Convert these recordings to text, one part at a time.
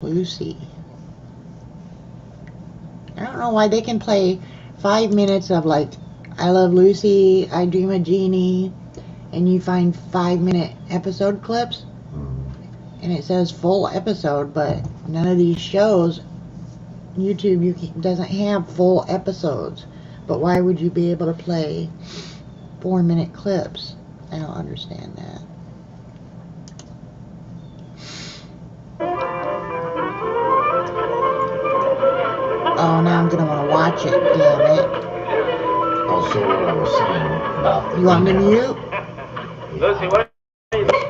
Lucy. I don't know why they can play 5 minutes of like I Love Lucy, I Dream of Jeannie, and you find 5-minute episode clips, and it says full episode, but none of these shows, YouTube doesn't have full episodes. But why would you be able to play 4-minute clips? I don't understand that. Oh, now I'm gonna want to watch it, damn it. Also, what I was saying about the... You want me to mute? Lucy, what are you doing?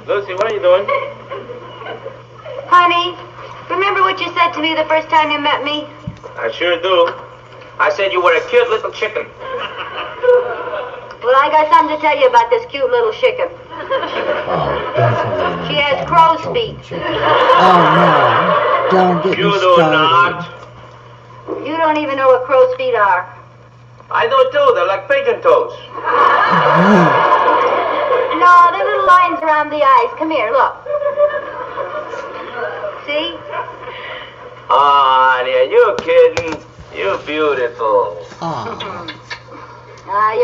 Lucy, what are you doing? Honey, remember what you said to me the first time you met me? I sure do. I said you were a cute little chicken. Well, I got something to tell you about this cute little chicken. Oh, definitely. She has crow's feet. Oh no, don't get You me do started. not. You don't even know what crow's feet are. I do too. They're like pigeon toes. No, they're little lines around the eyes. Come here, look. See? Oh, honey, are you kidding? You're beautiful. Oh,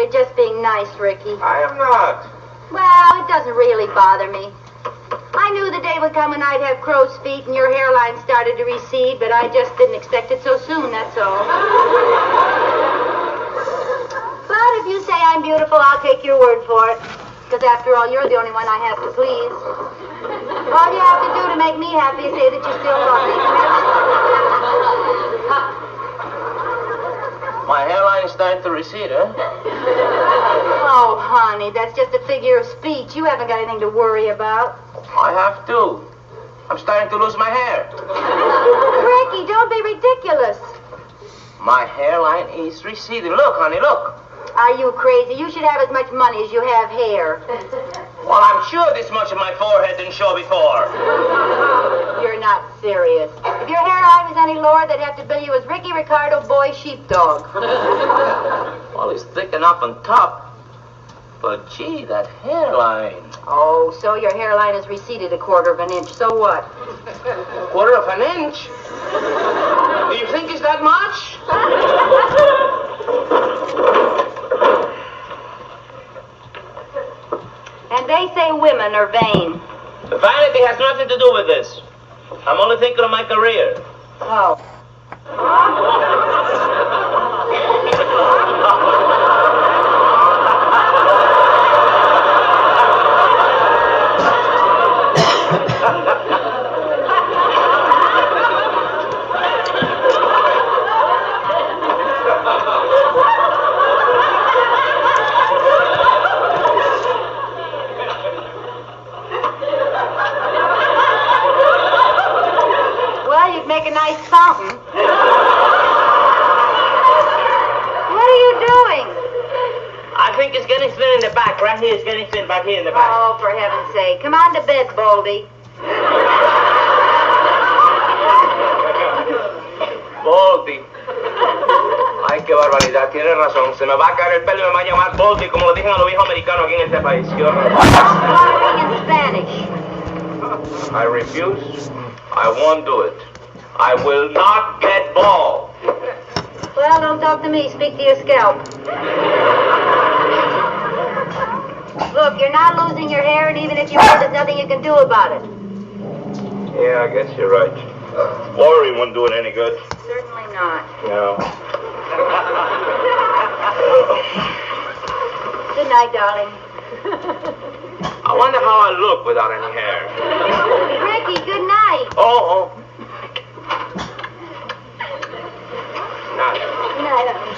You're just being nice, Ricky. I am not. Well, it doesn't really bother me. I knew the day would come when I'd have crow's feet and your hairline started to recede, but I just didn't expect it so soon, that's all. But if you say I'm beautiful, I'll take your word for it. Because after all, you're the only one I have to please. All you have to do to make me happy is say that you still love me. My hairline is starting to recede, huh? Oh, honey, that's just a figure of speech. You haven't got anything to worry about. I have to. I'm starting to lose my hair. Ricky, don't be ridiculous. My hairline is receding. Look, honey, look. Are you crazy? You should have as much money as you have hair. Well, I'm sure this much of my forehead didn't show before. You're not serious. If your hairline was any lower, they'd have to bill you as Ricky Ricardo Boy Sheepdog. Well, it's thick enough on top. But gee, that hairline. Oh, so your hairline has receded a quarter of an inch. So what? Quarter of an inch? Do you think it's that much? And they say women are vain. The vanity has nothing to do with this. I'm only thinking of my career. Oh. Well, you'd make a nice fountain. think it's getting thin in the back. Right here, it's getting thin back here in the back. Oh, for heaven's sake. Come on to bed, Baldy. Baldy. Ay, qué barbaridad. Tienes razón. Se me va a caer el pelo y me va a llamar Baldy, como lo dicen a los viejos americanos aquí en este país. Qué horror. In Spanish. I refuse. I won't do it. I will not get bald. Well, don't talk to me. Speak to your scalp. Look, you're not losing your hair, and even if you were, there's nothing you can do about it. Yeah, I guess you're right. Worry won't do it any good. Certainly not. No. Good night, darling. I wonder how I look without any hair. Ricky, good night. Oh. Night. Good night, honey.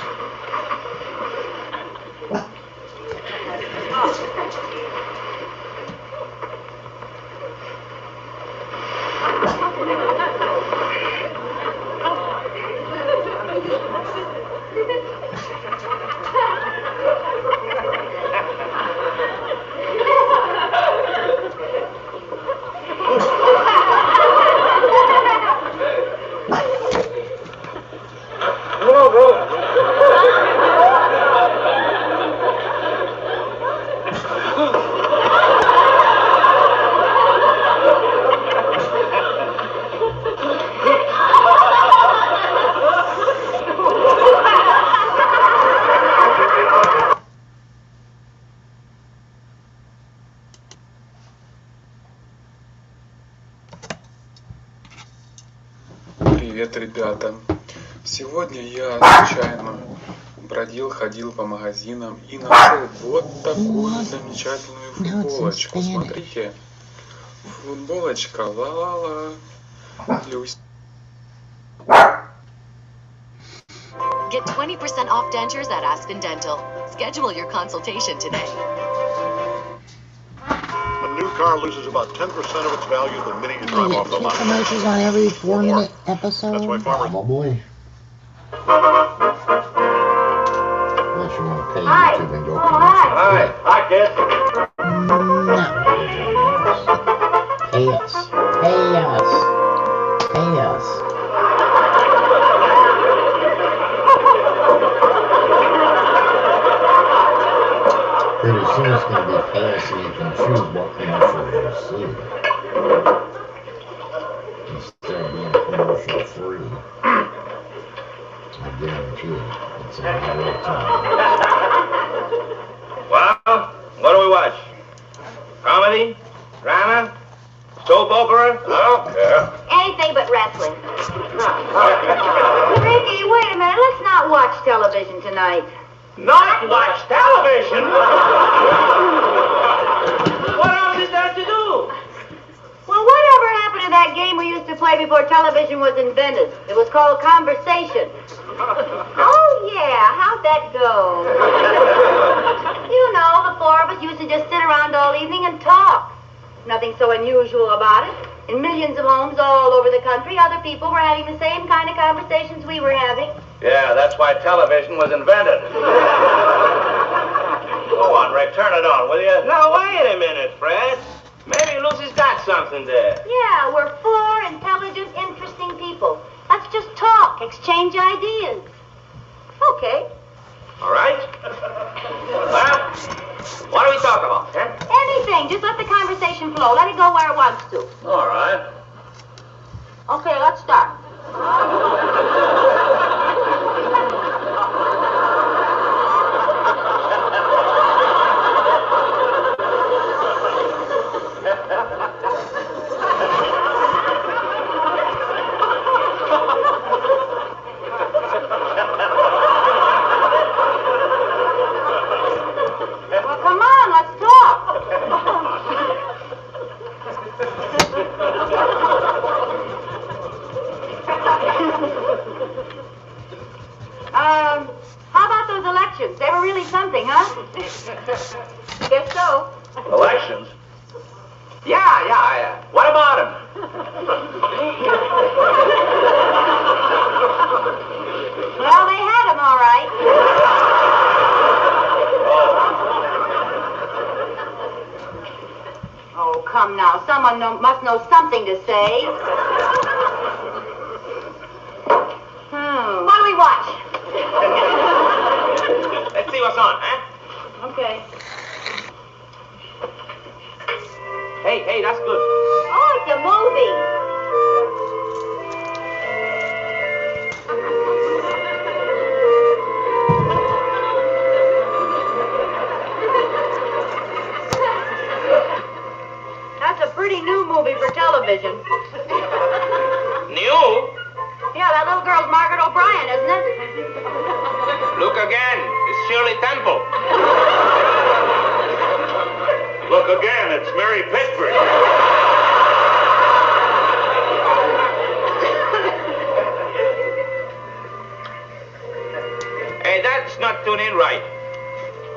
Привет, ребята! Сегодня я случайно ходил по магазинам и нашел вот такую замечательную футболочку. Смотрите, футболочка ла-ла-ла, Люси. Get 20% off dentures at Aspen Dental. Schedule your consultation today. A new car loses about 10% of its value the minute you They drive get off the two lot. commercials on every 4-minute That's episode. why farmers... Probably. Unless you want to pay Hi. YouTube and go Oh, commercial. Hi. Hi, kid. No. Pay us. Pay us. Pay us. Pretty soon it's going to be pay us so you can choose what commercials you see. Instead of being commercial free. I guarantee it. It's a matter of time. Well, what do we watch? Comedy? Drama? Soap opera? I don't care. Anything but wrestling. Ricky, wait a minute. Let's not watch television tonight. Not watch television? What else is there to do? Well, whatever happened to that game we used to play before television was invented? It was called Conversation. Oh, yeah. How'd that go? You know, the four of us used to just sit around all evening and talk. Nothing so unusual about it. In millions of homes all over the country, other people were having the same kind of conversations we were having. Yeah, that's why television was invented. Go on, Rick, turn it on, will you? Now, wait a minute, Fred. Maybe Lucy's got something there. Yeah, we're four intelligent, interesting people. Let's just talk, exchange ideas. Okay. All right? Well, what do we talk about, huh? Anything. Just let the conversation flow. Let it go where it wants to. All right. Okay, let's start. Well, come on, let's talk. How about those elections? They were really something, huh? Guess so. Elections? Yeah. What about him? Well, they had them all right. now. Someone must know something to say. What do we watch? Let's see what's on, huh? Okay. Hey, that's good. Oh, it's a movie. That's a pretty new movie for television. New? Yeah, that little girl's Margaret O'Brien, isn't it? Look again. It's Shirley Temple. Look again, it's Mary Pickford. Hey, that's not tuned in right.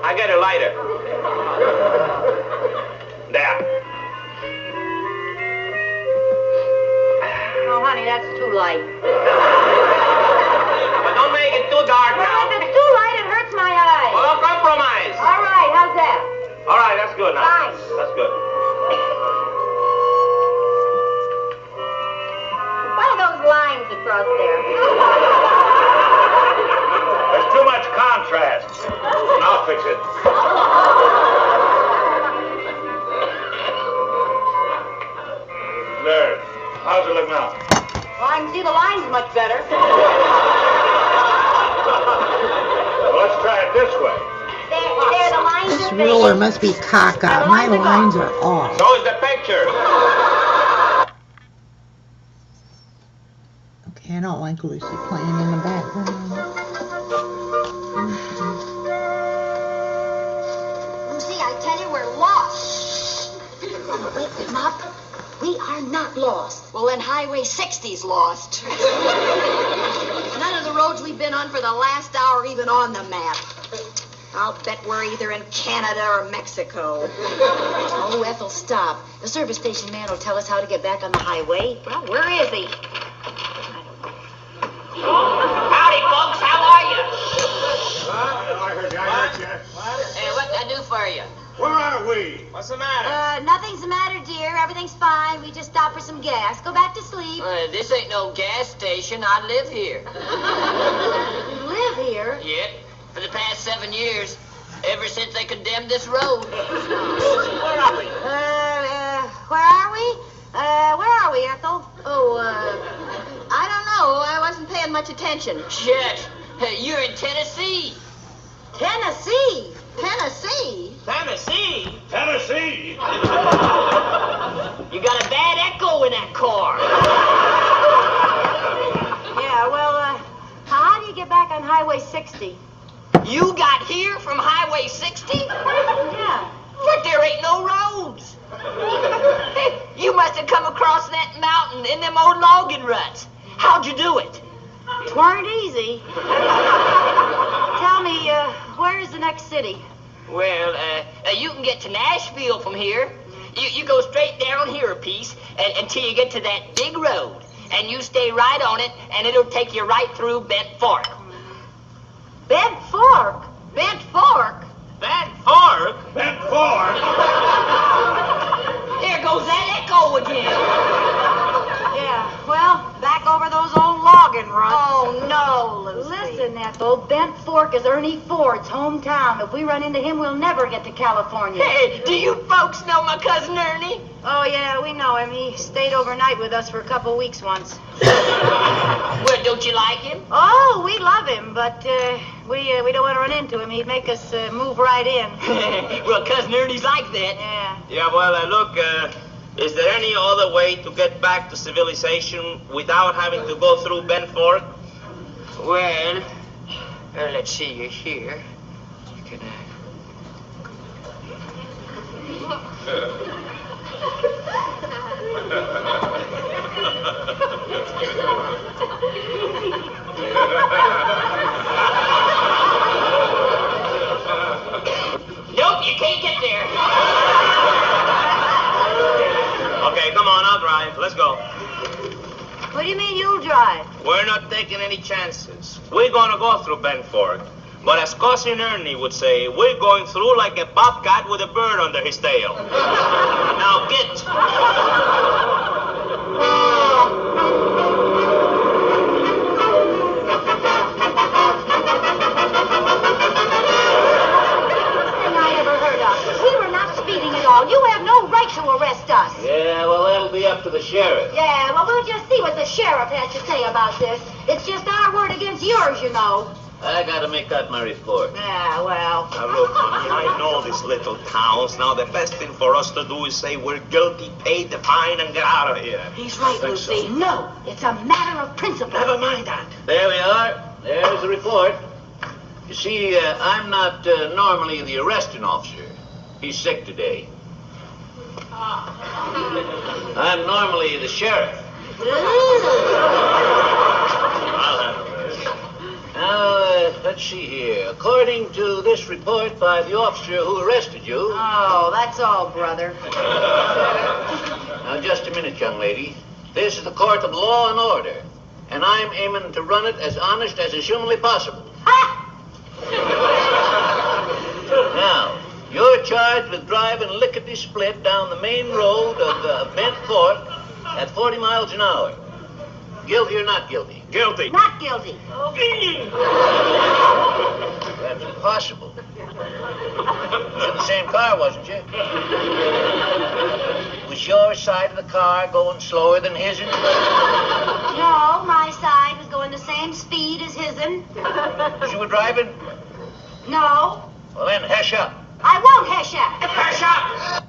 I got a lighter. There. Oh, honey, that's too light. But don't make it too dark Well, now. if it's too light, it hurts my eyes. Well, don't compromise. All right, how's that? All right, that's good now. Fine. That's good. What are those lines across there? There's too much contrast. I'll fix it. There. How's it look now? Well, I can see the lines much better. Well, let's try it this way. There, the lines This are ruler fading. must be caca. My lines are off. So is the picture. Okay, I don't like Lucy playing in the background. Lucy, I tell you, we're lost. Wait, Mop. We are not lost. Well, then Highway 60's lost. None of the roads we've been on for the last hour are even on the map. I'll bet we're either in Canada or Mexico. Oh, Ethel, stop. The service station man will tell us how to get back on the highway. Well, where is he? Howdy, folks. How are you? I heard you. Hey, what can I do for you? Where are we? What's the matter? Nothing's the matter, dear. Everything's fine. We just stopped for some gas. Go back to sleep. This ain't no gas station. I live here. You live here? Yeah, for the past 7 years. Ever since they condemned this road. Where are we? Where are we, Ethel? Oh, I don't know. I wasn't paying much attention. Shit. Hey, you're in Tennessee. Tennessee? Tennessee? Tennessee? Tennessee. You got a bad echo in that car. Yeah, well, how do you get back on Highway 60? You got here from Highway 60? Yeah. But there ain't no roads. You must have come across that mountain in them old logging ruts. How'd you do it? Tweren't easy. Tell me, where's the next city? Well, you can get to Nashville from here. You go straight down here a piece until you get to that big road. And you stay right on it, and it'll take you right through Bent Fork. Bent Fork? Bent Fork? Bent Fork? Bent Fork. There goes that echo again. Yeah, well, back over those old logging ruts. Oh, no, Lucy. Listen, Ethel, Bent Fork is Ernie Ford's hometown. If we run into him, we'll never get to California. Hey, do you folks know my cousin Ernie? Oh, yeah, we know him. He stayed overnight with us for a couple weeks once. Well, don't you like him? Oh, we love him, but we don't want to run into him. He'd make us move right in. Well, cousin Ernie's like that. Yeah. Yeah, well, look, is there any other way to get back to civilization without having to go through Bent Fork? Well, let's see, you're here. You can, Nope, you can't get there. Okay, come on, I'll drive. Let's go. What do you mean you'll drive? We're not taking any chances. We're gonna go through Bent Fork. But as Cousin Ernie would say, we're going through like a bobcat with a bird under his tail. Now get. You have no right to arrest us. Yeah, well, that'll be up to the sheriff. Yeah, well, we'll just see what the sheriff has to say about this. It's just our word against yours, you know. I gotta make out my report. Yeah, well. Now, look, honey, I know these little towns. Now, the best thing for us to do is say we're guilty, pay the fine, and get out of here. He's right, Lucy. So. No, it's a matter of principle. Never mind that. There we are. There's the report. You see, I'm not normally the arresting officer. He's sick today. I'm normally the sheriff. Now, let's see here. According to this report by the officer who arrested you... Oh, that's all, brother. Now, just a minute, young lady. This is the court of law and order, and I'm aiming to run it as honest as is humanly possible. Now, you're charged with driving lickety-split down the main road of Bent Fork at 40 miles an hour. Guilty or not guilty? Guilty. Not guilty. That's impossible. You was in the same car, wasn't you? Was your side of the car going slower than his'n? No, my side was going the same speed as his'n. You were driving? No. Well, then, hush up. I won't hush up. Hush up!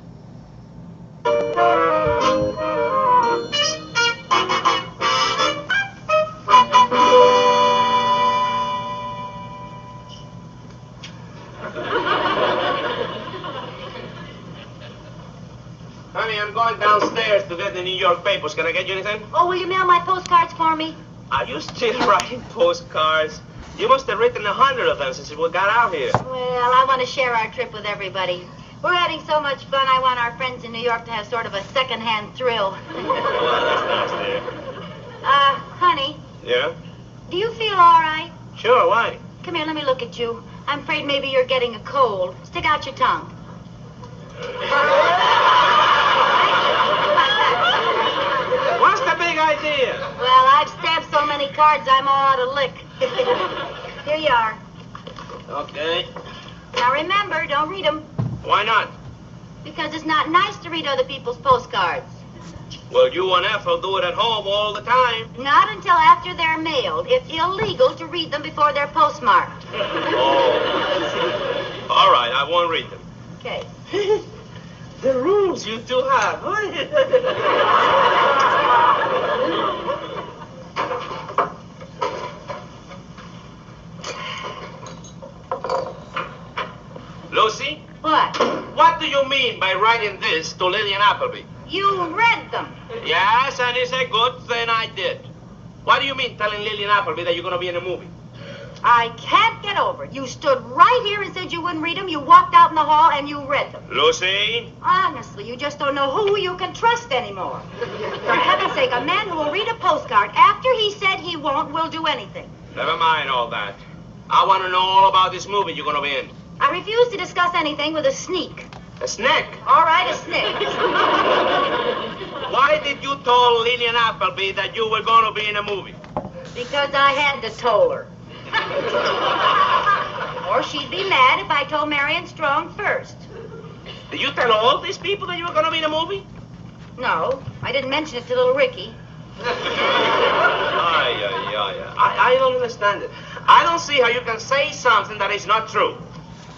Honey, I'm going downstairs to get the New York papers. Can I get you anything? Oh, will you mail my postcards for me? Are you still writing postcards? You must have written 100 of them since we got out here. Well, I want to share our trip with everybody. We're having so much fun, I want our friends in New York to have sort of a second-hand thrill. Well, that's nice, dear. Honey, Yeah? do you feel all right? Sure, why? Come here, let me look at you. I'm afraid maybe you're getting a cold. Stick out your tongue. What's the big idea? Well, I've stamped so many cards, I'm all out of lick. Here you are. Okay. Now remember, don't read them, Why not? because it's not nice to read other people's postcards. Well, you and Ethel do it at home all the time. Not until after they're mailed. It's illegal to read them before they're postmarked. Oh. All right, I won't read them. Okay. The rules you two have. Lucy, What? what do you mean by writing this to Lillian Appleby? You read them. Yes, and it's a good thing I did. What do you mean telling Lillian Appleby that you're going to be in a movie? I can't get over it. You stood right here and said you wouldn't read them. You walked out in the hall and you read them. Lucy? Honestly, you just don't know who you can trust anymore. For heaven's sake, a man who will read a postcard after he said he won't will do anything. Never mind all that. I want to know all about this movie you're going to be in. I refuse to discuss anything with a sneak. A snake? All right, a snake. Why did you tell Lillian Appleby that you were going to be in a movie? Because I had to told her. Or she'd be mad if I told Marion Strong first. Did you tell all these people that you were going to be in a movie? No, I didn't mention it to little Ricky. I don't understand it. I don't see how you can say something that is not true.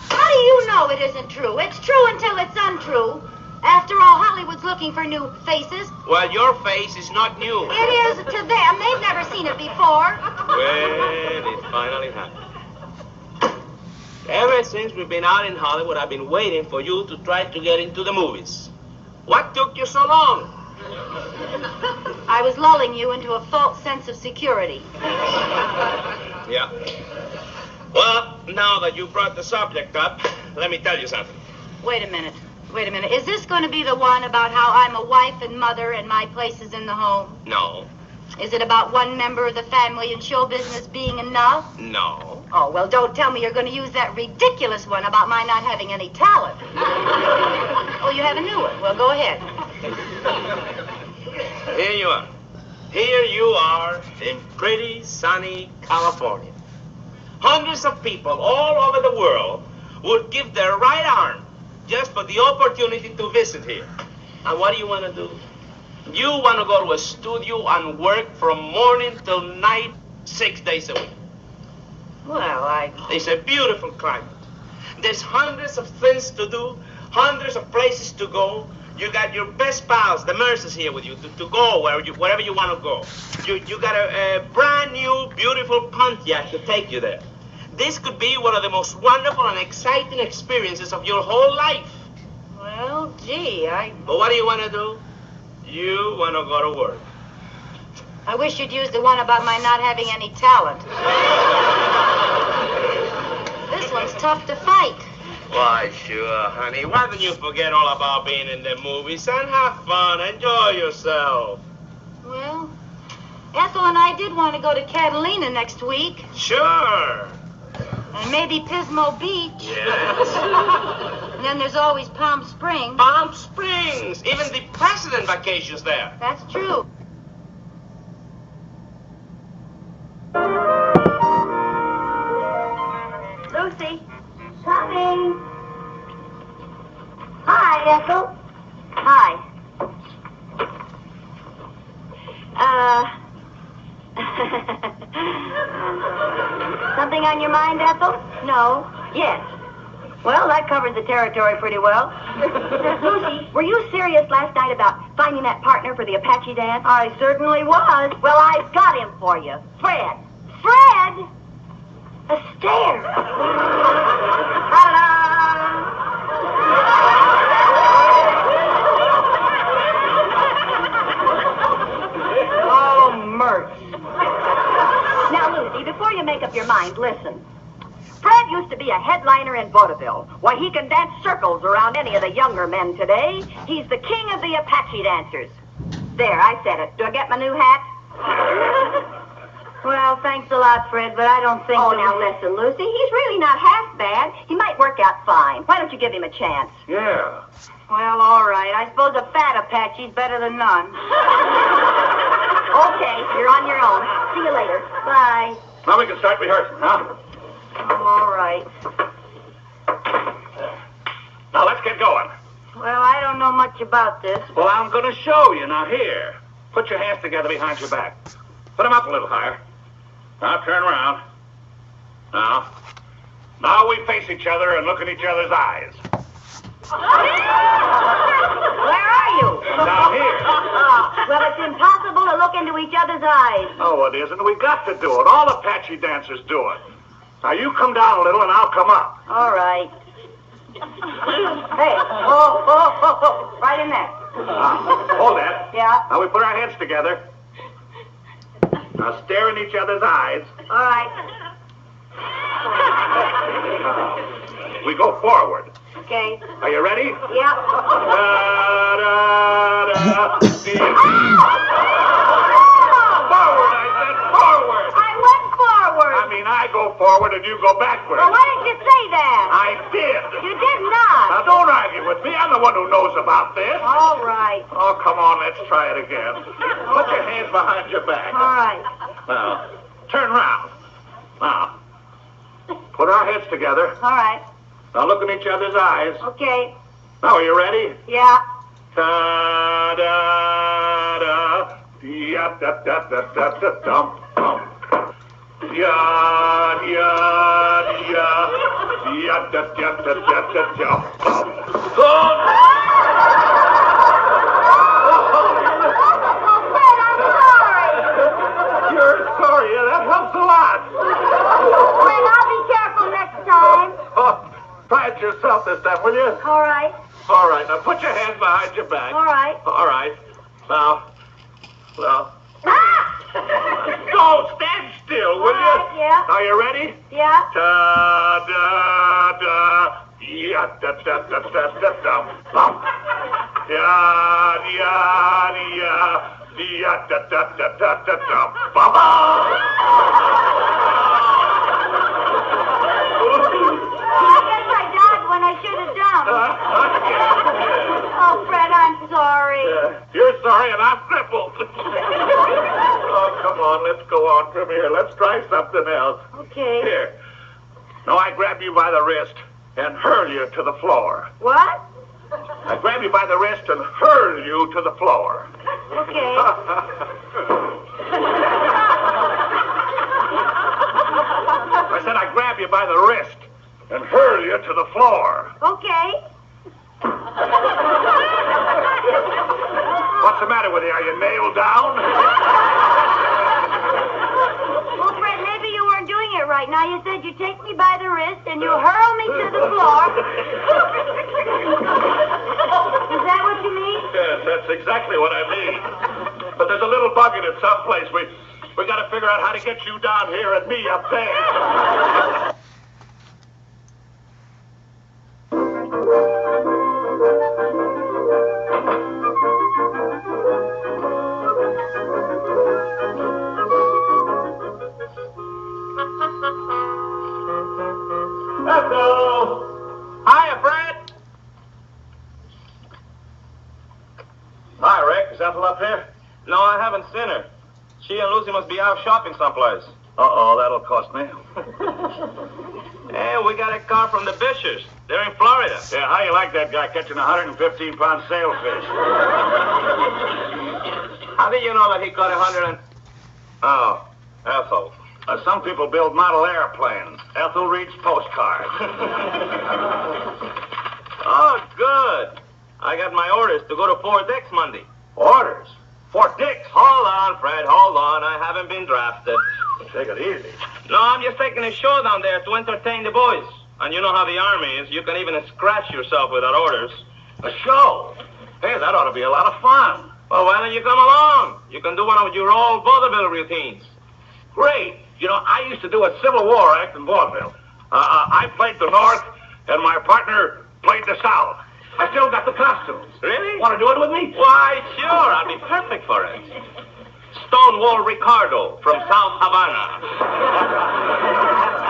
How do you know it isn't true? It's true until it's untrue. After all, Hollywood's looking for new faces. Well, your face is not new. It is to them. They've never seen it before. Well, it finally happened. Ever since we've been out in Hollywood, I've been waiting for you to try to get into the movies. What took you so long? I was lulling you into a false sense of security. Yeah. Well, now that you brought the subject up, let me tell you something. Wait a minute. Is this going to be the one about how I'm a wife and mother and my place is in the home? No. Is it about one member of the family and show business being enough? No. Oh, well, don't tell me you're going to use that ridiculous one about my not having any talent. Oh, you have a new one? Well, go ahead. Here you are. Here you are in pretty, sunny California. Hundreds of people all over the world would give their right arm just for the opportunity to visit here. And what do you want to do? You want to go to a studio and work from morning till night, 6 days a week. Well, It's a beautiful climate. There's hundreds of things to do, hundreds of places to go. You got your best pals, the Mercers, here with you to go wherever you want to go. You got a brand new, beautiful Pontiac to take you there. This could be one of the most wonderful and exciting experiences of your whole life. Well, gee, But what do you want to do? You want to go to work. I wish you'd use the one about my not having any talent. This one's tough to fight. Why, sure, honey. Why don't you forget all about being in the movies and have fun, enjoy yourself? Well, Ethel and I did want to go to Catalina next week. Sure. And maybe Pismo Beach. Yes. And then there's always Palm Springs. Palm Springs. Even the president vacations there. That's true. Lucy, coming. Hi, Ethel. Hi. Something on your mind, Ethel? No. Yes. Well, that covered the territory pretty well. Lucy, were you serious last night about finding that partner for the Apache dance? I certainly was. Well, I've got him for you. Fred. Fred? Astaire. Ta-da! Oh, Mert. Now, Lucy, before you make up your mind, listen. Fred used to be a headliner in vaudeville. Why, he can dance circles around any of the younger men today. He's the king of the Apache dancers. There, I said it. Do I get my new hat? Well, thanks a lot, Fred, but I don't think... Oh, now listen, Lucy, he's really not half bad. He might work out fine. Why don't you give him a chance? Yeah. Well, all right. I suppose a fat Apache's better than none. Okay, you're on your own. See you later. Bye. Now we can start rehearsing, huh? Oh, all right. Now let's get going. Well, I don't know much about this. Well, I'm going to show you. Now here, put your hands together behind your back. Put them up a little higher. Now turn around. Now we face each other and look in each other's eyes. Where are you? Down here. Well, it's impossible to look into each other's eyes. Oh, it isn't. We got to do it. All Apache dancers do it. Now you come down a little and I'll come up. All right. Hey, oh, right in there. Hold that. Yeah? Now we put our heads together. Now stare in each other's eyes. All right. We go forward. Okay. Are you ready? Yeah. Forward, I said forward. I went forward. I mean, I go forward and you go backward. Well, why didn't you say that? I did. You did not. Now, don't argue with me. I'm the one who knows about this. All right. Oh, come on. Let's try it again. Put your hands behind your back. All right. Now, turn round. Now, put our heads together. All right. Now, look in each other's eyes. Okay. Now, are you ready? Yeah. Da-da-da. Ya-da-da-da-da-da-dum. Ya-ya-ya. Ya-da-da-da-da-da-dum. You're sorry. That helps a lot. Well, I'll be careful next time. Oh, try it yourself this time, will you? All right. All right. Now put your hands behind your back. All right. All right. Now. Ah! Go. Stand still, will All you? right, yeah. Are you ready? Yeah. Da da da. Ya da da da da da dum. Bum. Ya ya ya. Ya da da da da da dum. Bum. Oh, Fred, I'm sorry. You're sorry and I'm crippled. Oh, come on, let's go on. Come here, let's try something else. Okay. Here. Now I grab you by the wrist and hurl you to the floor. What? I grab you by the wrist and hurl you to the floor. Okay. I said I grab you by the wrist and hurl you to the floor. Okay. What's the matter with you? Are you nailed down? Well, Fred, maybe you weren't doing it right. Now, you said you take me by the wrist and you hurl me to the floor. Is that what you mean? Yes, that's exactly what I mean. But there's a little bug in it someplace. We got to figure out how to get you down here and me up there. Hello. Hiya, Fred. Hi, Rick. Is Ethel up here? No, I haven't seen her. She and Lucy must be out shopping someplace. Uh-oh, that'll cost me. Hey, we got a car from the Bishers. They're in Florida. Yeah, how you like that guy catching 115-pound sailfish? How did you know that he caught 100 and... Oh, Ethel. Some people build model airplanes. Ethel reads postcards. Oh, good. I got my orders to go to Fort Dix Monday. Orders? Fort Dix? Hold on, Fred, hold on. I haven't been drafted. Take it easy. No, I'm just taking a show down there to entertain the boys. And you know how the Army is. You can even scratch yourself without orders. A show? Hey, that ought to be a lot of fun. Well, why don't you come along? You can do one of your old vaudeville routines. Great. You know, I used to do a Civil War act in vaudeville. I played the North, and my partner played the South. I still got the costumes. Really? Want to do it with me? Why, sure. I'll be perfect for it. Stonewall Ricardo from South Havana.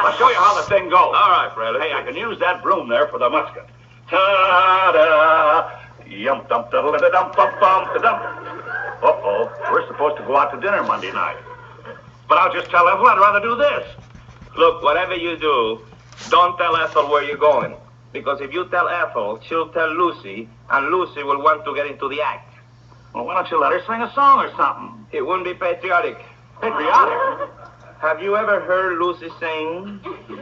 I'll show you how the thing goes. All right, Fred. Hey, I can use that broom there for the musket. Ta-da! Yum-dum-da-da-da-dum-bum-bum-da-dum. Uh-oh, we're supposed to go out to dinner Monday night. But I'll just tell Ethel I'd rather do this. Look, whatever you do, don't tell Ethel where you're going. Because if you tell Ethel, she'll tell Lucy, and Lucy will want to get into the act. Well, why don't you let her sing a song or something? It wouldn't be patriotic. Patriotic? Have you ever heard Lucy sing?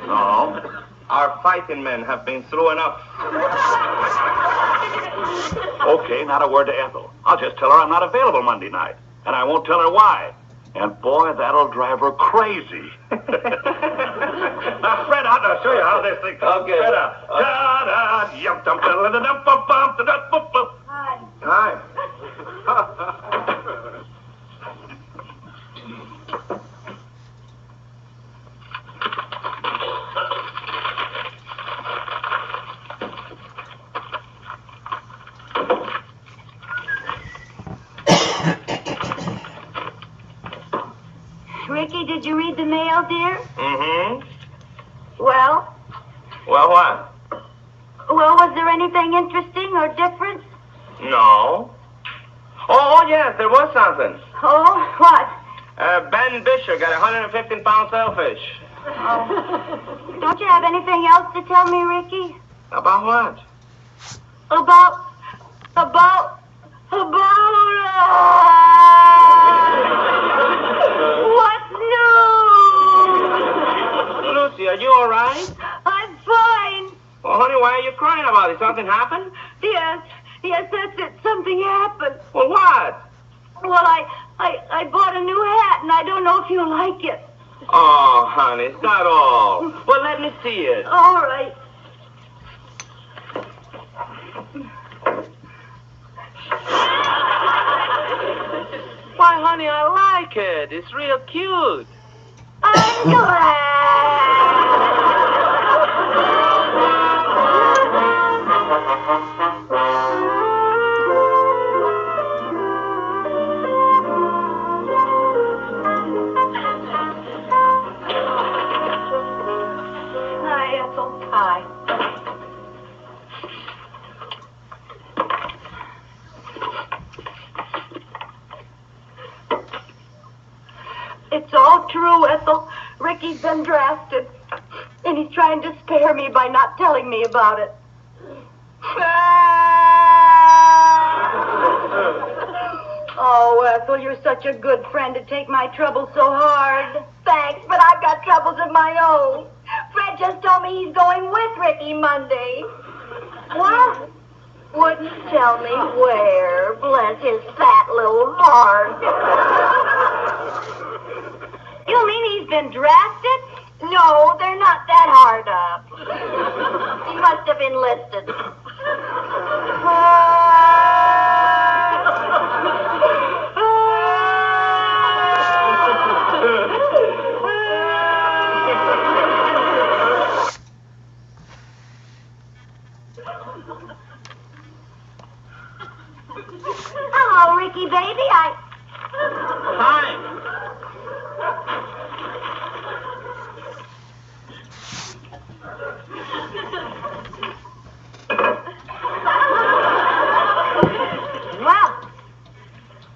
No. Our fighting men have been through enough. Okay, not a word to Ethel. I'll just tell her I'm not available Monday night. And I won't tell her why. And boy, that'll drive her crazy. Now, Fred, I'll show you how this thing goes. Okay. Fred, da-da, yum-dum-dum-dum-dum-bum-bum-da-da-bum-bum. Hi. Ricky, did you read the mail, dear? Mm-hmm. Well, Well, what? was there anything interesting or different? No. Oh, yes, there was something. Oh, what? Ben Bisher got 115-pound sailfish. Oh. Don't you have anything else to tell me, Ricky? About what? About... What's new? Lucy, are you all right? I'm fine. Well, honey, why are you crying about it? Something happened? Yes, that's it. Something happened. Well, what? Well, I bought a new hat, and I don't know if you'll like it. Oh, honey, is that all? Well, let me see it. All right. Why, honey, I like it. It's real cute. I'm glad. Hi, Ethel. Hi. true, Ethel. Ricky's been drafted. And he's trying to spare me by not telling me about it. Oh, Ethel, you're such a good friend to take my trouble so hard. Thanks, but I've got troubles of my own. Fred just told me he's going with Ricky Monday. What? Wouldn't tell me where. Bless his fat little heart. You mean he's been drafted? No, they're not that hard up. He must have enlisted. Hello, Ricky, baby. Hi. Well,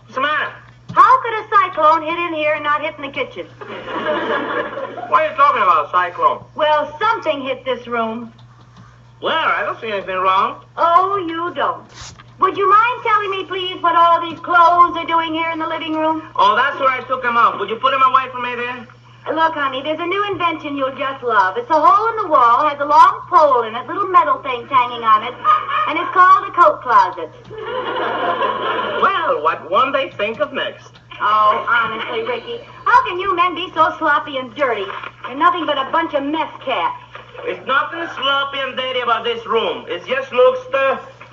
What's the matter? how could a cyclone hit in here and not hit in the kitchen? What are you talking about, Cyclone? Well, something hit this room. Well, I don't see anything wrong. Oh, you don't. Would you mind telling me, please, what all these clothes are doing here in the living room? Oh, that's where I took them out. Would you put them away from me there? Look, honey, there's a new invention you'll just love. It's a hole in the wall, has a long pole in it, little metal things hanging on it, and it's called a coat closet. Well, what won't they think of next? Oh, honestly, Ricky, how can you men be so sloppy and dirty? You're nothing but a bunch of mess cats. It's nothing sloppy and dirty about this room. It just looks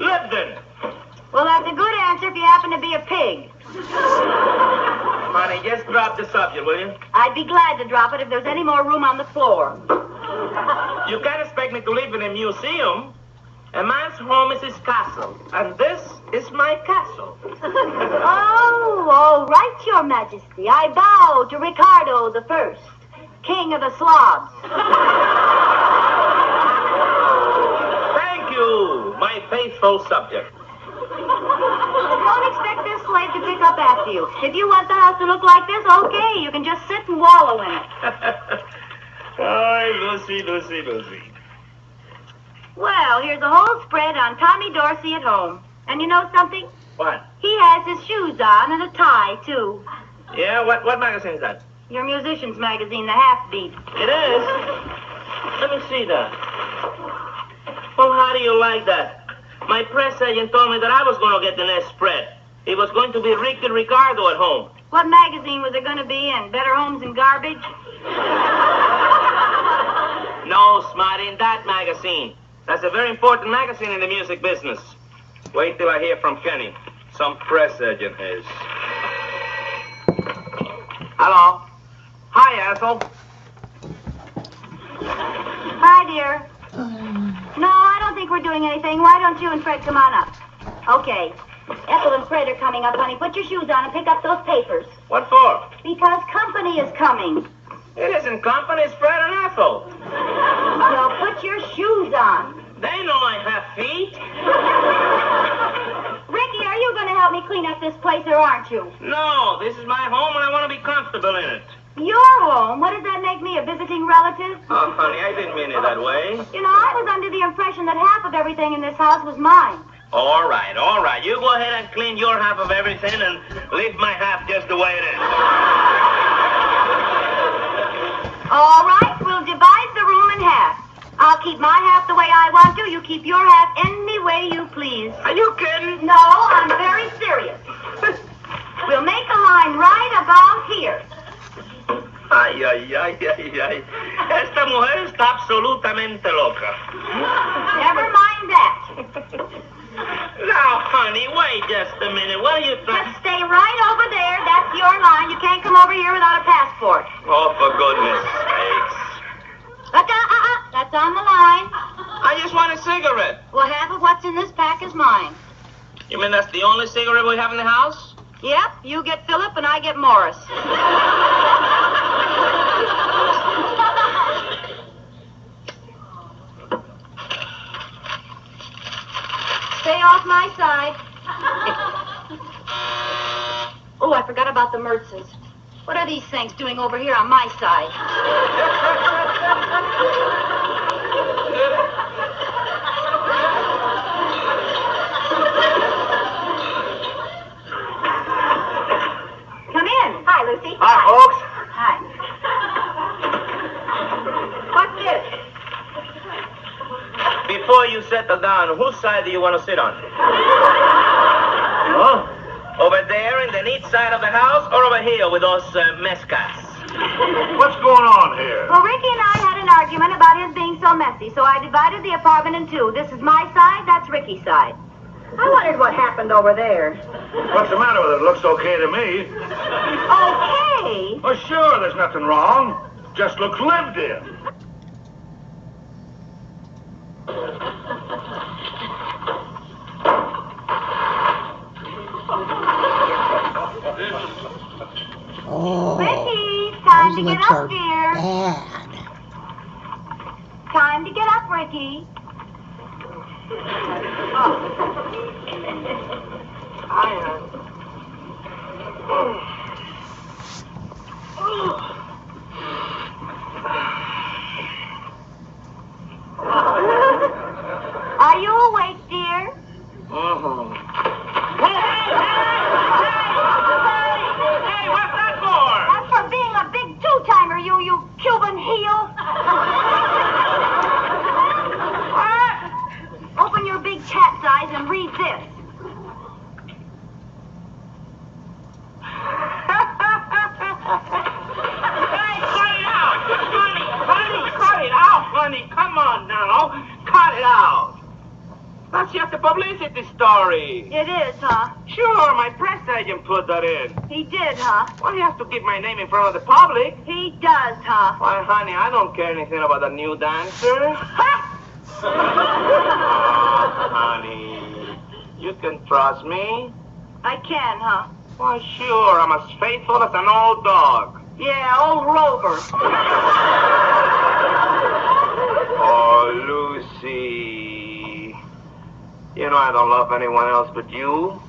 lived in. Well, that's a good answer if you happen to be a pig. Honey, just drop the subject, will you? I'd be glad to drop it if there's any more room on the floor. You can't expect me to live in a museum. A man's home is his castle, and this is my castle. Oh, right, Your Majesty. I bow to Ricardo the First, King of the Slavs. Thank you, my faithful subject. Don't expect this slave to pick up after you. If you want the house to look like this, okay, you can just sit and wallow in it. Oh, Lucy. Well, here's a whole spread on Tommy Dorsey at home. And you know something? What? He has his shoes on and a tie, too. Yeah, what magazine is that? Your musician's magazine, The Half Beat. It is? Let me see that. Well, how do you like that? My press agent told me that I was going to get the next spread. It was going to be Ricky Ricardo at home. What magazine was it going to be in? Better Homes and Garbage? No, Smarty, in that magazine. That's a very important magazine in the music business. Wait till I hear from Kenny. Some press agent is. Hello. Hi, Ethel. Hi, dear. No, I don't think we're doing anything. Why don't you and Fred come on up? Okay. Ethel and Fred are coming up, honey. Put your shoes on and pick up those papers. What for? Because company is coming. It isn't company, it's Fred and Ethel. Well, put your shoes on. They know I have feet. Ricky, are you going to help me clean up this place, or aren't you? No, this is my home and I want to be comfortable in it. Your home? What does that make me, a visiting relative? Oh, honey, I didn't mean it that way. You know, I was under the impression that half of everything in this house was mine. All right. You go ahead and clean your half of everything and leave my half just the way it is. All right, we'll divide the room in half. I'll keep my half the way I want to. You keep your half any way you please. Are you kidding? No, I'm very serious. We'll make a line right about here. Ay. Esta mujer está absolutamente loca. Never mind that. Now, honey, wait just a minute. What are you trying? Just stay right over there. That's your line. You can't come over here without a passport. Oh, for goodness sakes. That's on the line. I just want a cigarette. Well, half of what's in this pack is mine. You mean that's the only cigarette we have in the house? Yep, you get Philip and I get Morris. Stay off my side. Oh, I forgot about the Mertzes. What are these things doing over here on my side? Come in. Hi, Lucy. Hi, folks. Hi. What's this? Before you settle down, whose side do you want to sit on? Oh, over there in the neat side of the house, or over here with those mess cats? What's going on here? Well, Ricky and I had an argument about his being so messy, so I divided the apartment in two. This is my side, that's Ricky's side. I wondered what happened over there. What's the matter with it? It looks okay to me. Okay. Oh, sure, there's nothing wrong. Just looks lived in. Oh, Ricky, time those to get lips up, are dear. bad. Time to get up, Ricky. Are you awake, dear? Hey, what's that for? That's for being a big two-timer, you Cuban heel. Open your big cat's eyes and read this. Hey, cut it out! Honey, cut it out, honey. Come on now. Cut it out. That's just a publicity story. It is, huh? Sure, my press agent put that in. He did, huh? Well, he has to keep my name in front of the public. He does, huh? Why, honey, I don't care anything about the new dancer. Honey, you can trust me. I can, huh? Why, sure, I'm as faithful as an old dog. Yeah, old Rover. Oh, Lucy. You know I don't love anyone else but you.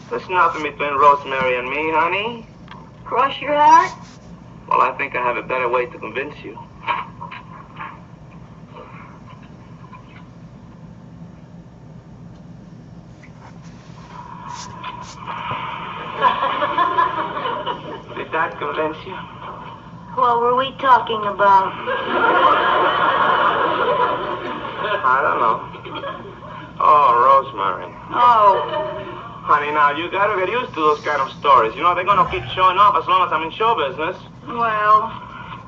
There's nothing between Rosemary and me, honey. Cross your heart? Well, I think I have a better way to convince you. Did that convince you? What were we talking about? I don't know. Oh, Rosemary. Oh, Honey, now, you gotta get used to those kind of stories. You know, they're gonna keep showing up as long as I'm in show business. well.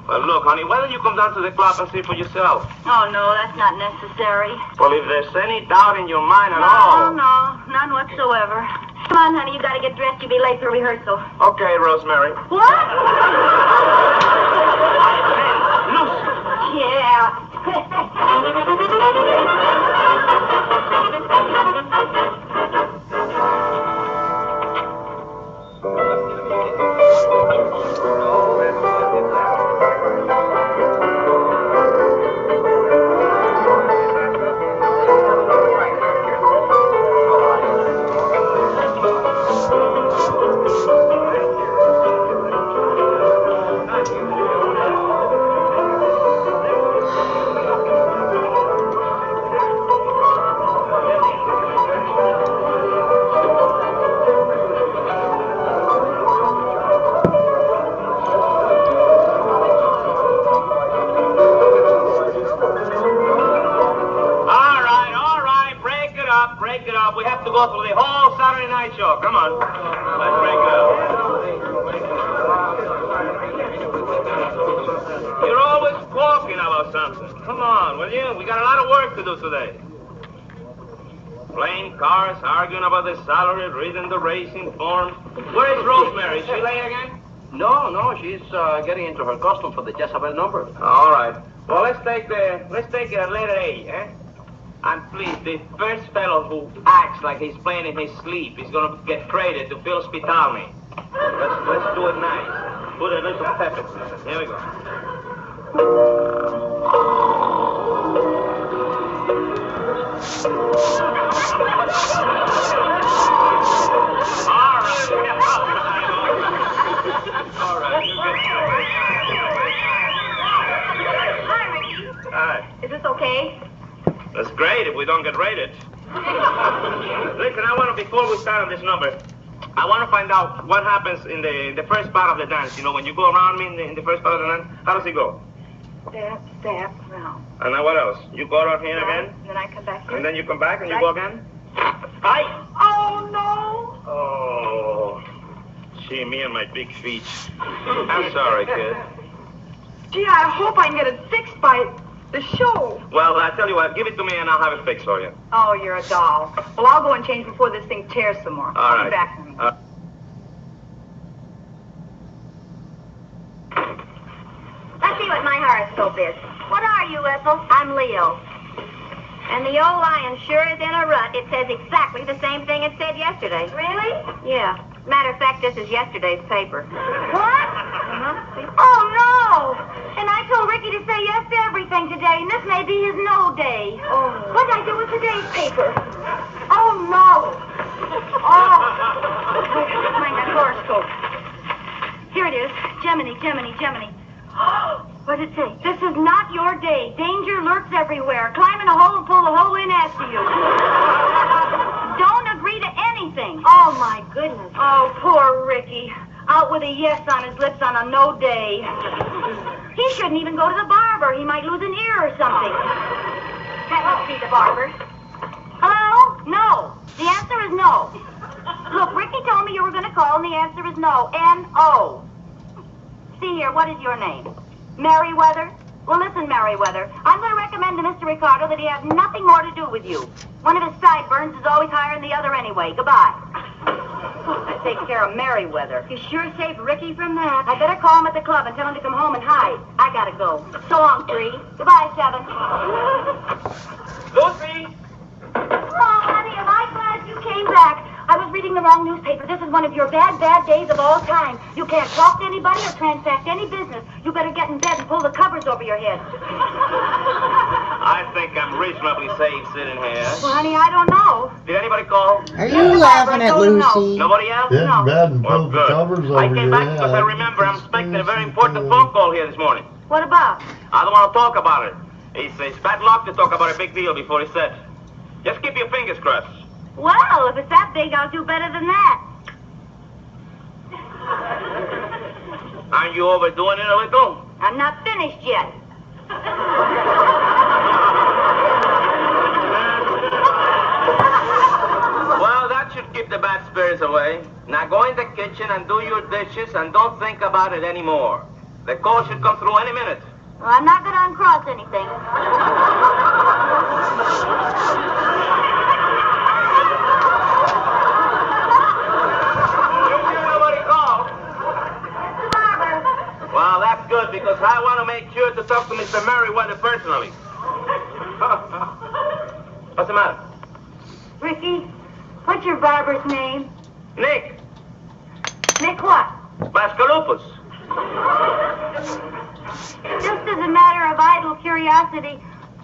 Well, look, honey, why don't you come down to the club and see for yourself? Oh, no, that's not necessary. Well, if there's any doubt in your mind at No, all... none whatsoever. Come on, honey, you gotta get dressed. You'll be late for rehearsal. Okay, Rosemary. What? Lucy. Yeah. Break it up. We have to go through the whole Saturday night show. Come on. Let's break it up. You're always talking about something. Come on, will you? We got a lot of work to do today. Playing cards, arguing about the salary, reading the racing form. Where is Rosemary? Is she late again? No, she's getting into her costume for the Jezebel number. All right. Well, let's take it at letter A, eh? And please, the first fellow who acts like he's playing in his sleep is going to get traded to Phil Spitalny. Let's do it nice. Put a little pep in it. Here we go. All right. Hi, Ricky. Hi. Is this okay? That's great if we don't get raided. Listen, before we start on this number, I want to find out what happens in the first part of the dance. You know, when you go around me in the first part of the dance, how does it go? Step, step, round. And then what else? You go around here again? Then I come back here. And then you come back and you go again? Hi! Oh, no. Oh. See, me and my big feet. I'm sorry, kid. Gee, I hope I can get it fixed by the show. Well, I tell you what, give it to me and I'll have it fixed for you. Oh, you're a doll. Well, I'll go and change before this thing tears some more. All right. Be back, honey. Let's see what my horoscope is. What are you, Ethel? I'm Leo. And the old lion sure is in a rut. It says exactly the same thing it said yesterday. Really? Yeah. Matter of fact, this is yesterday's paper. What? See? Oh, no. And I told Ricky to say yes to everything today, and this may be his no day. Oh. What did I do with today's paper? Oh, no. Oh. Find that horoscope. Here it is. Gemini, Gemini, Gemini. What did it say? This is not your day. Danger lurks everywhere. Climb in a hole and pull the hole in after you. Don't agree to anything. Oh, my goodness. Oh, poor Ricky. Out with a yes on his lips on a no day. He shouldn't even go to the barber. He might lose an ear or something. That must be the barber. Hello? No. The answer is no. Look, Ricky told me you were going to call, and the answer is no. N-O. See here, what is your name? Merriweather? Well, listen, Merriweather. I'm going to recommend to Mr. Ricardo that he have nothing more to do with you. One of his sideburns is always higher than the other anyway. Goodbye. I take care of Merriweather. You sure saved Ricky from that. I better call him at the club and tell him to come home and hide. I gotta go. So long, 3. Goodbye, 7. Lucy! Oh, honey, am I glad you came back. I was reading the wrong newspaper. This is one of your bad, bad days of all time. You can't talk to anybody or transact any business. You better get in bed and pull the covers over your head. I think I'm reasonably safe sitting here. Well, honey, I don't know. Did anybody call? Are you laughing at Lucy? Nobody else? Get in bed and Well, pull the good. covers over I came your back head. because I remember I'm expecting a very important phone call here this morning. What about? I don't want to talk about it. It's bad luck to talk about a big deal before it's set. Just keep your fingers crossed. Well, if it's that big, I'll do better than that. Aren't you overdoing it a little? I'm not finished yet. Well, that should keep the bad spirits away. Now go in the kitchen and do your dishes and don't think about it anymore. The call should come through any minute. Well, I'm not going to uncross anything. Well, that's good because I want to make sure to talk to Mr. Merriweather personally. What's the matter? Ricky, what's your barber's name? Nick. Nick what? Baskalupus. Just as a matter of idle curiosity,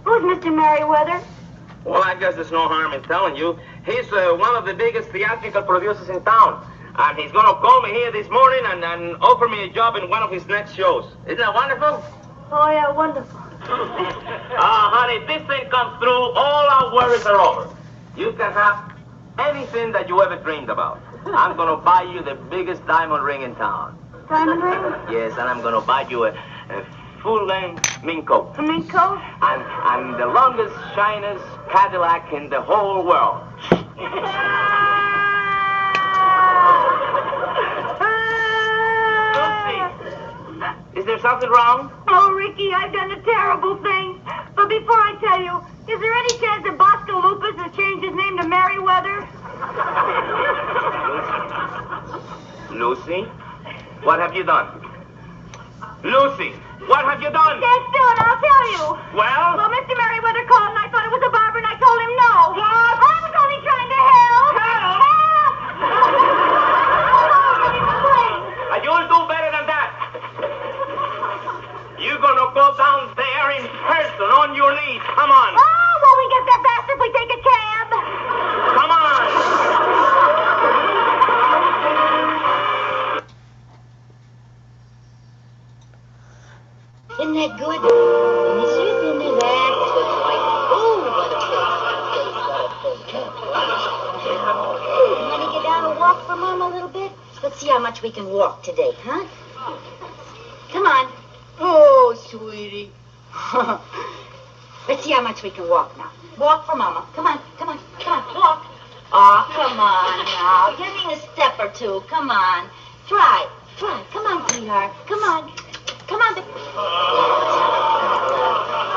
who's Mr. Merriweather? Well, I guess there's no harm in telling you. He's one of the biggest theatrical producers in town. And he's going to call me here this morning and offer me a job in one of his next shows. Isn't that wonderful? Oh, yeah, wonderful. Honey, if this thing comes through, all our worries are over. You can have anything that you ever dreamed about. I'm going to buy you the biggest diamond ring in town. Diamond ring? Yes, and I'm going to buy you a full-length mink coat. A mink coat? And the longest, shiniest Cadillac in the whole world. Is there something wrong? Oh, Ricky, I've done a terrible thing. But before I tell you, is there any chance that Bosco Lupus has changed his name to Merriweather? Lucy, what have you done? Lucy, what have you done? Stand still and I'll tell you. Well? Well, Mr. Merriweather called and I thought it was a barber and I told him no. What? I was only trying to help. Help? And you'll do better than that. You're gonna go down there in person on your knees. Come on. Oh, won't we get there faster if we take a cab? Come on. a little bit? Let's see how much we can walk today, huh? Come on. Oh, sweetie. Let's see how much we can walk now. Walk for Mama. Come on, come on, come on, walk. Oh, come on now. Give me a step or two. Come on. Try. Come on, sweetheart. Come on. Come on.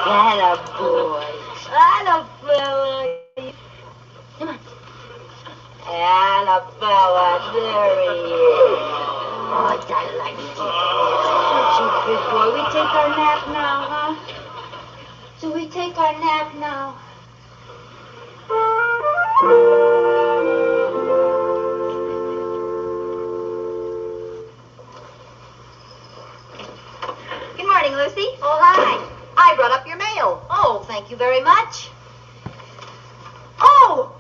Atta boy. Atta fella. Come on. Atta fella. There he is. Oh, darling. Such a good boy. We take our nap now, huh? So we take our nap now. Good morning, Lucy. Oh, hi. I brought up your mail. Oh, thank you very much. Oh,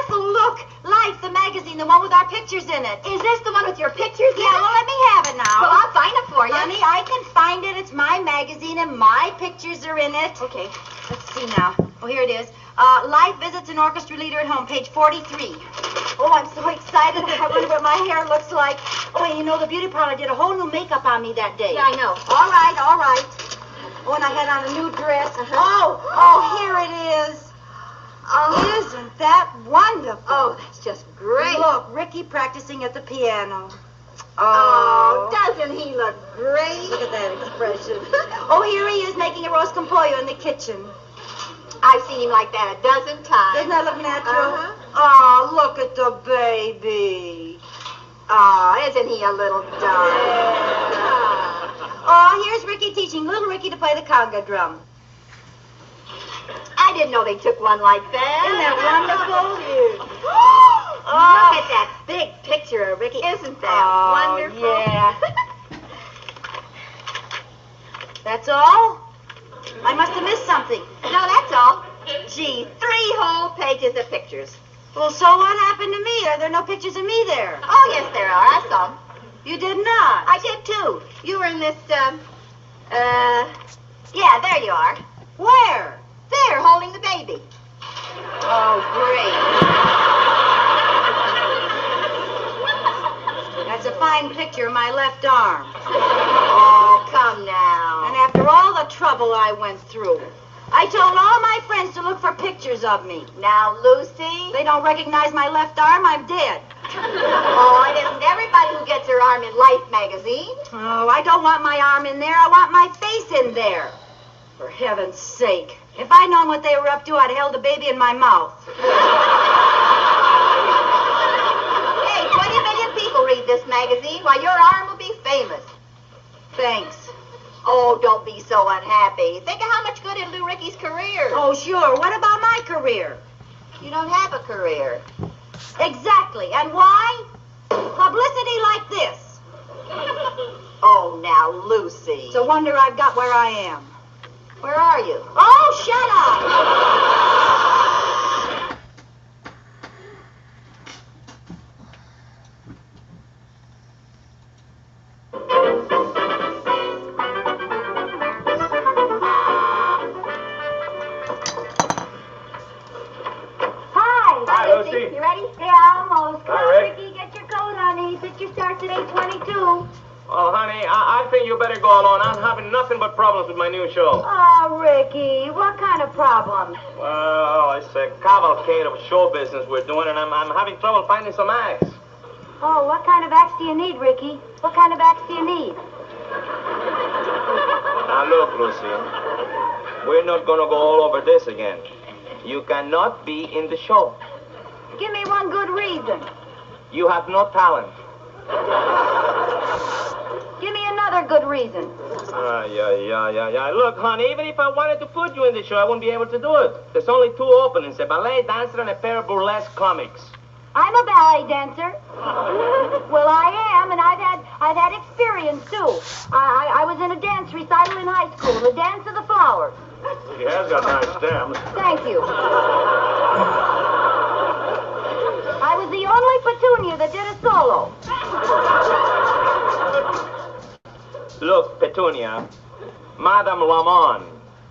Ethel, look. Life, the magazine, the one with our pictures in it. Is this the one with your pictures? Yeah, well, let me have it now. Well, I'll sign it for you. Honey, I can find it. It's my magazine, and my pictures are in it. Okay. Let's see now. Oh, here it is. Life visits an orchestra leader at home, page 43. Oh, I'm so excited. I wonder what my hair looks like. Oh, and you know, the beauty parlor did a whole new makeup on me that day. Yeah, I know. All right. Oh, and I had on a new dress. Oh, here it is. Oh, isn't that wonderful? Oh, that's just great. Look, Ricky practicing at the piano. Oh, doesn't he look great? Look at that expression. Oh, here he is making a roast compollo in the kitchen. I've seen him like that a dozen times. Doesn't that look natural? Uh-huh. Oh, look at the baby. Oh, isn't he a little darling? Oh, here's Ricky teaching little Ricky to play the conga drum. I didn't know they took one like that. Isn't that wonderful? Look at that big picture of Ricky. Isn't that wonderful? Yeah. That's all? I must have missed something. No, that's all. Gee, 3 whole pages of pictures. Well, so what happened to me? Are there no pictures of me there? Oh, yes, there are. I saw them. You did not. I did, too. You were in this, yeah, there you are. Where? There, holding the baby. Oh, great. That's a fine picture of my left arm. Oh, come now. And after all the trouble I went through, I told all my friends to look for pictures of me. Now, Lucy. They don't recognize my left arm, I'm dead. Oh, it isn't everybody who gets their arm in Life magazine. Oh, I don't want my arm in there. I want my face in there. For heaven's sake. If I'd known what they were up to, I'd have held the baby in my mouth. Hey, 20 million people read this magazine. Why, your arm will be famous. Thanks. Oh, don't be so unhappy. Think of how much good it'll do Ricky's career. Oh, sure. What about my career? You don't have a career. Exactly. And why? Publicity like this. Oh, now, Lucy. It's a wonder I've got where I am. Where are you? Oh, shut up! Hi, Lucy. You ready? Yeah, almost. Come Hi, on, Rick. Ricky, get your coat on. The picture starts at 8:22. Well, honey, I think you better go along. I'm having nothing but problems with my new show. Oh, Ricky, what kind of problem? Well, it's a cavalcade of show business we're doing, and I'm having trouble finding some acts. Oh, what kind of acts do you need, Ricky? What kind of acts do you need? Now, look, Lucy, we're not going to go all over this again. You cannot be in the show. Give me one good reason. You have no talent. Give me another good reason. Yeah. Look, honey, even if I wanted to put you in the show, I wouldn't be able to do it. There's only 2 openings, a ballet dancer and a pair of burlesque comics. I'm a ballet dancer. Well, I am, and I've had experience too. I was in a dance recital in high school, the Dance of the Flowers. She has got nice stems. Thank you. I was the only Petunia that did a solo. Look, Petunia, Madame Lamont,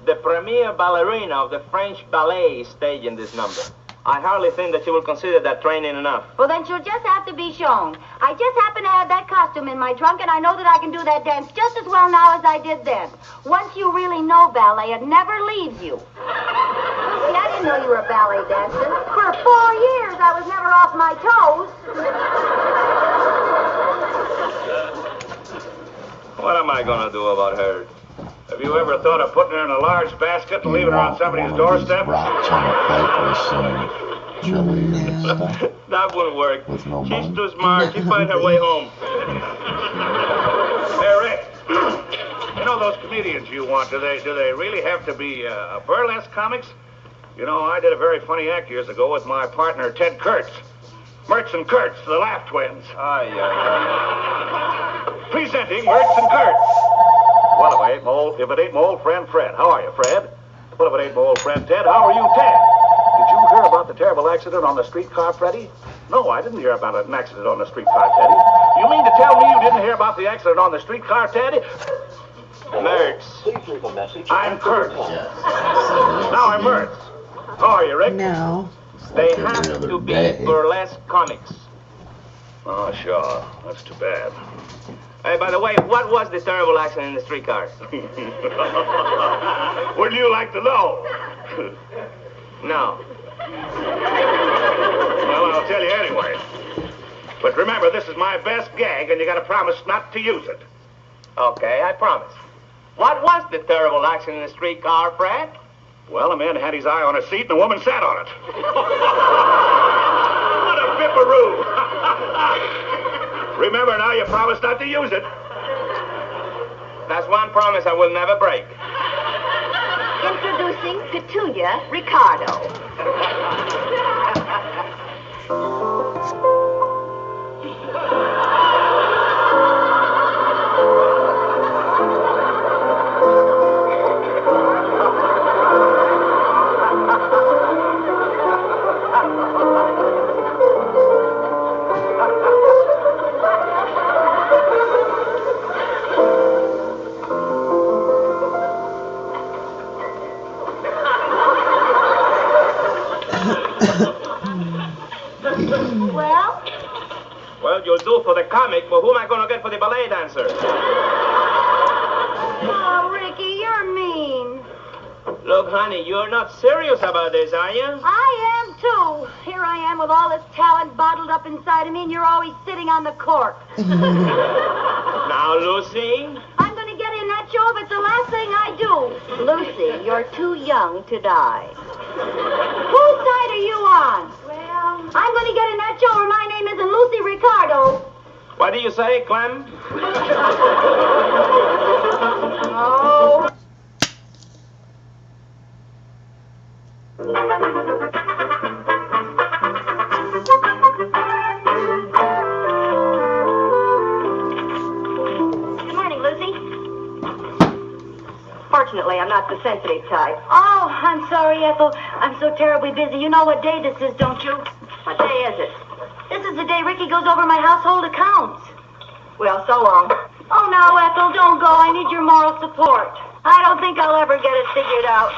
the premier ballerina of the French ballet, is staging this number. I hardly think that she will consider that training enough. Well, then she'll just have to be shown. I just happen to have that costume in my trunk, and I know that I can do that dance just as well now as I did then. Once you really know ballet, it never leaves you. See, I didn't know you were a ballet dancer. For 4 years, I was never off my toes. What am I going to do about her? Have you ever thought of putting her in a large basket and leaving her on somebody's doorstep? Rocks on a plate with some chili and stuff. That wouldn't work. With no She's money. too smart. She'll find her way home. Hey, Rick. You know those comedians you want, do they really have to be burlesque comics? You know, I did a very funny act years ago with my partner, Ted Kurtz. Mertz and Kurtz, the Laugh Twins. Presenting Mertz and Kurtz. Well, if it ain't my old friend Fred. How are you, Fred? Well, if it ain't my old friend Ted, how are you, Ted? Did you hear about the terrible accident on the streetcar, Freddie? No, I didn't hear about an accident on the streetcar, Teddy. You mean to tell me you didn't hear about the accident on the streetcar, Teddy? Mertz. I'm Kurtz. Now I'm Mertz. How are you, Rick? No. They Every have other to be day. burlesque comics. Oh, sure. That's too bad. Hey, by the way, what was the terrible accident in the streetcar? Wouldn't you like to know? No. Well, I'll tell you anyway. But remember, this is my best gag, and you gotta promise not to use it. Okay, I promise. What was the terrible accident in the streetcar, Fred? Well, a man had his eye on a seat, and a woman sat on it. What a bipperoo! Remember now, you promised not to use it. That's one promise I will never break. Introducing Petunia Ricardo. Well? Well, you'll do for the comic, but who am I going to get for the ballet dancer? Oh, Ricky, you're mean. Look, honey, you're not serious about this, are you? I am, too. Here I am with all this talent bottled up inside of me, and you're always sitting on the cork. Now, Lucy. I'm going to get in that show if it's the last thing I do. Lucy, you're too young to die. Whose side are you on? Well, I'm going to get in that show where my name isn't Lucy Ricardo. What do you say, Clem? Oh. Good morning, Lucy. Fortunately, I'm not the sensitive type. Oh, I'm sorry, Ethel. I'm so terribly busy. You know what day this is, don't you? What day is it? This is the day Ricky goes over my household accounts. Well, so long. Oh, now, Ethel, don't go. I need your moral support. I don't think I'll ever get it figured out.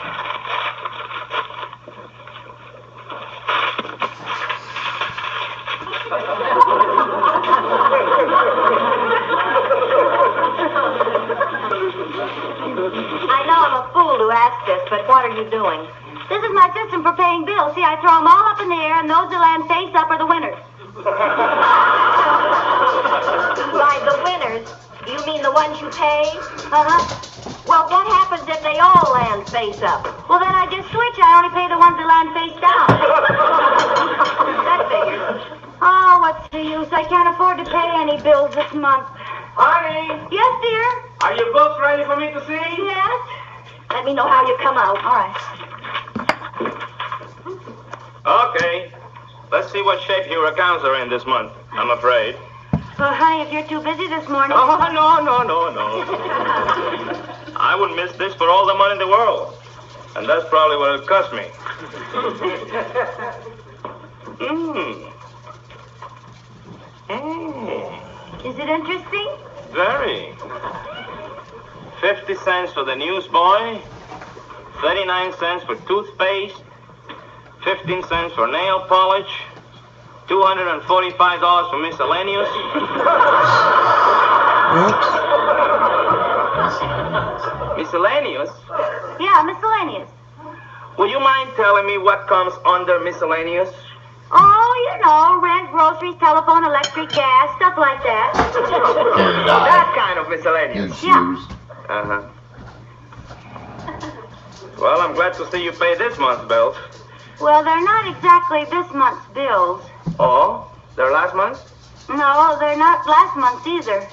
I know I'm a fool to ask this, but what are you doing? This is my system for paying bills. See, I throw them all up in the air, and those that land face up are the winners. By the winners, you mean the ones you pay? Uh-huh. Well, what happens if they all land face up? Well, then I just switch. I only pay the ones that land face down. That figures. Oh, what's the use? I can't afford to pay any bills this month. Honey, Yes, dear? are your books ready for me to see? Yes? Let me know how you come out. All right. Okay. Let's see what shape your accounts are in this month, I'm afraid. Well, honey, if you're too busy this morning... Oh, no. I wouldn't miss this for all the money in the world. And that's probably what it cost me. Is it interesting? Very. 50 cents for the newsboy, 39 cents for toothpaste, 15 cents for nail polish, $245 for miscellaneous. Miscellaneous? Yeah, miscellaneous. Will you mind telling me what comes under miscellaneous? Oh, you know, rent, groceries, telephone, electric, gas, stuff like that. That kind of miscellaneous. Yeah. Uh-huh. Well, I'm glad to see you pay this month's bills. Well, they're not exactly this month's bills. Oh? They're last month's? No, they're not last month's either.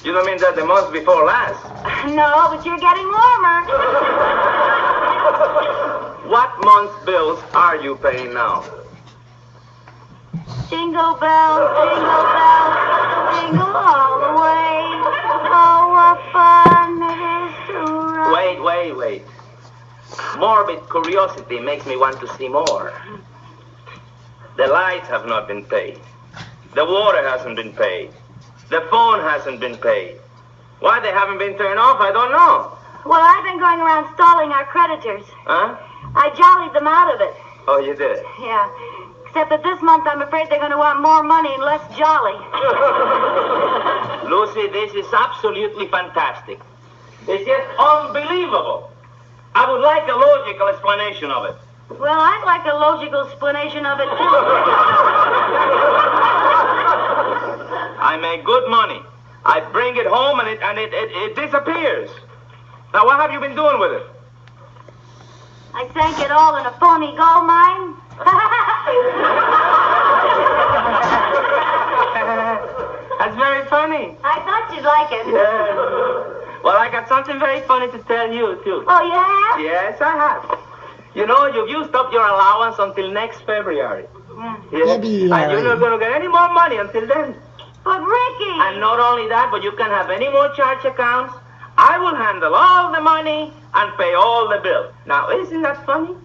You don't mean that the month before last? No, but you're getting warmer. What month's bills are you paying now? Jingle bells, jingle all the way. Oh, what fun it is to ride. Wait. Morbid curiosity makes me want to see more. The lights have not been paid. The water hasn't been paid. The phone hasn't been paid. Why they haven't been turned off, I don't know. Well, I've been going around stalling our creditors. Huh? I jollied them out of it. Oh, you did? Yeah. Except that this month I'm afraid they're going to want more money and less jolly. Lucy, this is absolutely fantastic. It's just unbelievable. I would like a logical explanation of it. Well, I'd like a logical explanation of it, too. I make good money. I bring it home and it disappears. Now, what have you been doing with it? I sank it all in a phony gold mine. That's very funny. I thought you'd like it. Yeah. Well, I got something very funny to tell you, too. Oh, you have? Yes, I have. You know, you've used up your allowance until next February. Yeah. And you're not going to get any more money until then. But, Ricky... And not only that, but you can have any more charge accounts. I will handle all the money and pay all the bills. Now, isn't that funny?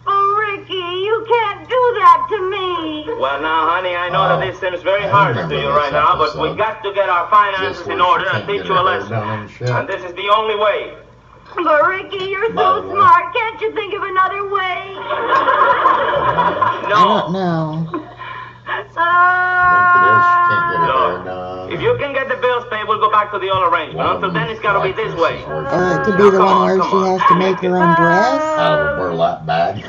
Oh, Ricky, you can't do that to me. Well, now, honey, I know that this seems very hard to you right now, but we got to get our finances in order and teach you a lesson. And this is the only way. But, Ricky, you're so smart. Can't you think of another way? I don't know. If you can get the bills paid, we'll go back to the old arrangement. Until then, it's got to be this way. It could be the one where she has to make her own dress. Out of a burlap bag.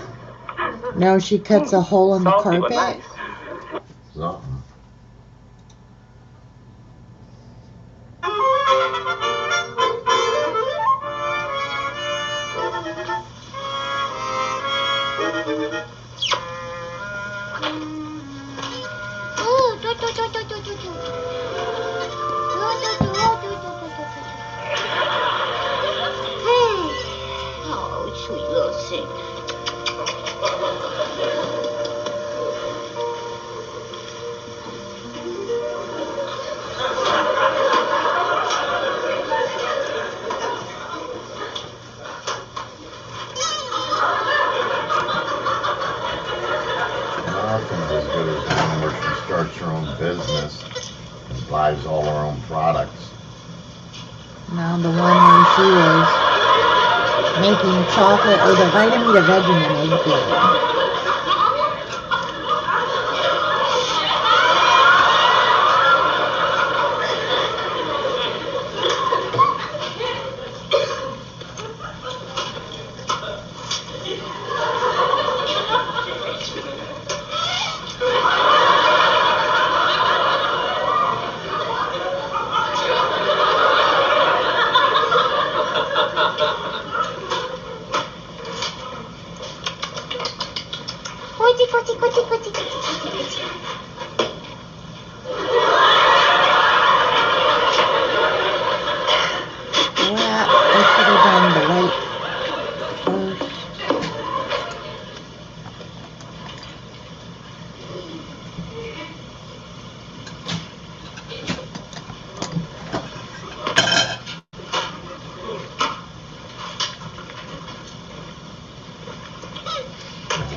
No, she cuts a hole in the carpet. Something. Oh, sweet little thing. Nothing's as good as the one where she starts her own business and buys all her own products. No, the one where she was making chocolate, or the Vitameat of Vegemin was good.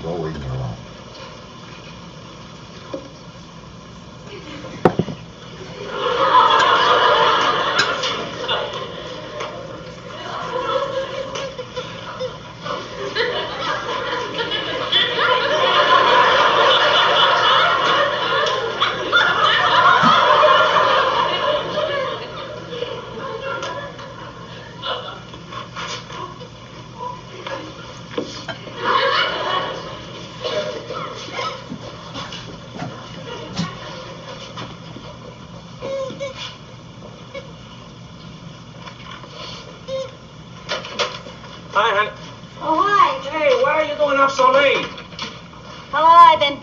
Go leave me alone.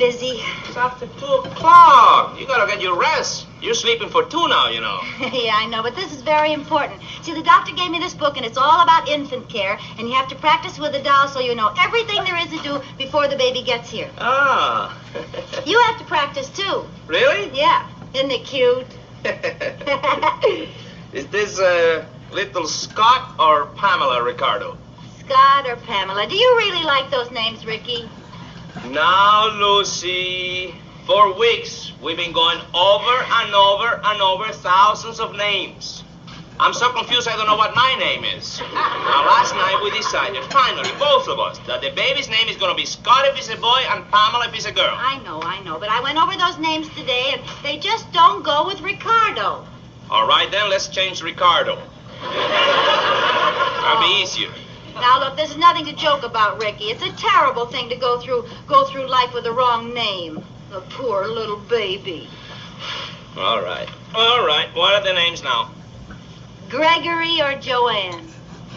busy. It's after 2 o'clock. You gotta get your rest. You're sleeping for 2 now, you know. Yeah, I know, but this is very important. See, the doctor gave me this book, and it's all about infant care, and you have to practice with the doll so you know everything there is to do before the baby gets here. Ah. You have to practice, too. Really? Yeah. Isn't it cute? Is this little Scott or Pamela Ricardo? Scott or Pamela. Do you really like those names, Ricky? Now, Lucy, for weeks we've been going over and over and over thousands of names. I'm so confused I don't know what my name is. Now, last night we decided, finally, both of us, that the baby's name is going to be Scott if he's a boy and Pamela if he's a girl. I know, but I went over those names today, and they just don't go with Ricardo. All right, then, let's change Ricardo. That'll be easier. Now, look, this is nothing to joke about, Ricky. It's a terrible thing to go through life with the wrong name. The poor little baby. All right. What are the names now? Gregory or Joanne?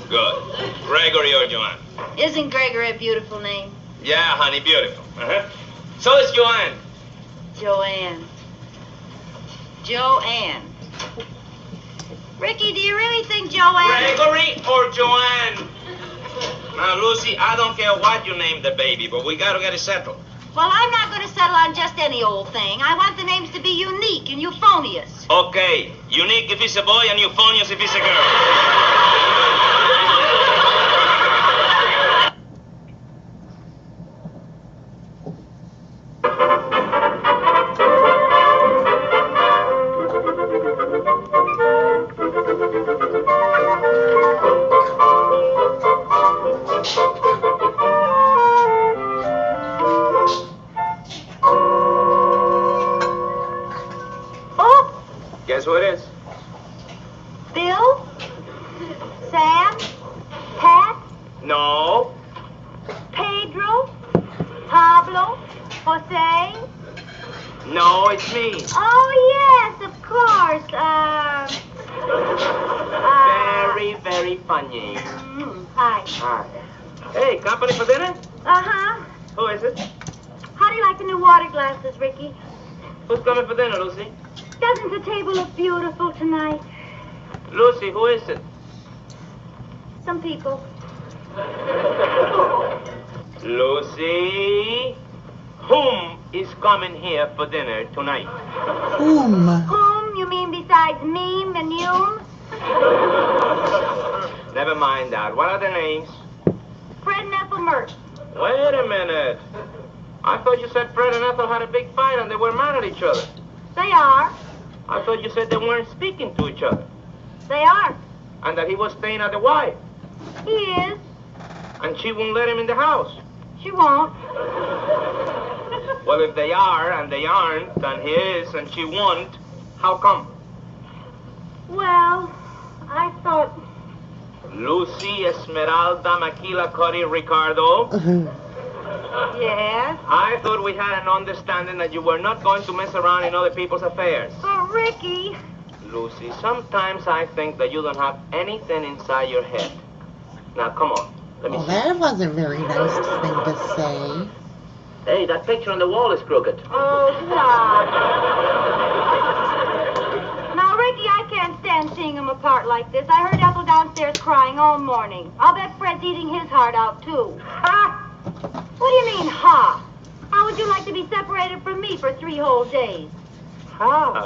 Good. Gregory or Joanne? Isn't Gregory a beautiful name? Yeah, honey, beautiful. So is Joanne. Joanne. Ricky, do you really think Joanne... Gregory or Joanne? Now, Lucy, I don't care what you name the baby, but we gotta get it settled. Well, I'm not going to settle on just any old thing. I want the names to be unique and euphonious. Okay, unique if he's a boy and euphonious if he's a girl. Guess who it is? Bill? Sam? Pat? No. Pedro? Pablo? Jose? No, it's me. Oh, yes, of course. Very, very funny. Hi. Hi. Hey, company for dinner? Uh-huh. Who is it? How do you like the new water glasses, Ricky? Who's coming for dinner, Lucy? Doesn't the table look beautiful tonight? Lucy, who is it? Some people. Lucy, whom is coming here for dinner tonight? Whom? Whom? You mean besides me and you? Never mind that. What are their names? Fred and Ethel Mertz. Wait a minute. I thought you said Fred and Ethel had a big fight and they were mad at each other. They are. I thought you said they weren't speaking to each other. They are. And that he was staying at the wife. He is. And she won't let him in the house. She won't. Well, if they are and they aren't, and he is and she won't, how come? Well, I thought... Lucy Esmeralda Maquila Cuddy Ricardo. Yes? I thought we had an understanding that you were not going to mess around in other people's affairs. But Ricky... Lucy, sometimes I think that you don't have anything inside your head. Now, come on. Let me Well, see. that wasn't a very nice thing to say. Hey, that picture on the wall is crooked. Oh, stop. Now, Ricky, I can't stand seeing them apart like this. I heard Ethel downstairs crying all morning. I'll bet Fred's eating his heart out, too. Ha! What do you mean, ha? How would you like to be separated from me for 3 whole days? Now,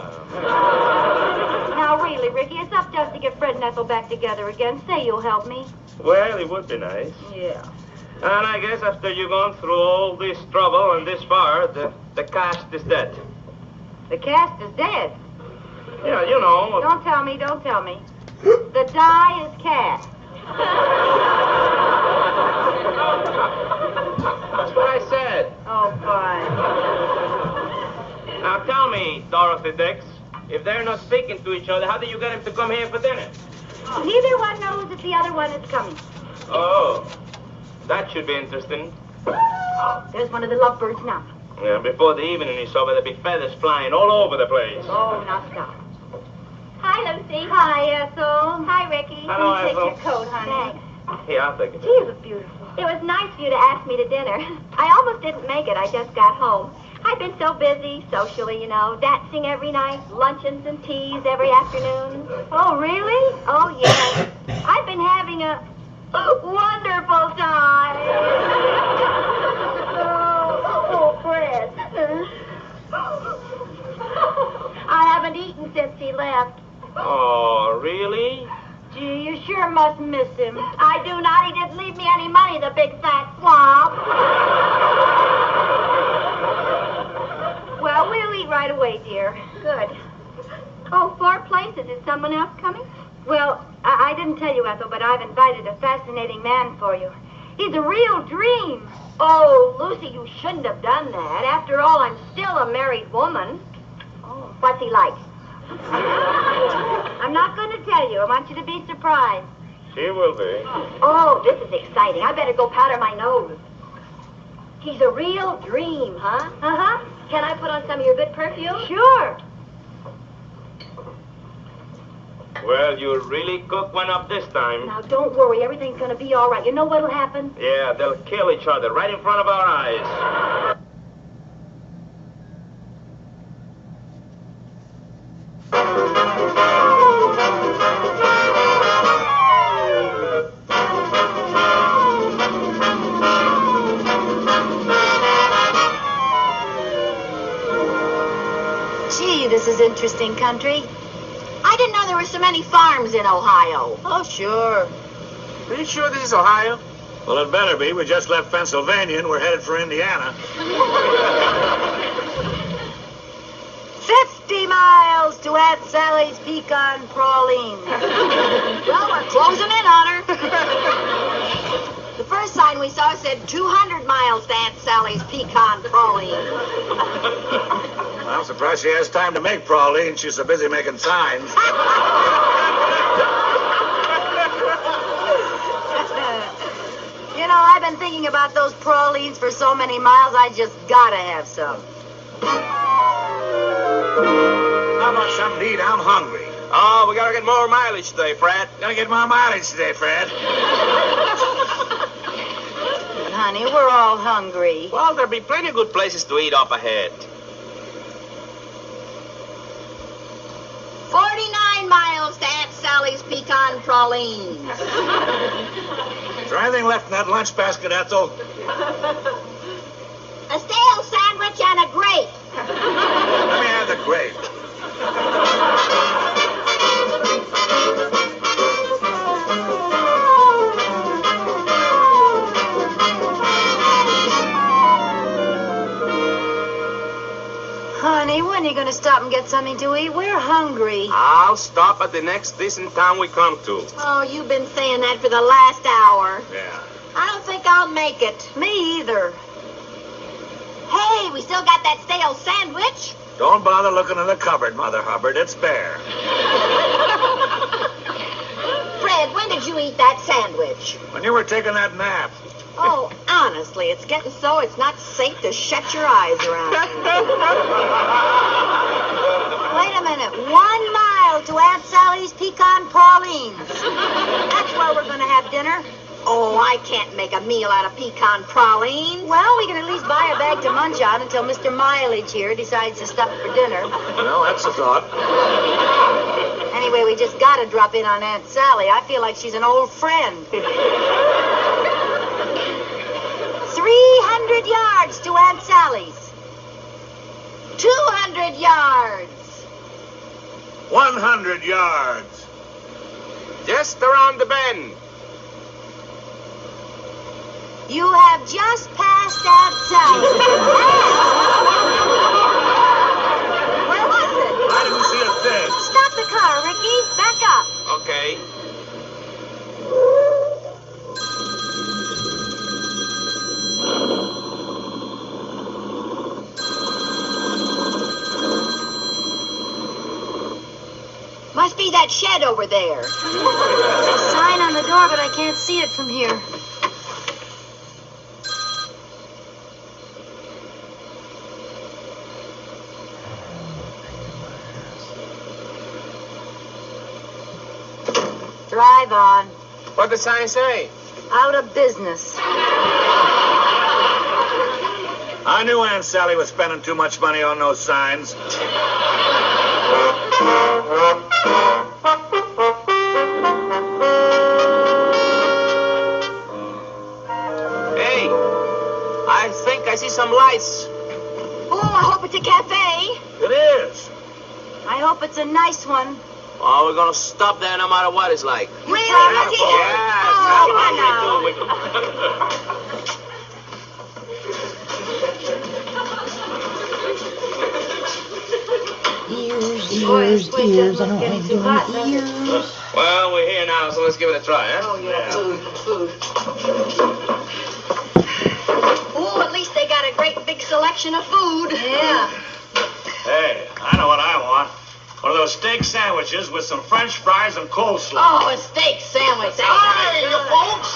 really, Ricky, it's up to us to get Fred and Ethel back together again. Say you'll help me. Well, it would be nice. Yeah. And I guess after you've gone through all this trouble and this far, the cast is dead. The cast is dead. Yeah, you know. Don't tell me. The die is cast. That's what I said. Oh, fine. Now tell me, Dorothy Dix, if they're not speaking to each other, how do you get him to come here for dinner? Neither one knows that the other one is coming. Oh, that should be interesting. There's one of the lovebirds now. Yeah, before the evening is over, there'll be feathers flying all over the place. Oh, now stop. Hi, Lucy. Hi, Ethel. Hi, Ricky. Hello, Take Ethel. your coat, honey. Here, I'll take it. Gee, it was beautiful. It was nice of you to ask me to dinner. I almost didn't make it. I just got home. I've been so busy socially, you know, dancing every night, luncheons and teas every afternoon. Oh, really? Oh, yes. I've been having a wonderful time. Oh, Fred. I haven't eaten since he left. Oh, really? Gee, you sure must miss him. I do not. He didn't leave me any money, the big fat swamp. Well, we'll eat right away, dear. Good. Oh, 4 places. Is someone else coming? Well, I didn't tell you, Ethel, but I've invited a fascinating man for you. He's a real dream. Oh, Lucy, you shouldn't have done that. After all, I'm still a married woman. Oh, what's he like? I'm not going to tell you. I want you to be surprised. She will be. Oh, this is exciting. I better go powder my nose. He's a real dream, huh? Uh-huh. Can I put on some of your good perfume? Sure. Well, you really cooked one up this time. Now, don't worry. Everything's going to be all right. You know what'll happen? Yeah, they'll kill each other right in front of our eyes. Gee, this is interesting country. I didn't know there were so many farms in Ohio. Oh, sure. Are you sure this is Ohio? Well, it better be. We just left Pennsylvania and we're headed for Indiana. 50 miles to Aunt Sally's pecan pralines. Well, we're closing in on her. The first sign we saw said 200 miles to Aunt Sally's pecan pralines. I'm surprised she has time to make pralines. She's so busy making signs. You know, I've been thinking about those pralines for so many miles, I just gotta have some. How about something to eat? I'm hungry. Oh, we gotta get more mileage today, Fred. Gotta get more mileage today, Fred. Honey, we're all hungry. Well, there'll be plenty of good places to eat up ahead. 49 miles to Aunt Sally's pecan pralines. Is there anything left in that lunch basket, Ethel? A stale sandwich and a grape. Let me have the grape. Honey, when are you going to stop and get something to eat? We're hungry. I'll stop at the next decent town we come to. Oh, you've been saying that for the last hour. Yeah. I don't think I'll make it. Me either. Hey, we still got that stale sandwich. Don't bother looking in the cupboard, Mother Hubbard. It's bare. Fred, when did you eat that sandwich? When you were taking that nap. Oh, honestly, it's getting so it's not safe to shut your eyes around. Wait a minute. 1 mile to Aunt Sally's pecan pralines. That's where we're going to have dinner. Oh, I can't make a meal out of pecan pralines. Well, we can at least buy a bag to munch on until Mr. Mileage here decides to stop for dinner. Well, that's a thought. Anyway, we just got to drop in on Aunt Sally. I feel like she's an old friend. 300 yards to Aunt Sally's. 200 yards. 100 yards. Just around the bend. You have just passed Aunt Sally's. Where was it? I didn't see a thing. Stop the car, Ricky. Back up. Okay. Must be that shed over there. There's a sign on the door, but I can't see it from here. Drive on. What'd the sign say? Out of business. I I knew Aunt Sally was spending too much money on those signs. Hey, I think I see some lights. Oh, I hope it's a cafe. It is. I hope it's a nice one. Oh, we're gonna stop there no matter what it's like. Really? Yes. Oh, come on Ears, I don't like doing ears. Well, we're here now, so let's give it a try, eh? Oh, yeah, food. Oh, at least they got a great big selection of food. Yeah. Hey, I know what I want. One of those steak sandwiches with some French fries and coleslaw. Oh, a steak sandwich. Hey, you folks!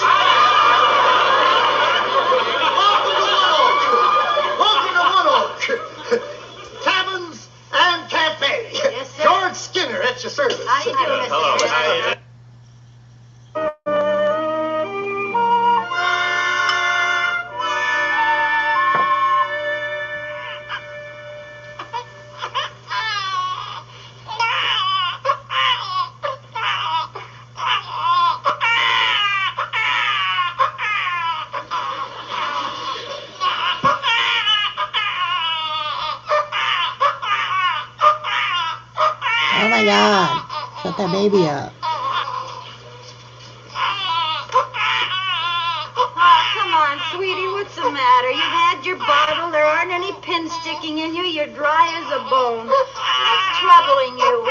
Welcome to One Oak. Taverns and Cafe. Yes, sir. George Skinner at your service. How do you do, Mr. Hello. Harris? Oh my God. Shut that baby up. Oh, come on, sweetie, what's the matter? You've had your bottle, there aren't any pins sticking in you, you're dry as a bone. What's troubling you?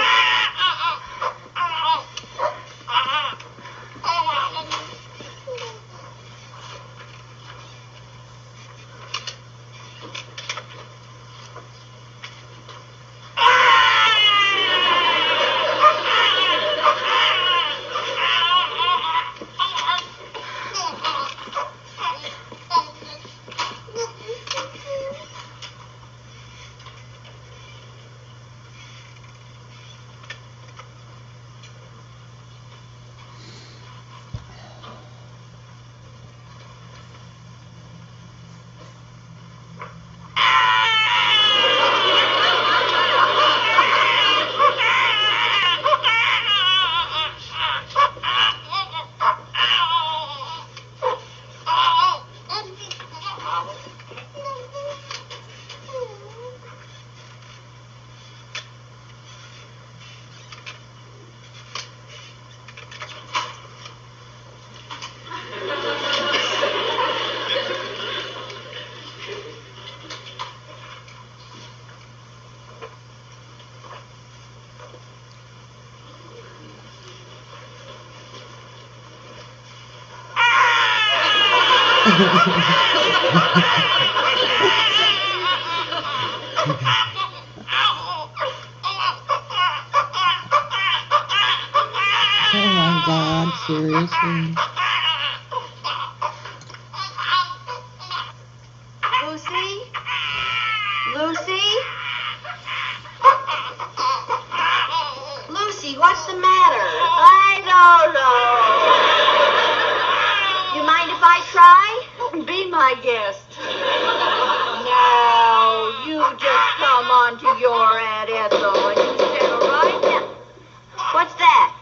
Oh my God, seriously. Lucy? Lucy? Lucy, what's the matter? I don't know. You mind if I try? Be my guest. Now, you just come on to your Aunt Ethel and you settle right down. What's that?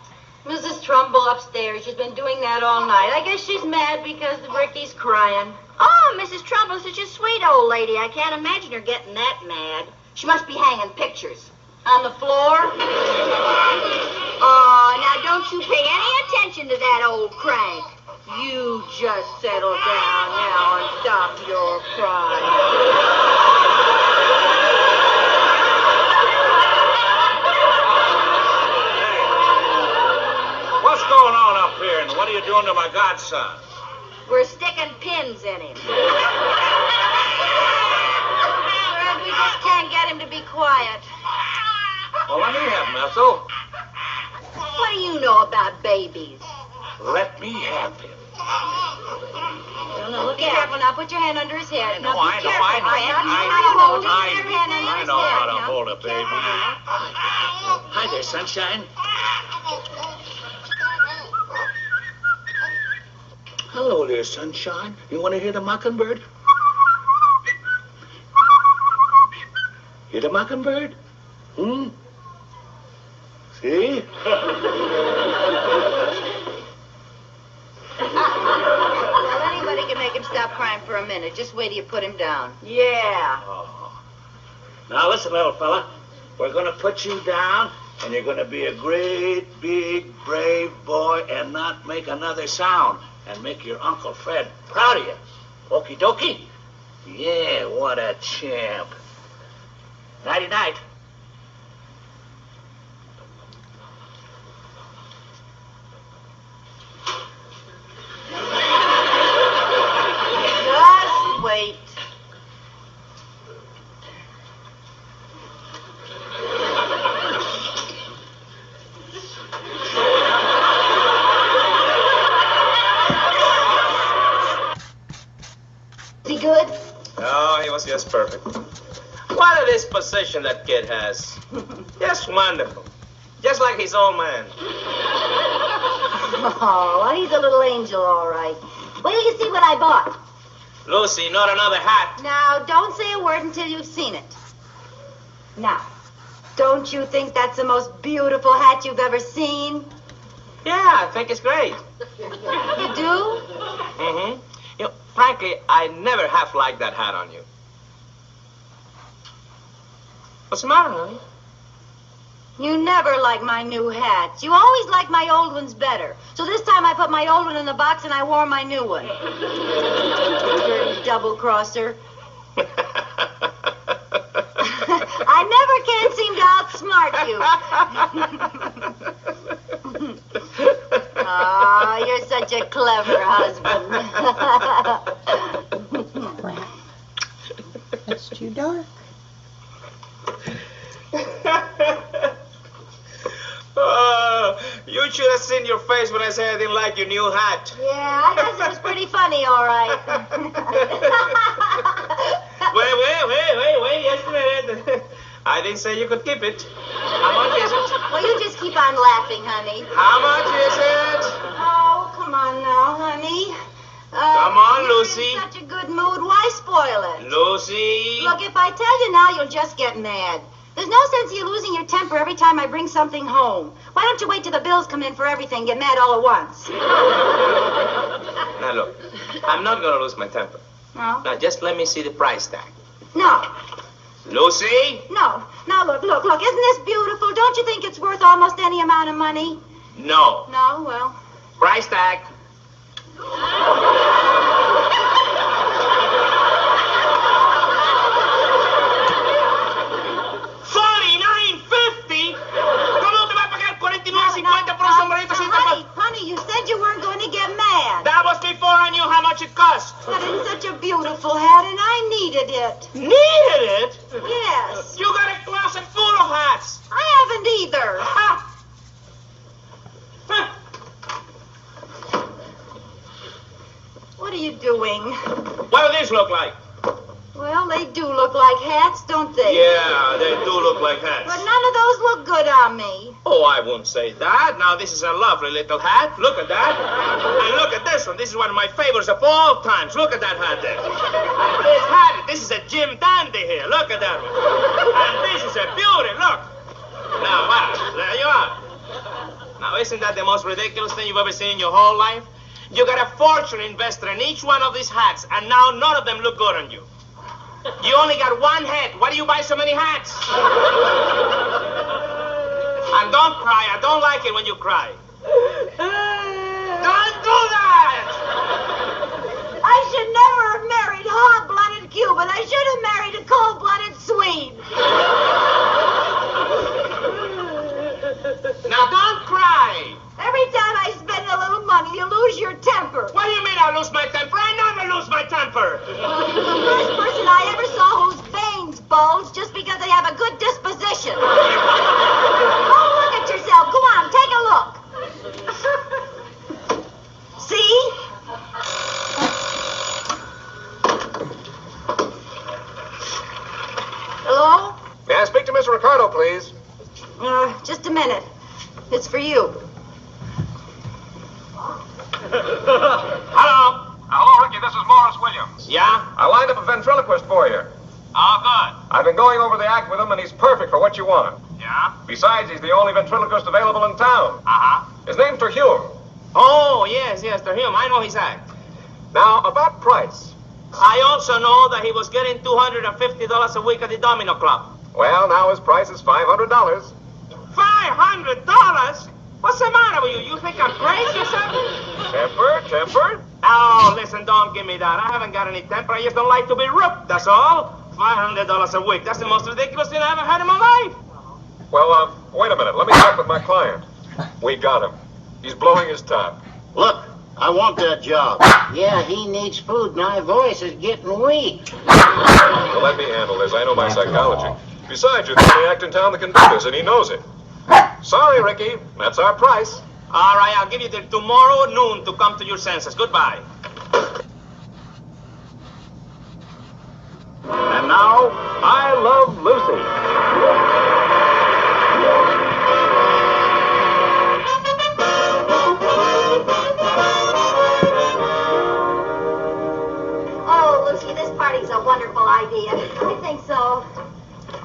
Mrs. Trumbull upstairs. She's been doing that all night. I guess she's mad because Ricky's crying. Oh, Mrs. Trumbull's such a sweet old lady. I can't imagine her getting that mad. She must be hanging pictures. On the floor? Oh, now don't you pay any attention to that old crank. You just settle down now and stop your crying. What's going on up here, and what are you doing to my godson? We're sticking pins in him. Fred, we just can't get him to be quiet. Well, let me have him, Ethel. What do you know about babies? Let me have him. No, be careful now. Put your hand under his head. I know. Fred, you know how to hold I know how to hold it. a baby. Hi there, sunshine. Hello there, sunshine. You want to hear the mockingbird? Hit a mockingbird? See? Well, anybody can make him stop crying for a minute. Just wait till you put him down. Yeah. Oh. Now listen, little fella. We're going to put you down, and you're going to be a great, big, brave boy and not make another sound, and make your Uncle Fred proud of you. Okie dokie? Yeah, what a champ. Nighty-night. Just wait. Is he good? Oh, he was just perfect. What a disposition that kid has. Just wonderful. Just like his old man. Oh, well, he's a little angel, all right. Wait till you see what I bought. Lucy, not another hat. Now, don't say a word until you've seen it. Now, don't you think that's the most beautiful hat you've ever seen? Yeah, I think it's great. You do? Mm-hmm. You know, frankly, I never have liked that hat on you. What's the matter, honey? You never like my new hats. You always like my old ones better. So this time I put my old one in the box and I wore my new one. Dirty double-crosser. I never can seem to outsmart you. Oh, you're such a clever husband. Crap. That's too dark. You should have seen your face when I said I didn't like your new hat. Yeah, I guess it was pretty funny, all right. Wait, just a minute. I didn't say you could keep it. How much is it? Well, you just keep on laughing, honey. How much is it? Oh, come on now, honey. Come on, you're Lucy. in such a good mood. Why spoil it? Lucy. Look, if I tell you now, you'll just get mad. There's no sense in you losing your temper every time I bring something home. Why don't you wait till the bills come in for everything and get mad all at once? Now, look. I'm not going to lose my temper. No? Now, just let me see the price tag. No. Lucy? No. Now, look. Isn't this beautiful? Don't you think it's worth almost any amount of money? No. No? Well... Price tag. Honey, you said you weren't going to get mad. That was before I knew how much it cost. But it's such a beautiful hat, and I needed it. Needed it? Yes. You got a closet full of hats. I haven't either. Ha! What are you doing? What do these look like? Well, they do look like hats, don't they? Yeah, they do look like hats. But none of those look good on me. Oh, I wouldn't say that. Now, this is a lovely little hat. Look at that. And look at this one. This is one of my favorites of all times. Look at that hat there. This is a Jim Dandy here. Look at that one. And this is a beauty. Look. Now, wow. There you are. Now, isn't that the most ridiculous thing you've ever seen in your whole life? You got a fortune invested in each one of these hats, and now none of them look good on you. You only got one head. Why do you buy so many hats? And don't cry. I don't like it when you cry. Don't do that! I should never have married hot-blooded Cuban. I should have married a cold-blooded Swede. Now don't cry. Every time I spend a little money, you lose your temper. What do you mean I lose my temper? I never lose my temper. You're the first person I ever saw whose veins bulge just because they have a good disposition. Oh, look at yourself. Go on, take a look. See? Hello? May I speak to Mr. Ricardo, please? Just a minute. It's for you. Hello? Hello, Ricky. This is Morris Williams. Yeah? I lined up a ventriloquist for you. Oh, good. I've been going over the act with him, and he's perfect for what you want. Yeah? Besides, he's the only ventriloquist available in town. Uh-huh. His name's Terhune. Oh, yes, Terhune. I know his act. Now, about price. I also know that he was getting $250 a week at the Domino Club. Well, now his price is $500. $500? What's the matter with you? You think I'm crazy or something? Temper. Oh, listen, don't give me that. I haven't got any temper. I just don't like to be rude, that's all. $500 a week. That's the most ridiculous thing I ever had in my life. Well, wait a minute. Let me talk with my client. We got him. He's blowing his top. Look, I want that job. Yeah, he needs food. My voice is getting weak. Well, let me handle this. I know my psychology. Besides, you're the only act in town that can do this, and he knows it. Sorry, Ricky. That's our price. All right, I'll give you till tomorrow noon to come to your senses. Goodbye. And now, I Love Lucy. Oh, Lucy, this party's a wonderful idea. I think so.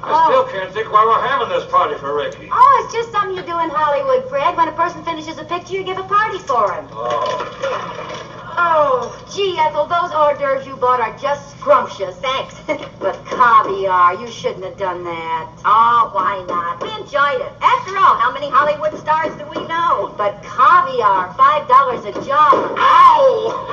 I still can't think why we're having this party for Ricky. Oh, it's just something you do in Hollywood, Fred. When a person finishes a picture, you give a party for him. Oh, gee, Ethel, those hors d'oeuvres you bought are just scrumptious. Thanks. But caviar, you shouldn't have done that. Oh, why not? We enjoyed it. After all, how many Hollywood stars do we know? But caviar, $5 a jar. Ow!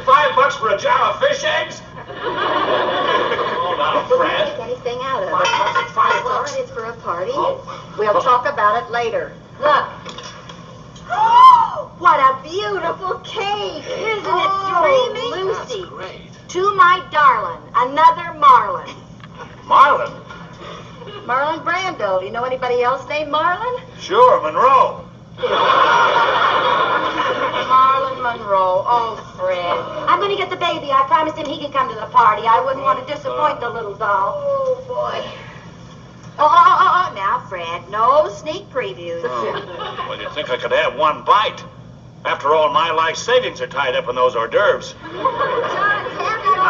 $5 for a jar of fish eggs? Oh, now, Couldn't Fred. make anything out of it. $5. It's all right, it's for a party. We'll talk about it later. Look. What a beautiful cake! Isn't it dreamy? Lucy. Great. To my darling, another Marlin. Marlon? Marlon Brando. Do you know anybody else named Marlon? Sure, Monroe. Marlon Monroe. Oh, Fred. I'm going to get the baby. I promised him he can come to the party. I wouldn't want to disappoint the little doll. Oh, boy. Oh, now, Fred, no sneak previews. Well, you'd think I could have one bite. After all, my life savings are tied up in those hors d'oeuvres.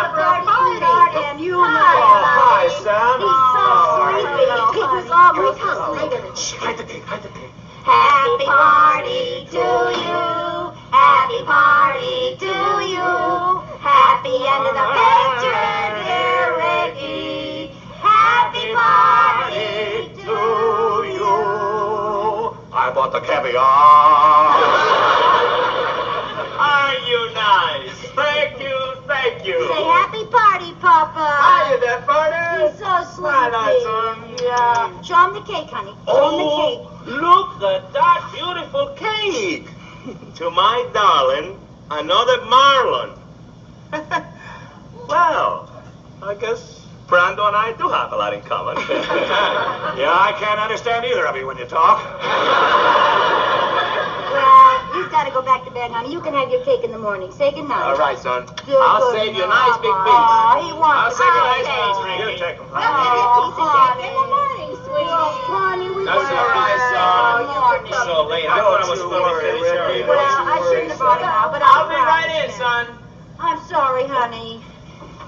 And you know. Hi, Sam. He's so sleepy. He was almost asleep. Hide the cake, hide the cake. Happy party to you. Happy party to you. Happy end of the picture, dear Ricky. Happy party to you. I bought the caviar. Are you nice? Thank you. Say happy party, Papa. Hiya there, partner. He's so sleepy. Hi, son. Yeah. Show him the cake, honey. Show him the cake. Look at that beautiful cake. To my darling, another Marlon. Well, I guess Brando and I do have a lot in common. Yeah, I can't understand either of you when you talk. Well, he's got to go back to bed, honey. You can have your cake in the morning. Say goodnight. All right, son. Good, I'll good save you a night. nice big piece. Oh, he wants I'll save you a nice cake. piece, Ricky. You take them. Well, maybe a piece of cake in the morning, sweetie. Honey, we That's were- all right, son. Oh, It's so late. I thought I was Don't going you to worry, finish Ricky. early. Well, I shouldn't have brought him out, but I'll be promise right in, him. son. I'm sorry, honey.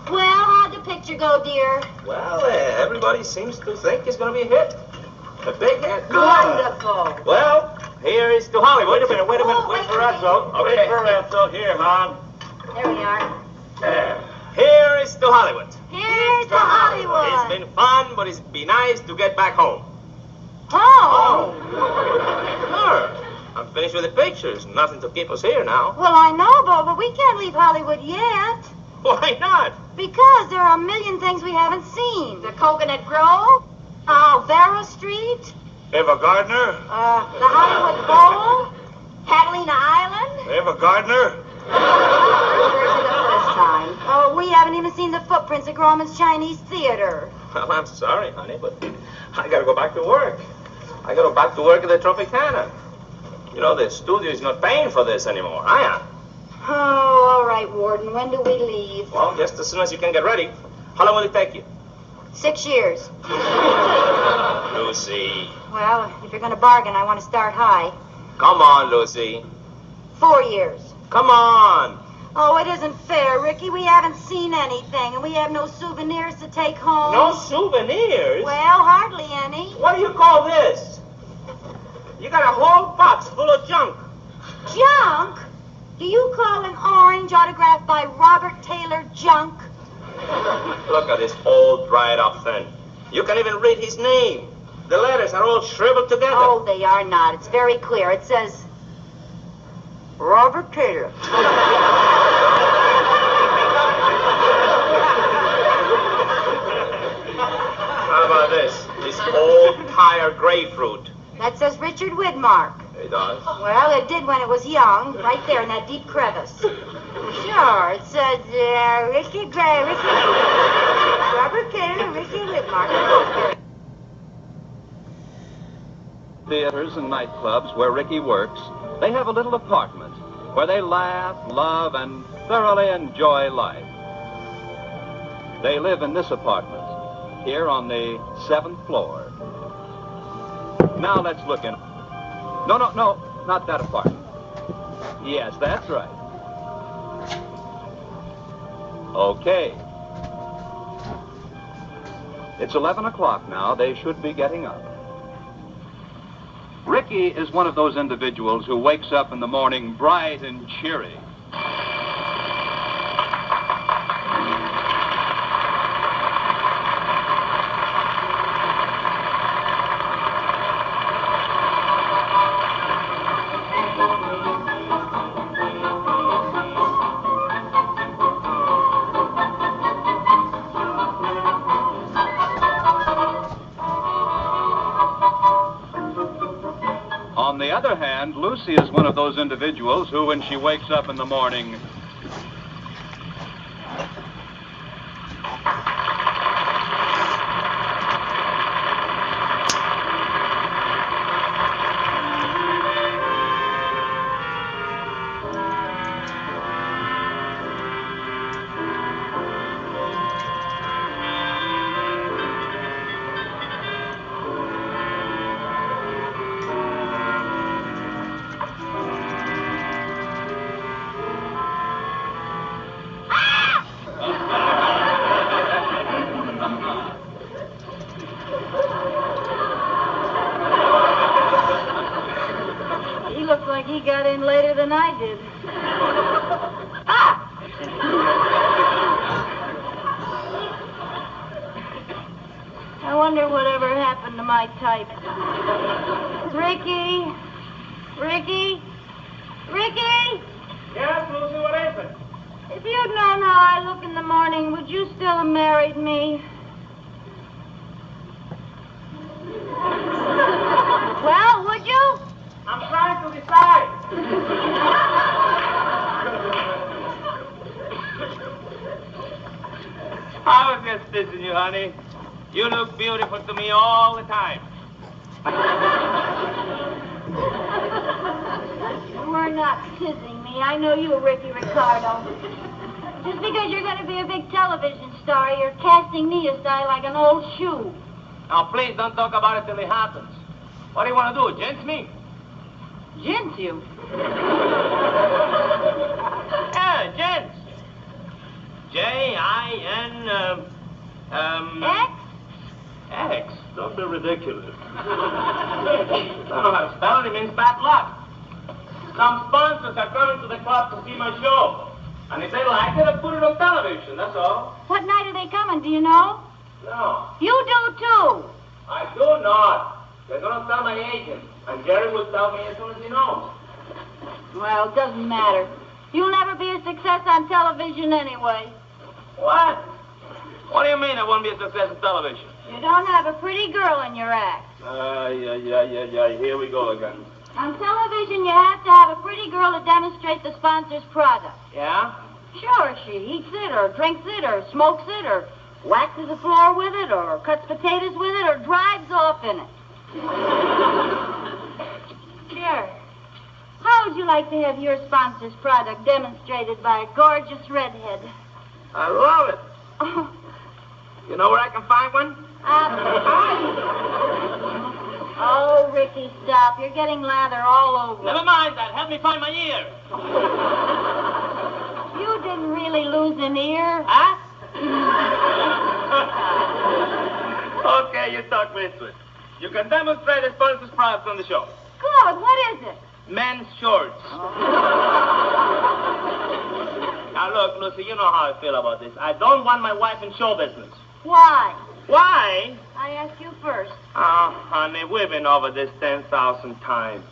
Well, how'd the picture go, dear? Well, everybody seems to think it's going to be a hit. A big hit. Wonderful. Well, here is to Hollywood. Wait a minute. Wait for Ethel. Okay. Wait for Ethel. Here, hon. There we are. Here is to Hollywood. Here's to Hollywood. It's been fun, but it's been nice to get back home. Home? Sure. I'm finished with the pictures. Nothing to keep us here now. Well, I know, but we can't leave Hollywood yet. Why not? Because there are a million things we haven't seen. The Coconut Grove, Vera Street, Eva Gardner. the Hollywood Bowl, Catalina Island. Eva Gardner. For the first time. Oh, we haven't even seen the footprints of Grauman's Chinese Theater. Well, I'm sorry, honey, but I gotta go back to work. I gotta go back to work at the Tropicana. You know, the studio is not paying for this anymore. I am. Oh, all right, Warden. When do we leave? Well, just as soon as you can get ready. How long will it take you? 6 years. Lucy. Well, if you're going to bargain, I want to start high. Come on, Lucy. 4 years. Come on. Oh, it isn't fair, Ricky. We haven't seen anything, and we have no souvenirs to take home. No souvenirs? Well, hardly any. What do you call this? You got a whole box full of junk. Junk? Do you call an orange autographed by Robert Taylor junk? Look at this old dried up thing. You can even read his name. The letters are all shriveled together. Oh, they are not. It's very clear. It says, Robert Taylor. How about this? This old tire grapefruit. That says Richard Widmark. It does. Well, it did when it was young, right there in that deep crevice. Sure, it says Ricky Robert Taylor, Ricky Widmark. Theaters and nightclubs where Ricky works, they have a little apartment where they laugh, love, and thoroughly enjoy life. They live in this apartment, here on the 7th floor. Now let's look in. No, not that apartment. Yes, that's right. Okay. It's 11 o'clock now. They should be getting up. Ricky is one of those individuals who wakes up in the morning bright and cheery. On the other hand, Lucy is one of those individuals who, when she wakes up in the morning, He got in later than I did. Ah! I wonder whatever happened to my type. Ricky? Yes, Lucy, what is it? If you'd known how I look in the morning, would you still have married me? Well, would you? I'm trying to decide. I was just teasing you, honey. You look beautiful to me all the time. You were not teasing me. I know you, Ricky Ricardo. Just because you're going to be a big television star, you're casting me aside like an old shoe. Now, please don't talk about it till it happens. What do you want to do, jinx me? Jinx you? Yeah, gents. J-I-N, X? X. Don't be ridiculous. I don't know how to spell it. It means bad luck. Some sponsors are coming to the club to see my show. And if they like it, I'll put it on television, that's all. What night are they coming, do you know? No, You do, too. I do not. They're going to tell my agent. And Jerry will tell me as soon as he knows. Well, it doesn't matter. You'll never be a success on television anyway. What? What do you mean I won't be a success on television? You don't have a pretty girl in your act. Yeah. Here we go again. On television, you have to have a pretty girl to demonstrate the sponsor's product. Yeah? Sure, she eats it, or drinks it, or smokes it, or waxes the floor with it, or cuts potatoes with it, or drives off in it. Sure. How would you like to have your sponsor's product demonstrated by a gorgeous redhead? I love it. Oh, You know where I can find one? Oh, Ricky, stop. You're getting lather all over. Never mind that. Help me find my ear. You didn't really lose an ear. Huh? Okay, you talk me into it. You can demonstrate the sponsors' products on the show. Good. What is it? Men's shorts. Now, look, Lucy, you know how I feel about this. I don't want my wife in show business. Why? Why? I asked you first. Oh, honey, we've been over this 10,000 times.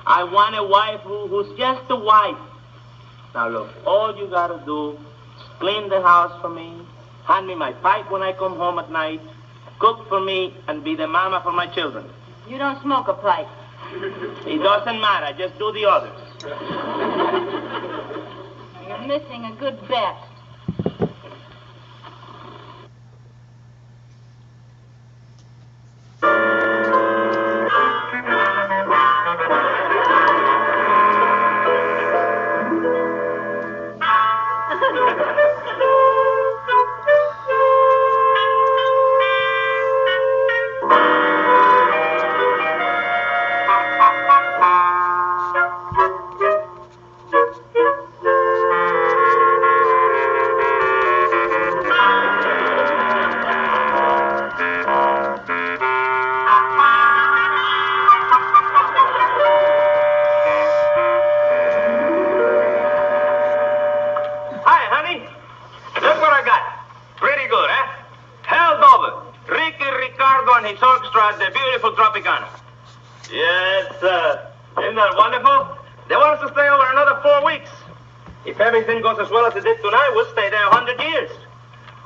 I want a wife who's just a wife. Now, look, all you gotta do is clean the house for me, hand me my pipe when I come home at night, cook for me, and be the mama for my children. You don't smoke a pipe. It doesn't matter. Just do the others. You're missing a good bet. The beautiful Tropicana. Yes, isn't that wonderful? They want us to stay over another 4 weeks. If everything goes as well as it did tonight, we'll stay there 100 years.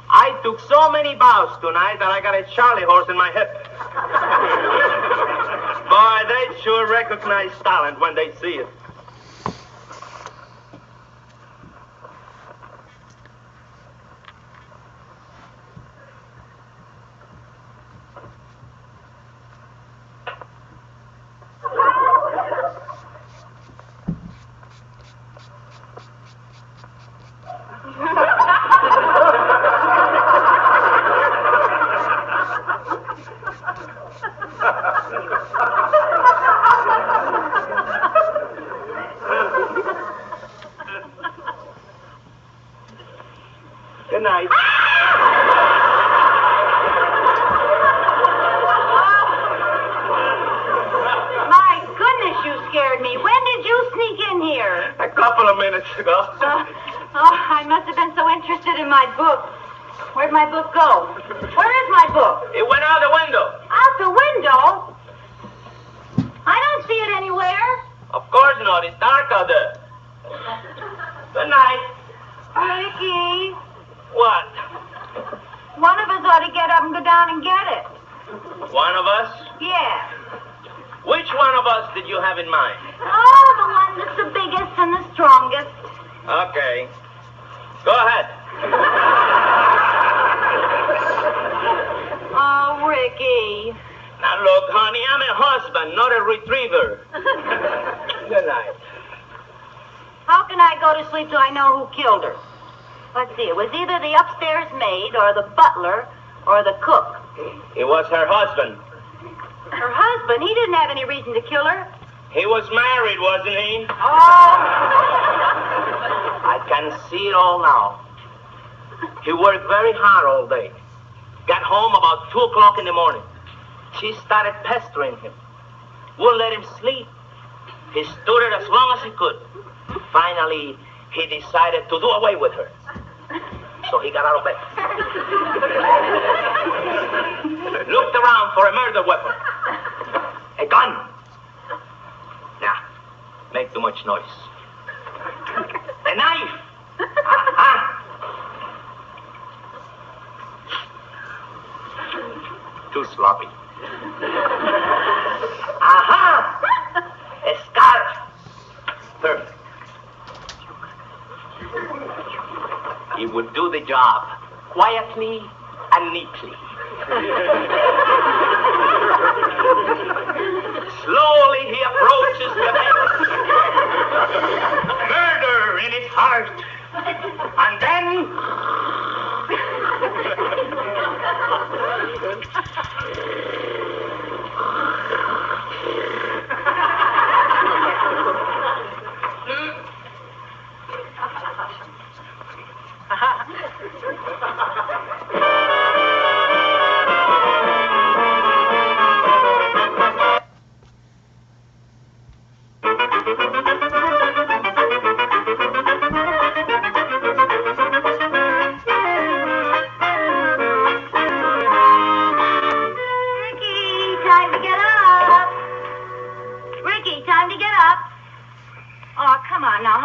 I took so many bows tonight that I got a Charlie horse in my hip. Boy, they sure recognize talent when they see it. Good night. My goodness, you scared me. When did you sneak in here? A couple of minutes ago. I must have been so interested in my book. Where'd my book go? Where is my book? It went out the window. Out the window? I don't see it anywhere. Of course not. It's dark out there. Good night. Ricky. What? One of us ought to get up and go down and get it. One of us? Yeah. Which one of us did you have in mind? Oh, the one that's the biggest and the strongest. Okay. Go ahead. Oh, Ricky. Now, look, honey, I'm a husband, not a retriever. Good night. How can I go to sleep till I know who killed her? Let's see, it was either the upstairs maid or the butler or the cook. It was her husband. Her husband? He didn't have any reason to kill her. He was married, wasn't he? Oh. I can see it all now. He worked very hard all day. Got home about 2 o'clock in the morning. She started pestering him. Wouldn't let him sleep. He stood it as long as he could. Finally, he decided to do away with her. So he got out of bed. Looked around for a murder weapon. A gun. Nah, make too much noise. A knife. Too sloppy. Aha! A scarf. Perfect. He would do the job quietly and neatly. Slowly he approaches the bed. Murder in his heart. And then...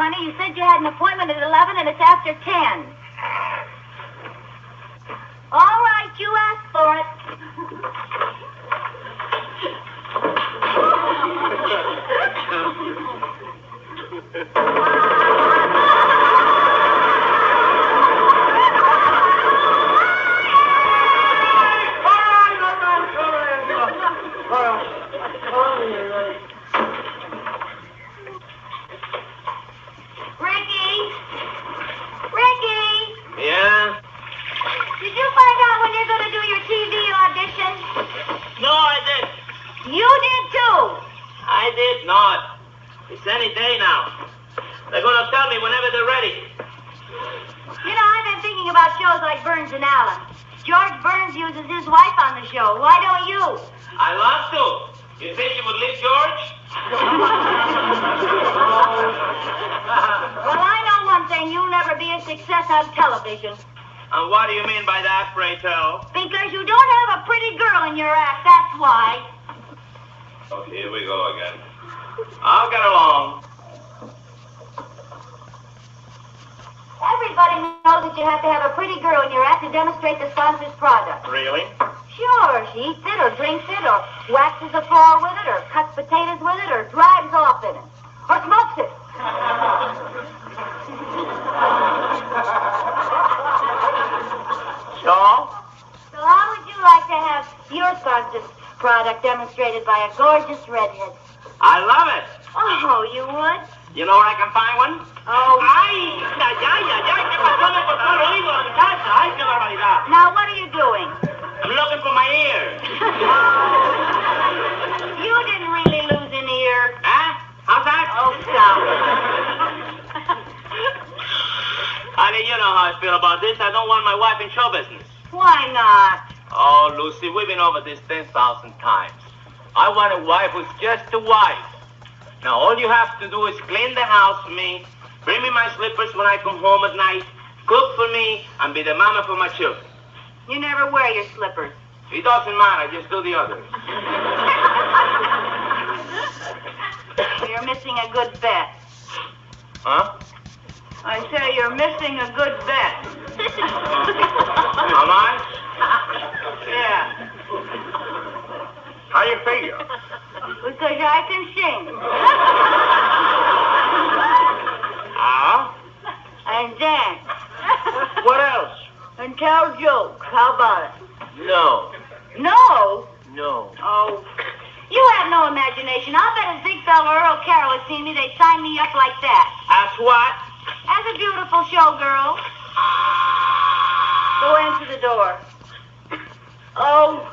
honey. You said you had an appointment at 11 and it's after 10. All right, you asked for it. Yeah? Did you find out when you're going to do your TV audition? No, I did. You did too. I did not. It's any day now. They're going to tell me whenever they're ready. You know, I've been thinking about shows like Burns and Allen. George Burns uses his wife on the show. Why don't you? I love to. You think you would leave George? Well, I know one thing. You'll never be a success on television. And what do you mean by that, pray tell? Because you don't have a pretty girl in your act, that's why. Okay, here we go again. I'll get along. Everybody knows that you have to have a pretty girl in your act to demonstrate the sponsor's product. Really? Sure, she eats it or drinks it or waxes the floor with it or cuts potatoes with it or drives off in it or smokes it. So? So how would you like to have your sponsor's product demonstrated by a gorgeous redhead? I love it. Oh, you would? You know where I can find one? Oh. ¡Ay! ¡Ay, ay, ay! ¿Qué pasó? Me cortó el oído la muchacha. ¡Ay, qué barbaridad! Now, what are you doing? I'm looking for my ear. You didn't really lose an ear. Huh? How's that? Oh, stop. Honey, you know how I feel about this. I don't want my wife in show business. Why not? Oh, Lucy, we've been over this 10,000 times. I want a wife who's just a wife. Now, all you have to do is clean the house for me, bring me my slippers when I come home at night, cook for me, and be the mama for my children. You never wear your slippers. It doesn't matter, just do the others. You're missing a good bet. Huh? I say you're missing a good bet. Am I? Yeah. How you figure? Because I can sing. Ah? And dance. What else? And tell jokes. How about it? No. No? No. Oh. You have no imagination. I'll bet if Ziegfeld or Earl Carroll had seen me, they'd sign me up like that. As what? As a beautiful showgirl. Go answer the door. Oh.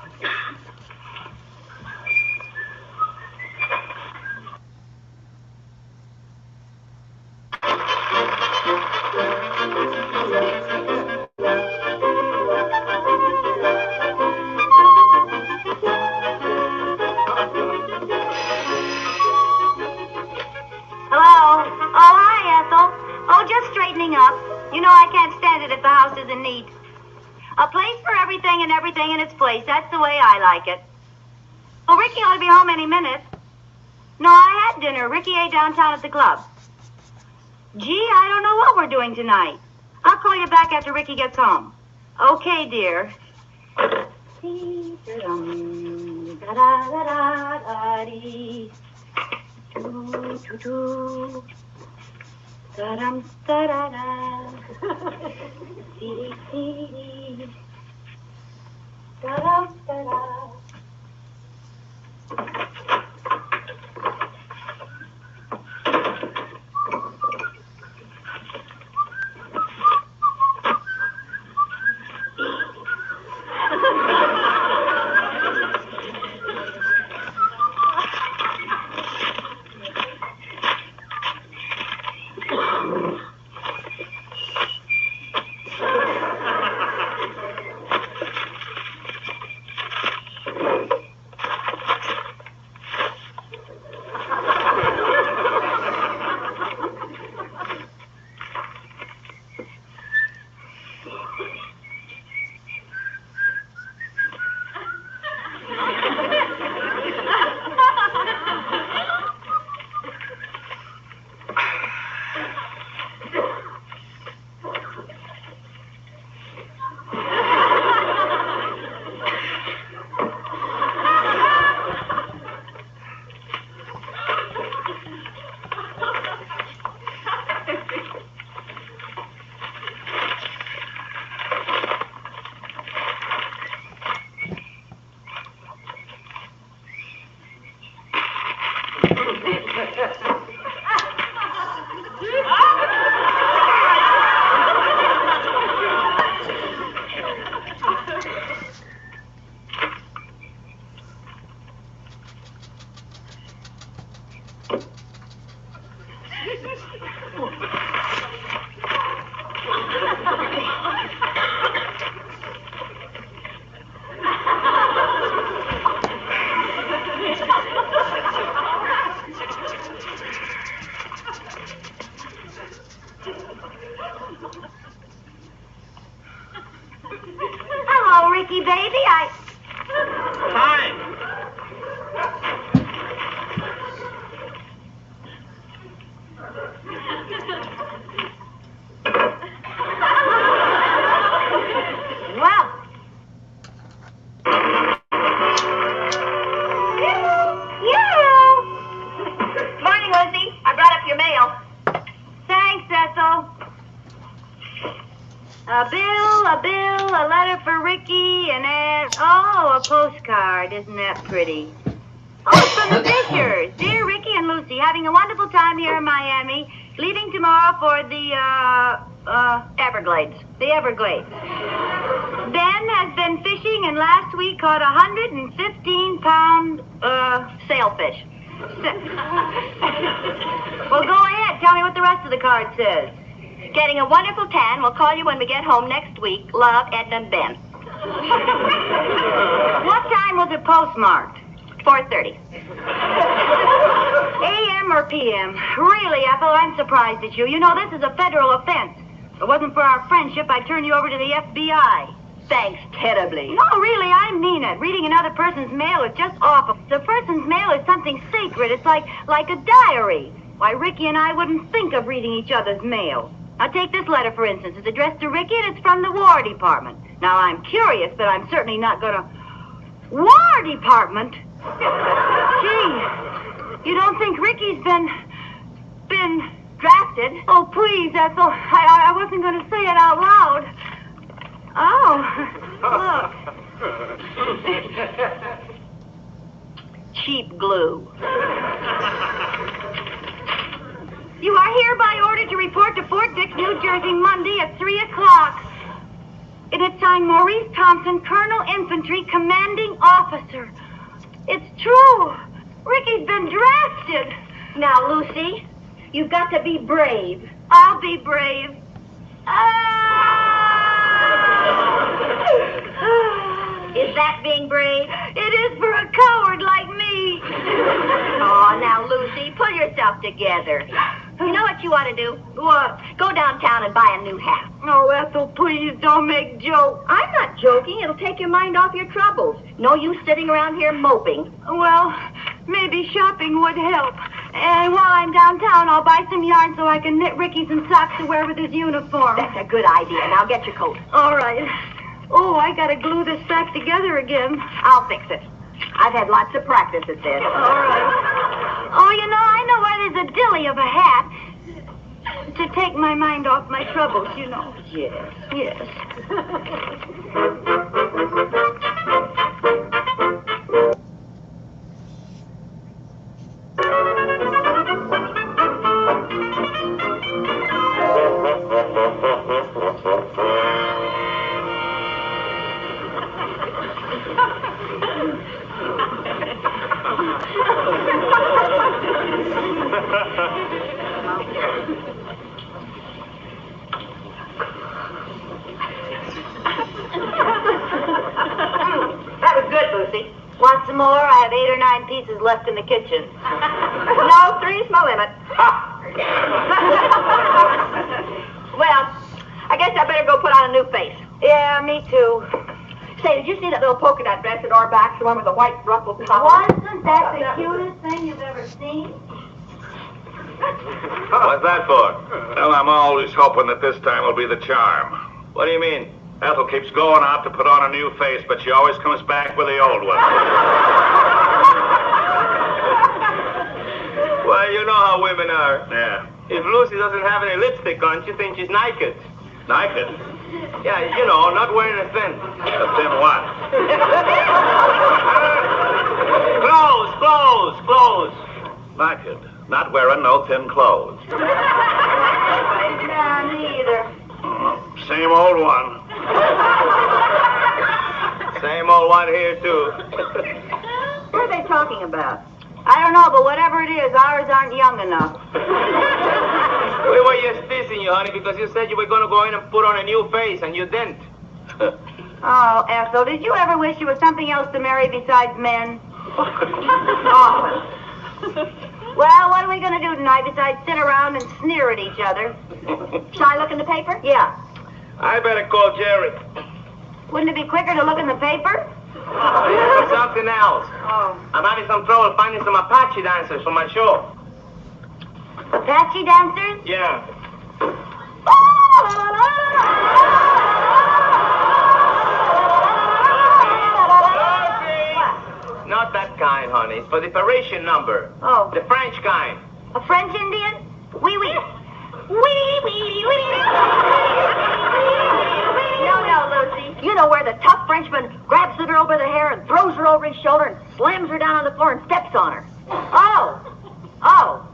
Hello? Oh, hi, Ethel. Oh, just straightening up. You know I can't stand it if the house isn't neat. A place for everything and everything in its place. That's the way I like it. Well, Ricky ought to be home any minute. No, I had dinner. Ricky ate downtown at the club. Gee, I don't know what we're doing tonight. I'll call you back after Ricky gets home. Okay, dear. Da-dum, da-da-da. Dee-dee-dee-dee. Da-dum, da-da. Hello, Ricky, baby. Hi. Well. Morning, Lucy. I brought up your mail. Thanks, Ethel. A letter for Ricky, and a postcard. Isn't that pretty? Oh, it's from the Fishers. Dear Ricky and Lucy, having a wonderful time here in Miami. Leaving tomorrow for the, Everglades. The Everglades. Ben has been fishing and last week caught 115-pound, Sailfish. Well, go ahead. Tell me what the rest of the card says. Getting a wonderful tan. We'll call you when we get home next week. Love, Edna and Ben. What time was it postmarked? 4:30. A.M. or P.M.? Really, Ethel, I'm surprised at you. You know, this is a federal offense. If it wasn't for our friendship, I'd turn you over to the FBI. Thanks terribly. No, really, I mean it. Reading another person's mail is just awful. The person's mail is something sacred. It's like a diary. Why, Ricky and I wouldn't think of reading each other's mail. Now, take this letter, for instance. It's addressed to Ricky, and it's from the War Department. Now, I'm curious, but I'm certainly not going to... War Department? Gee, you don't think Ricky's been drafted? Oh, please, Ethel. I wasn't going to say it out loud. Oh, look. Cheap glue. You are hereby ordered to report to Fort Dix, New Jersey, Monday at 3 o'clock. And it's signed Maurice Thompson, Colonel Infantry, Commanding Officer. It's true. Ricky's been drafted. Now, Lucy, you've got to be brave. I'll be brave. Is that being brave? It is for a coward like me. Oh, now, Lucy, pull yourself together. You know what you ought to do? What? Go downtown and buy a new hat. Oh, Ethel, please don't make jokes. I'm not joking. It'll take your mind off your troubles. No use sitting around here moping. Well, maybe shopping would help. And while I'm downtown, I'll buy some yarn so I can knit Ricky some socks to wear with his uniform. That's a good idea. Now get your coat. All right. Oh, I gotta glue this back together again. I'll fix it. I've had lots of practice at this. All right. Oh, you know, I know where there's a dilly of a hat to take my mind off my troubles, you know. Yes. Yes. That was good, Lucy. Want some more? I have 8 or 9 pieces left in the kitchen. No, 3's my limit. Well, I guess I better go put on a new face. Yeah, me too. Say, did you see that little polka dot dress at Orbach's, the one with the white ruffled top? Wasn't that the cutest thing you've ever seen? What's that for? Well, I'm always hoping that this time will be the charm. What do you mean? Ethel keeps going out to put on a new face, but she always comes back with the old one. Well, you know how women are. Yeah. If Lucy doesn't have any lipstick on, she thinks she's naked. Naked? Yeah, you know, not wearing a thin. A thin what? Clothes. Naked. Not wearing no thin clothes. Nah, me either. Same old one. Same old one here, too. What are they talking about? I don't know, but whatever it is, ours aren't young enough. We were just teasing you, honey, because you said you were going to go in and put on a new face, and you didn't. Oh, Ethel, did you ever wish you was something else to marry besides men? Often. Well, what are we going to do tonight besides sit around and sneer at each other? Shall I look in the paper? Yeah. I better call Jerry. Wouldn't it be quicker to look in the paper? For something else. Oh. I'm having some trouble finding some Apache dancers for my show. Apache dancers? Yeah. Not that kind, honey. It's for the Parisian number. Oh. The French kind. A French Indian? Wee wee. Wee wee wee. No, Lucy. You know where the tough Frenchman grabs the girl by the hair and throws her over his shoulder and slams her down on the floor and steps on her. Oh. Oh.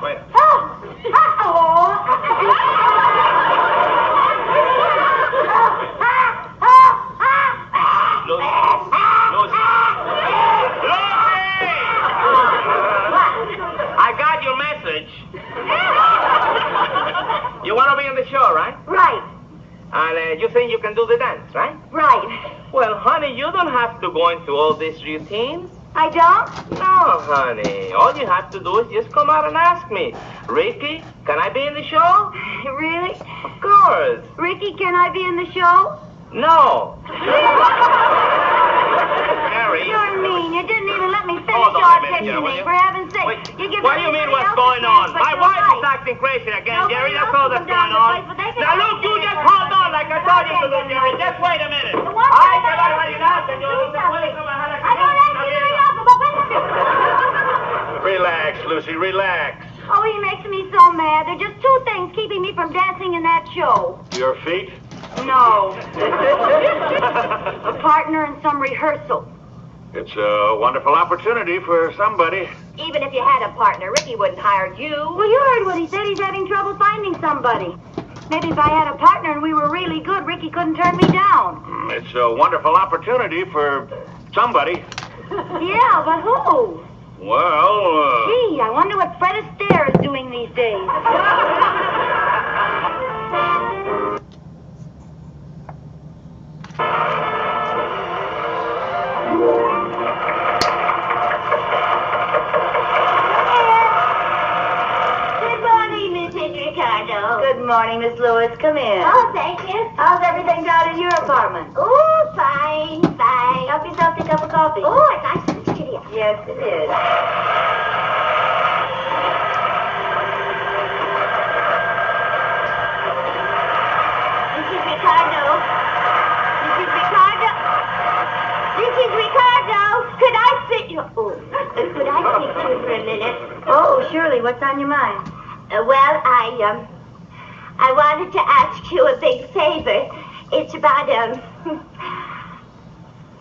Wait. I got your message. You want to be on the show, right? Right. And you think you can do the dance, right? Right. Well, honey, you don't have to go into all these routines. I don't? No, honey. All you have to do is just come out and ask me. Ricky, can I be in the show? Really? Of course. Ricky, can I be in the show? No. Harry. You're mean. You didn't even let me finish Hold on a minute, auditioning will me, you? for heaven's sake. Wait, You give what do you mean what's going on? My wife is acting crazy again, Jerry. That's all that's going on. Now, look, you just hold on like I told you to do, Jerry. Just wait a minute. Ay, qué barbaridad, señor. No se puede trabajar aquí. Relax, Lucy, relax. Oh, he makes me so mad. There are just two things keeping me from dancing in that show. Your feet? No. A partner and some rehearsal. It's a wonderful opportunity for somebody. Even if you had a partner, Ricky wouldn't hire you. Well, you heard what he said. He's having trouble finding somebody. Maybe if I had a partner and we were really good, Ricky couldn't turn me down. It's a wonderful opportunity for somebody. Yeah, but who? Well, Gee, I wonder what Fred Astaire is doing these days. Good morning, Miss Lewis. Come in. Oh, thank you. How's everything down in your apartment? Oh, fine, fine. Help yourself to a cup of coffee. Oh, it's nice and chilly. Yes, it is. Mrs. Ricardo. Mrs. Ricardo. Mrs. Ricardo. Could I sit you? Oh, could I speak to you for a minute? Oh, surely. What's on your mind? Well, I wanted to ask you a big favor. It's about,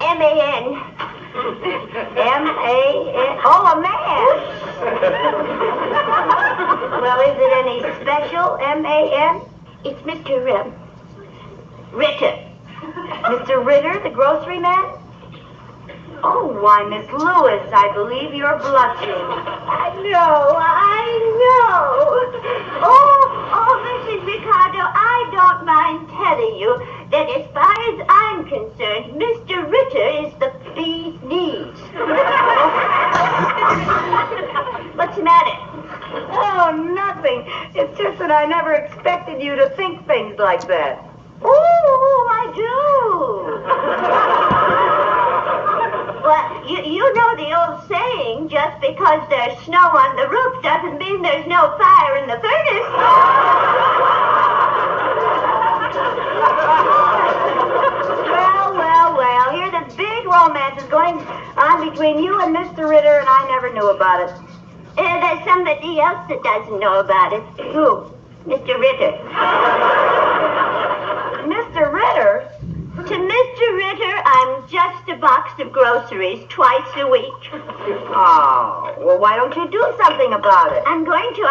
M-A-N. M-A-N. Oh, a man. Well, is it any special, M-A-N? It's Mr. Ritter. Mr. Ritter, the grocery man? Oh, why, Miss Lewis, I believe you're blushing. I know. Oh, Mrs. Ricardo, I don't mind telling you that as far as I'm concerned, Mr. Ritter is the bee's knees. What's the matter? Oh, nothing. It's just that I never expected you to think things like that. Oh, I do. Well, you know the old saying, just because there's snow on the roof doesn't mean there's no fire in the furnace. Well, here this big romance is going on between you and Mr. Ritter, and I never knew about it. There's somebody else that doesn't know about it. Who? Mr. Ritter. Mr. Ritter? To Mr. Ritter, I'm just a box of groceries twice a week. Oh, well, why don't you do something about it? I'm going to.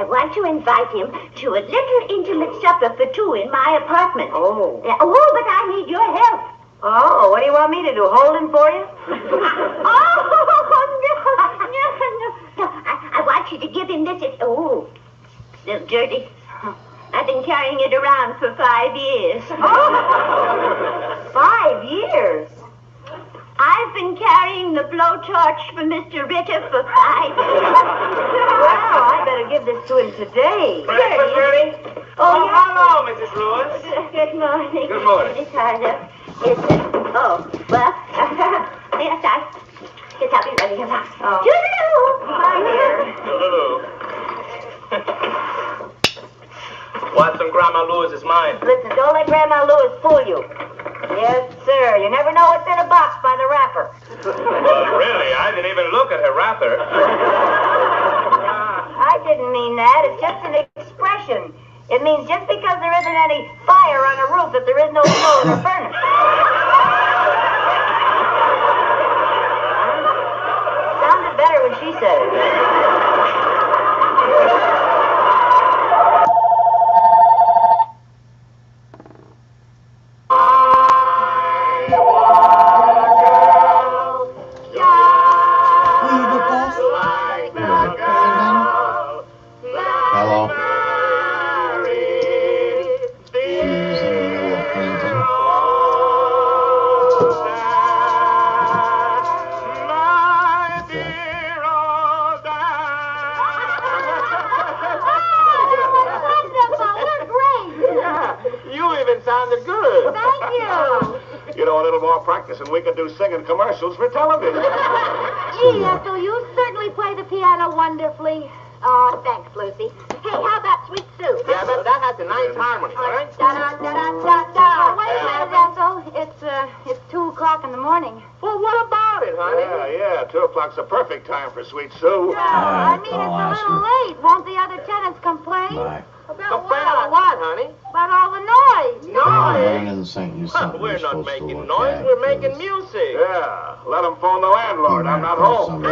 I want to invite him to a little intimate supper for two in my apartment. Oh. But I need your help. Oh, what do you want me to do? Hold him for you? No. I want you to give him this. Oh, little dirty. I've been carrying it around for 5 years. 5 years? I've been carrying the blowtorch for Mr. Ritter for 5 years. Well, I better give this to him today. Breakfast ready? Oh, yes. Hello, Mrs. Lewis. Good morning. Good morning. It's Harder. Yes, I'll be ready about. Toodaloo! Bye, dear. What's on Grandma Lewis's mind? Listen, don't let Grandma Lewis fool you. Yes, sir. You never know what's in a box by the wrapper. Well, really, I didn't even look at her wrapper. I didn't mean that. It's just an expression. It means just because there isn't any fire on a roof that there is no smoke in a furnace. Sounded better when she said it. Hello? She was in the middle of painting. You even sounded good. Thank you. You know, a little more practice and we could do singing commercials for television. Gee, Ethel, you certainly play the piano wonderfully. Oh, thanks, Lucy. Hey, how about Sweet Sue? Yeah, but that has a nice harmony, all right? Da-da-da-da-da-da. Wait a minute, Ethel. It's 2 o'clock in the morning. Well, what about it, honey? Yeah, 2 o'clock's the perfect time for Sweet Sue. I mean, it's a little late. Won't the other tenants complain? Bye. About Complain about what, honey? About all the noise. Brandon sent you something We're you're not supposed to making look noise, at. we're making music. Yeah, let him phone the landlord. I'm not home. He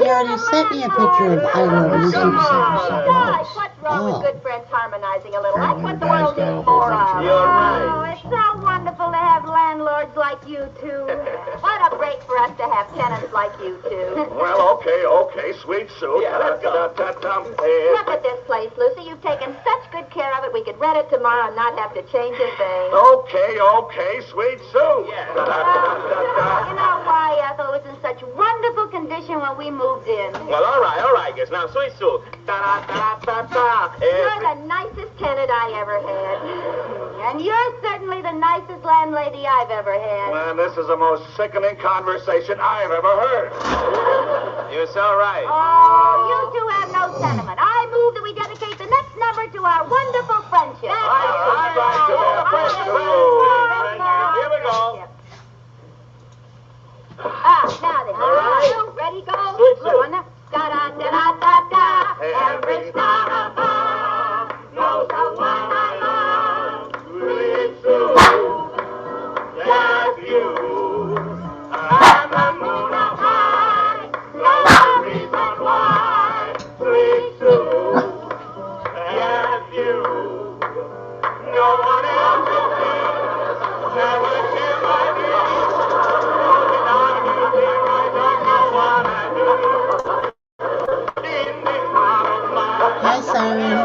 already sent me a picture of I Love Lucy. Gosh, what's wrong with good friends harmonizing a little? That's what the world needs more of. You're right. Oh, it's so wonderful to have landlords like you two. What a break for us to have tenants like you two. Well, okay, Sweet Sue. Yeah, let's go. Look at this place, Lucy. You've taken such good care of it, we could rent it tomorrow and not have to change a thing. Okay, Sweet Sue. Yeah. You know why Ethel was in such wonderful condition when we moved in? Well, all right, guys. Now, Sweet Sue. Da-da-da-da-da-da. You're the nicest tenant I ever had. And you're certainly the nicest landlady I've ever had. Man, this is the most sickening conversation I've ever heard. You're so right. Oh, you two have no sentiment. I move that we dedicate the next number to our wonderful friendship. I subscribe to their friendship. Here we go. Now then. All right. You ready, go? Sweet Sue. Go on now. Da-da-da-da-da-da. Every star above knows the one I love. Sweet Sue, that's you. And the moon up high, no reason why. Sweet Sue, that's you. No one else will do. Never share my dreams. Without you there, I don't know what I do. In this heart of mine. Hi, Siren.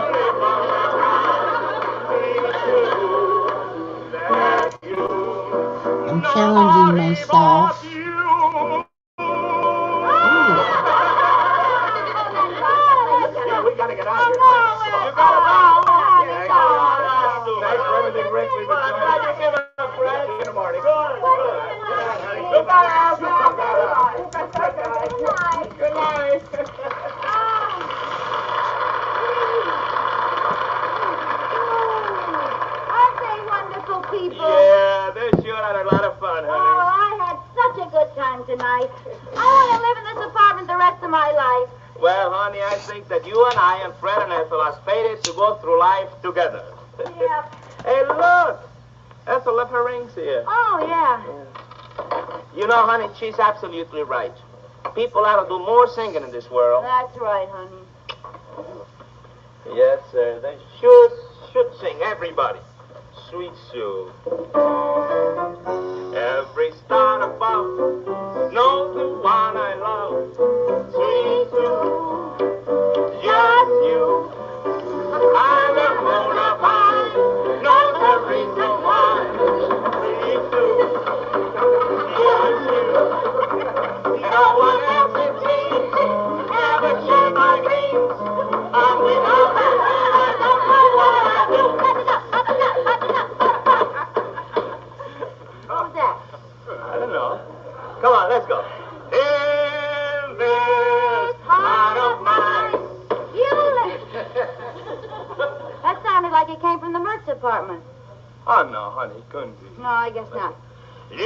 I'm challenging myself. We gotta get out of here. Thanks for everything, Rick. We've been trying in the morning. Good night. Aren't they wonderful people? Yeah, they sure had a lot of fun, Oh, honey. I had such a good time tonight. I want to live in this apartment the rest of my life. Well, honey, I think that you and I and Fred and Ethel are fated to go through life together. Yeah. Hey, look! Ethel left her rings here. Oh, yeah. You know, honey, she's absolutely right. people ought to do more singing in this world. That's right, honey. Yes, sir. They should sing, everybody. Sweet Sue. Every star above knows the one I love. Sweet Sue, just you. I'm a moon of high, knows the reason why. Sweet Sue, just you. No one else it seems ever share my dreams. And without her, I don't know what I do. What was that? I don't know. Come on, let's go. In this heart of mine. You That sounded like it came from the Mertz apartment. Oh, no, honey, it couldn't be. No, I guess not. You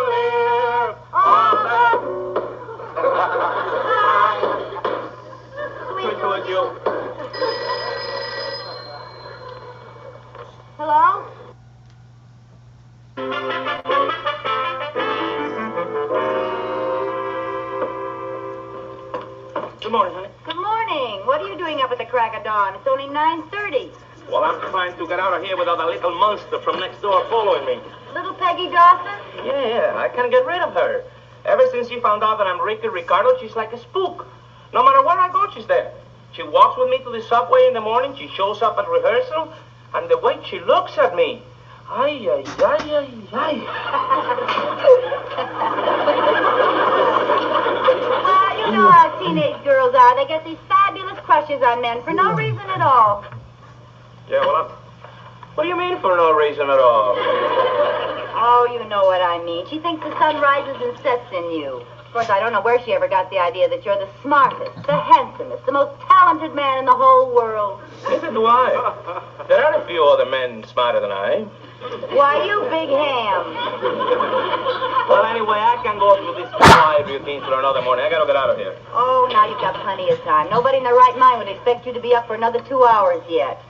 live on Sweet Sweet you. Hello? Good morning, honey. Good morning. What are you doing up at the crack of dawn? It's only 9:30. Well, I'm trying to get out of here without a little monster from next door following me. Little Peggy Dawson? Yeah, I can't get rid of her. Ever since she found out that I'm Ricky Ricardo, she's like a spook. No matter where I go, she's there. She walks with me to the subway in the morning, she shows up at rehearsal, and the way she looks at me. Ay, ay, ay, ay, ay. You know how teenage girls are. They get these fabulous crushes on men for no reason at all. Yeah, well, what do you mean for no reason at all? Oh, you know what I mean. She thinks the sun rises and sets in you. Of course, I don't know where she ever got the idea that you're the smartest, the handsomest, the most talented man in the whole world. Neither do I. There are a few other men smarter than I. Why, you big ham. Well, anyway, I can go through this live routine for another morning. I gotta get out of here. Oh, now you've got plenty of time. Nobody in their right mind would expect you to be up for another 2 hours yet.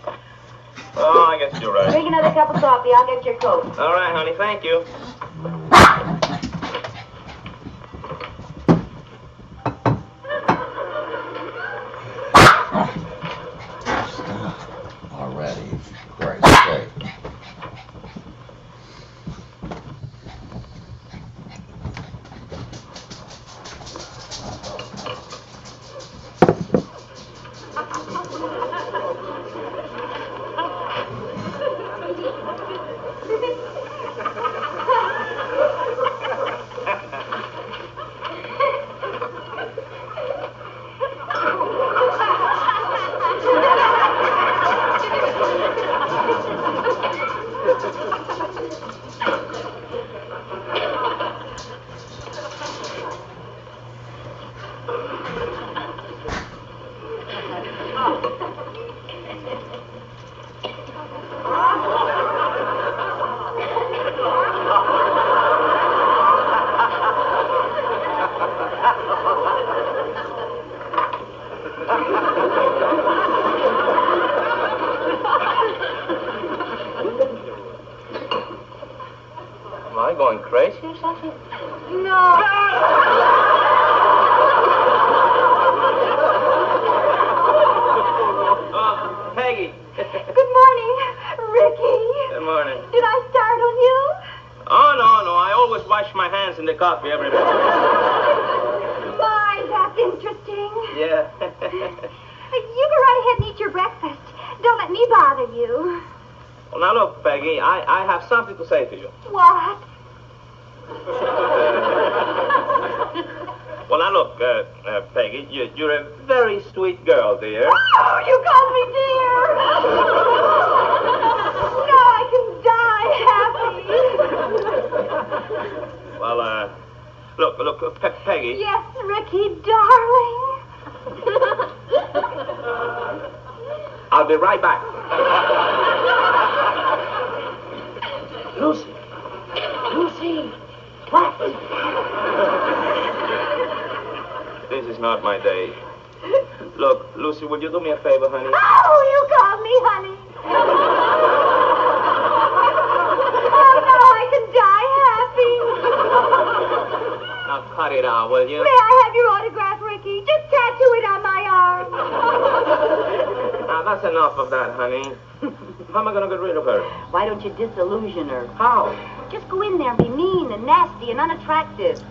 Oh, I guess you're right. Drink another cup of coffee. I'll get your coat. All right, honey, thank you. Already, for Christ's sake. Am I going crazy or something? No. Peggy. Good morning, Ricky. Good morning. Did I startle you? Oh, no. I always wash my hands in the coffee every morning. My, that's interesting. Yeah. You go right ahead and eat your breakfast. Don't let me bother you. Well, now look, Peggy, I have something to say to you. What? Well, now look, Peggy, you're a very sweet girl, dear. Oh, you call me dear. Now I can die happy. Well, look, Peggy. Yes, Ricky, darling. I'll be right back. Lucy. What? This is not my day. Look, Lucy, would you do me a favor, honey? Oh, you call me honey. Oh, now I can die happy. Now, cut it out, will you? May I have your autograph, Ricky? Just tattoo it on my arm. Now, that's enough of that, honey. How am I going to get rid of her? Why don't you disillusion her? How? Just go in there and be mean and nasty and unattractive.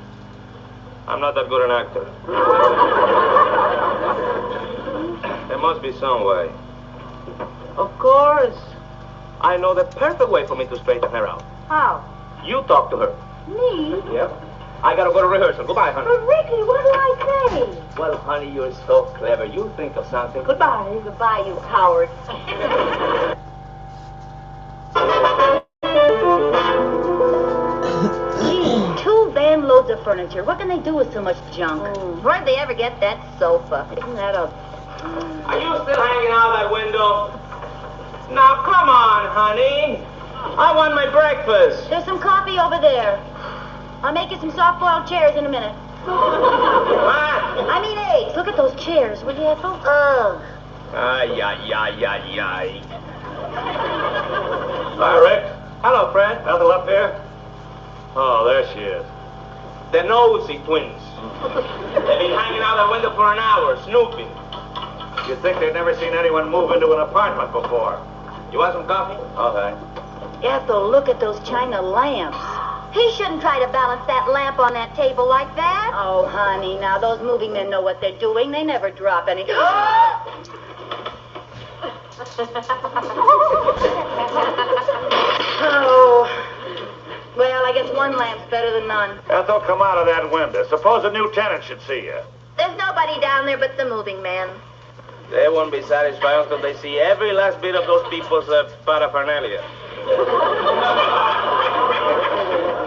I'm not that good an actor. There must be some way. Of course. I know the perfect way for me to straighten her out. How? You talk to her. Me? Yep. I gotta go to rehearsal. Goodbye, honey. But Ricky, what do I say? Well, honey, you're so clever. You think of something. Goodbye. Goodbye, you coward. Gee, 2 van loads of furniture. What can they do with so much junk? Where'd they ever get that sofa? Isn't that a... Are you still hanging out that window? Now, come on, honey. I want my breakfast. There's some coffee over there. I'll make you some soft-boiled chairs in a minute. What? I mean eggs. Look at those chairs, will you, Ethel? Ugh. Ay, ay, ay, ay, ay. Hi, Rick. Hello, Fred. Ethel up here? Oh, there she is. The nosy twins. They've been hanging out that window for an hour, snooping. You'd think they'd never seen anyone move into an apartment before. You want some coffee? Okay. Ethel, look at those china lamps. He shouldn't try to balance that lamp on that table like that. Oh, honey, now those movie men know what they're doing. They never drop any. Oh. Well, I guess one lamp's better than none. Ethel, come out of that window. Suppose a new tenant should see you. There's nobody down there but the moving man. They won't be satisfied until they see every last bit of those people's paraphernalia.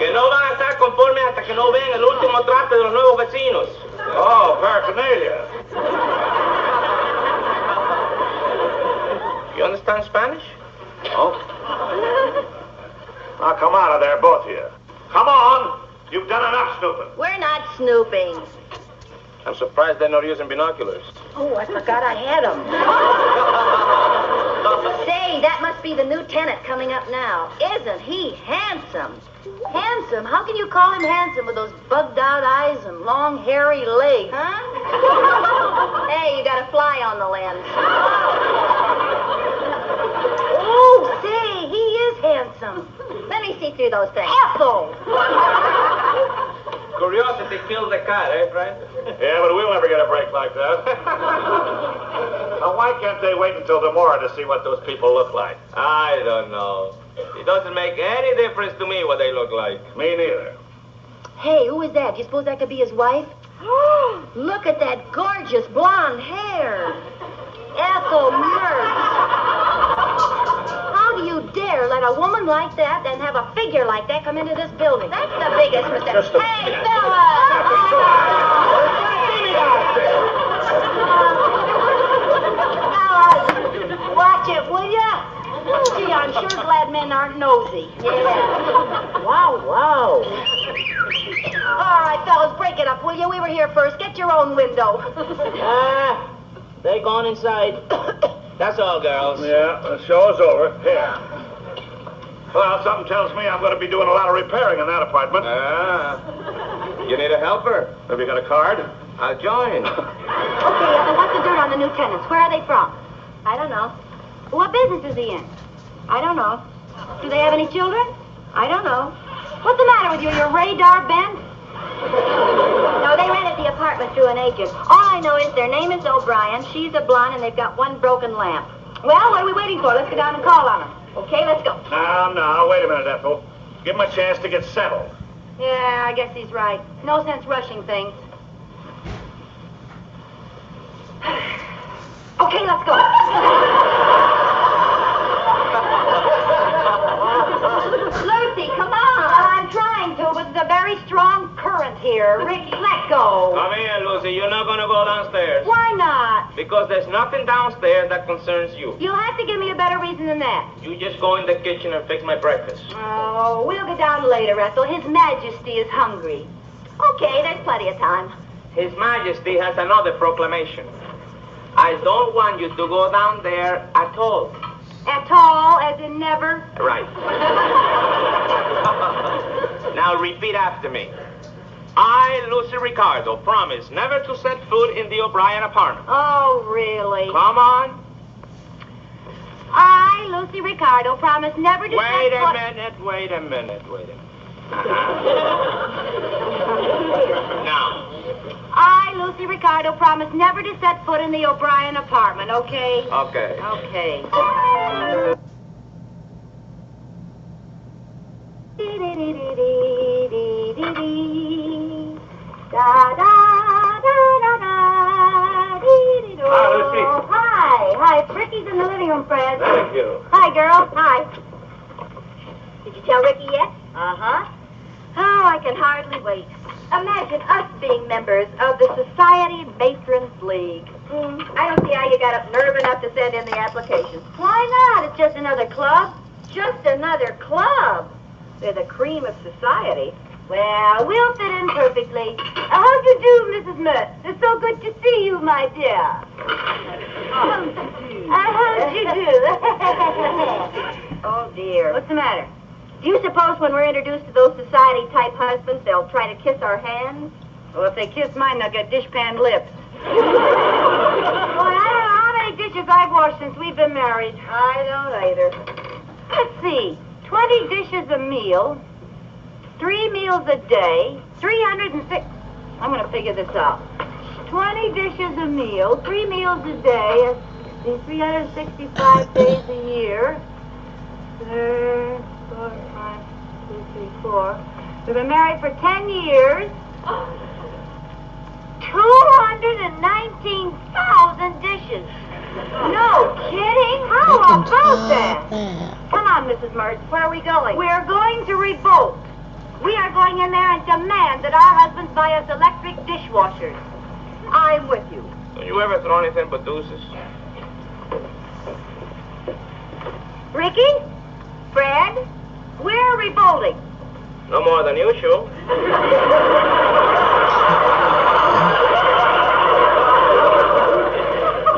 Que no van a estar conformes hasta que no vean el último trato de los nuevos vecinos. Oh, paraphernalia. You understand Spanish? Oh. Now come out of there, both of you. Come on. You've done enough snooping. We're not snooping. I'm surprised they're not using binoculars. Oh, I forgot I had them. Say, that must be the new tenant coming up now. Isn't he handsome? Handsome? How can you call him handsome with those bugged-out eyes and long, hairy legs, huh? Hey, you got a fly on the lens. Oh, say, he is handsome. Let me see through those things. Ethel! Curiosity kills the cat, eh, Fred? Yeah, but we'll never get a break like that. Now, why can't they wait until tomorrow to see what those people look like? I don't know. It doesn't make any difference to me what they look like. Me neither. Hey, who is that? Do you suppose that could be his wife? Look at that gorgeous blonde hair. Ethel Mertz. How do you dare let a woman like that and have a figure like that come into this building? That's the biggest mistake. Hey, fellas! Watch it, will ya? Gee, I'm sure glad men aren't nosy. Yeah. Wow. All right, fellas, break it up, will you? We were here first. Get your own window. They gone inside. That's all, girls. Yeah, the show's over. Here. Well, something tells me I'm going to be doing a lot of repairing in that apartment. You need a helper? Have you got a card? I'll join. Okay, what's the dirt on the new tenants? Where are they from? I don't know. What business is he in? I don't know. Do they have any children? I don't know. What's the matter with you? Your radar bent? No, they rented the apartment through an agent. All I know is their name is O'Brien, she's a blonde, and they've got one broken lamp. Well, what are we waiting for? Let's go down and call on them. Okay, let's go. Now, wait a minute, Ethel. Give him a chance to get settled. Yeah, I guess he's right. No sense rushing things. Okay, let's go. Lucy, come on. Well, I'm trying to, but there's a very strong current here. Ricky, let go. Come here, Lucy. You're not going to go downstairs. Why not? Because there's nothing downstairs that concerns you. You'll have to give me a better reason than that. You just go in the kitchen and fix my breakfast. Oh, we'll get down later, Ethel. His Majesty is hungry. Okay, there's plenty of time. His Majesty has another proclamation. I don't want you to go down there at all. At all, as in never? Right. Now repeat after me. I, Lucy Ricardo, promise never to set foot in the O'Brien apartment. Oh, really? Come on. I, Lucy Ricardo, promise never to Wait set a foot... minute. Now. I, Lucy Ricardo, promise never to set foot in the O'Brien apartment, okay? Okay. Okay. Hi, Lucy. Hi, Ricky's in the living room, Fred. Thank you. Hi, girl. Hi. Did you tell Ricky yet? Uh-huh. Oh, I can hardly wait. Imagine us being members of the Society Matrons League. I don't see how you got up nerve enough to send in the application. Why not? It's just another club. Just another club. They're the cream of society. Well, we'll fit in perfectly. How'd you do, Mrs. Mertz? It's so good to see you, my dear. How'd you do? Oh, dear. What's the matter? Do you suppose when we're introduced to those society-type husbands, they'll try to kiss our hands? Well, if they kiss mine, they'll get dishpan lips. Well, I don't know how many dishes I've washed since we've been married. I don't either. Let's see. 20 dishes a meal, 3 meals a day, 306... I'm going to figure this out. 20 dishes a meal, 3 meals a day, 365 days a year. 4, 5, 2, 3, 4. We've been married for 10 years. 219,000 dishes. No kidding? How about that? Come on, Mrs. Mertz. Where are we going? We're going to revolt. We are going in there and demand that our husbands buy us electric dishwashers. I'm with you. Don't you ever throw anything but deuces? Ricky? Fred? We're revolting. No more than usual.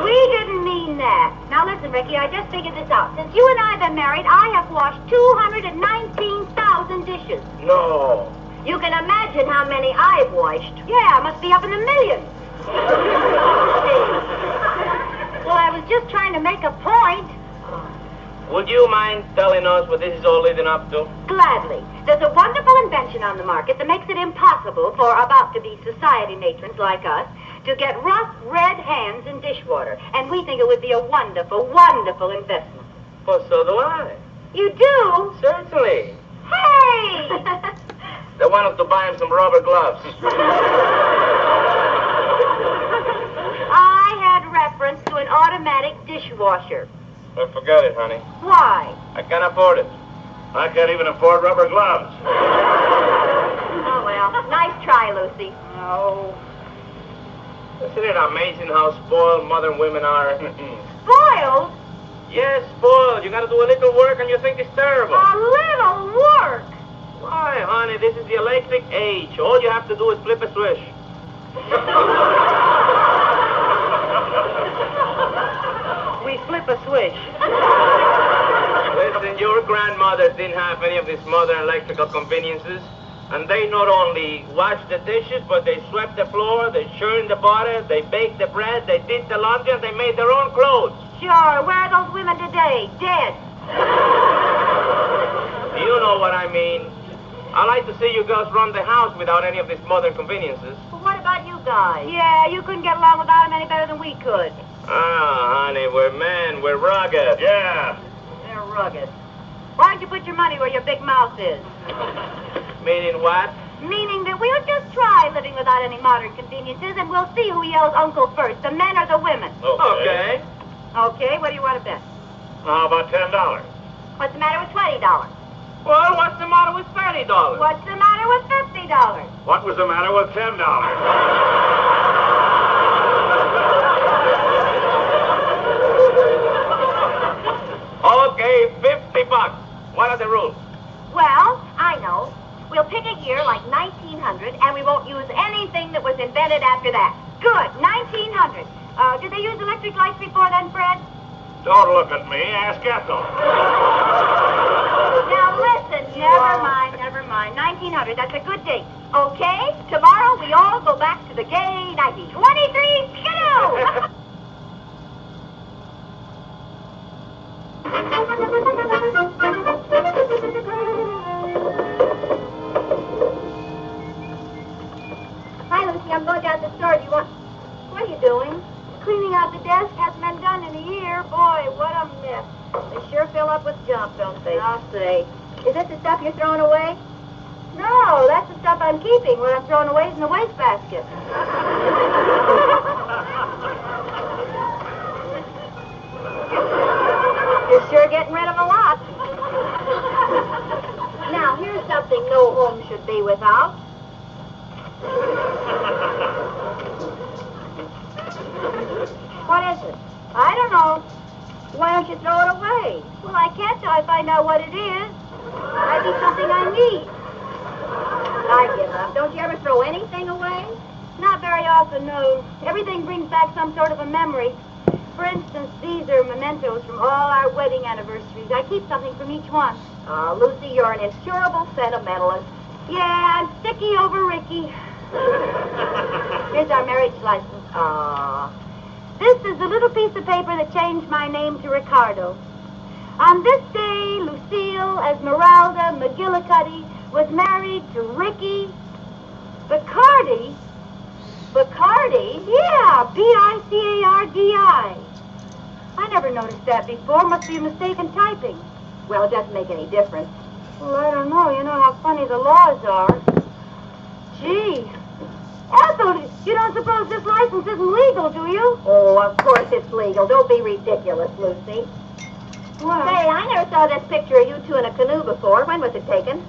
We didn't mean that. Now listen, Ricky, I just figured this out. Since you and I have been married, I have washed 219,000 dishes. No. You can imagine how many I've washed. Yeah, I must be up in the millions. Well, I was just trying to make a point. Would you mind telling us what this is all leading up to? Gladly. There's a wonderful invention on the market that makes it impossible for about-to-be society matrons like us to get rough red hands in dishwater. And we think it would be a wonderful, wonderful investment. Well, so do I. You do? Certainly. Hey! They want us to buy him some rubber gloves. I had reference to an automatic dishwasher. Well, forget it, honey. Why? I can't afford it. I can't even afford rubber gloves. Oh, well. Nice try, Lucy. No. Isn't it amazing how spoiled modern women are? Spoiled? Yes, spoiled. You gotta do a little work and you think it's terrible. A little work? Why, honey, this is the electric age. All you have to do is flip a switch. We flip a switch. Listen, your grandmothers didn't have any of these modern electrical conveniences. And they not only washed the dishes, but they swept the floor, they churned the butter, they baked the bread, they did the laundry, and they made their own clothes. Sure. Where are those women today? Dead. You know what I mean. I like to see you girls run the house without any of these modern conveniences. Well, what about you guys? Yeah, you couldn't get along without them any better than we could. Ah, honey, we're men, we're rugged. Yeah. They're rugged. Why don't you put your money where your big mouth is? Meaning what? Meaning that we'll just try living without any modern conveniences, and we'll see who yells uncle first, the men or the women. Okay. Okay, what do you want to bet? How about $10? What's the matter with $20? Well, what's the matter with $30? What's the matter with $50? What was the matter with $10? Okay, $50. What are the rules? Well, I know. We'll pick a year like 1900, and we won't use anything that was invented after that. Good, 1900. Did they use electric lights before then, Fred? Don't look at me. Ask Ethel. Now listen, never mind. 1900, that's a good date. Okay? Tomorrow to the gay 1923 Skidoo! Hi, Lucy. I'm going down to the store. Do you want... What are you doing? Cleaning out the desk. Hasn't been done in a year. Boy, what a mess. They sure fill up with junk, don't they? I'll say. Is this the stuff you're throwing away? No, that's the stuff I'm keeping. What I'm throwing away is in the wastebasket. You're sure getting rid of a lot. Now, here's something no home should be without. What is it? I don't know. Why don't you throw it away? Well, I can't till I find out what it is. Might be something I need. I give up. Don't you ever throw anything away? Not very often, no. Everything brings back some sort of a memory. For instance, these are mementos from all our wedding anniversaries. I keep something from each one. Oh, Lucy, you're an incurable sentimentalist. Yeah, I'm sticky over Ricky. Here's our marriage license. Aw. This is the little piece of paper that changed my name to Ricardo. On this day, Lucille Esmeralda McGillicuddy was married to Ricky Bacardi. Bacardi? Yeah, B-I-C-A-R-D-I. I never noticed that before. Must be a mistake in typing. Well, it doesn't make any difference. Well, I don't know. You know how funny the laws are. Gee. Ethel, you don't suppose this license isn't legal, do you? Oh, of course it's legal. Don't be ridiculous, Lucy. What? Say, I never saw this picture of you two in a canoe before. When was it taken?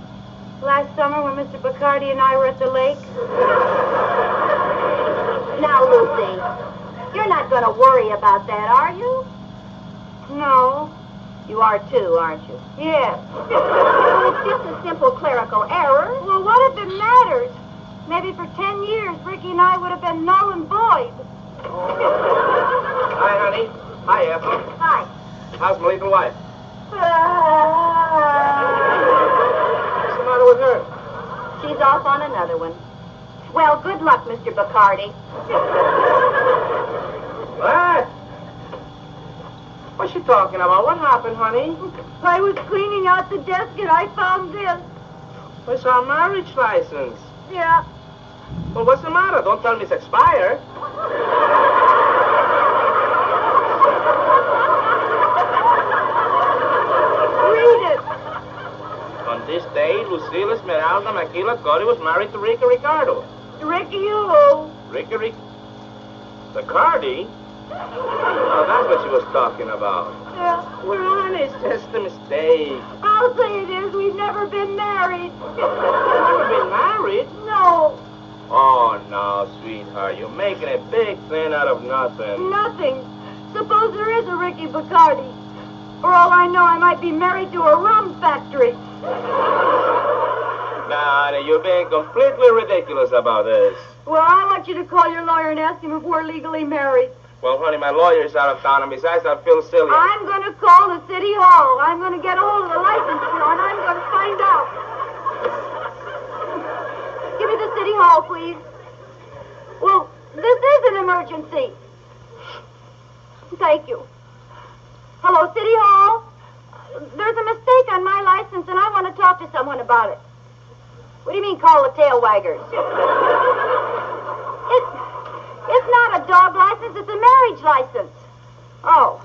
Last summer when Mr. Bacardi and I were at the lake. Now, Lucy, you're not going to worry about that, are you? No. You are too, aren't you? Yes. Well, it's just a simple clerical error. Well, what if it matters? Maybe for 10 years, Ricky and I would have been null and void. Hi, honey. Hi, Ethel. Hi. How's my little wife? What's the matter with her? She's off on another one. Well, good luck, Mr. Bacardi. What? What's she talking about? What happened, honey? I was cleaning out the desk and I found this. It's our marriage license. Yeah. Well, what's the matter? Don't tell me it's expired. Read it. On this day, Lucille Esmeralda McGillicuddy was married to Ricky Ricardo. Ricky who? Ricky Bacardi? Oh, that's what she was talking about. Yeah. Well, honey, it's just a mistake. I'll say it is. We've never been married. Never been married? No. Oh, no, sweetheart. You're making a big thing out of nothing. Nothing. Suppose there is a Ricky Bacardi. For all I know, I might be married to a rum factory. Now, honey, you're being completely ridiculous about this. Well, I want you to call your lawyer and ask him if we're legally married. Well, honey, my lawyer's out of town, and besides, I feel silly. I'm going to call the city hall. I'm going to get a hold of the license bureau, and I'm going to find out. Give me the city hall, please. Well, this is an emergency. Thank you. Hello, City Hall? There's a mistake on my license, and I want to talk to someone about it. What do you mean, call the tail waggers? It's not a dog license, it's a marriage license. Oh.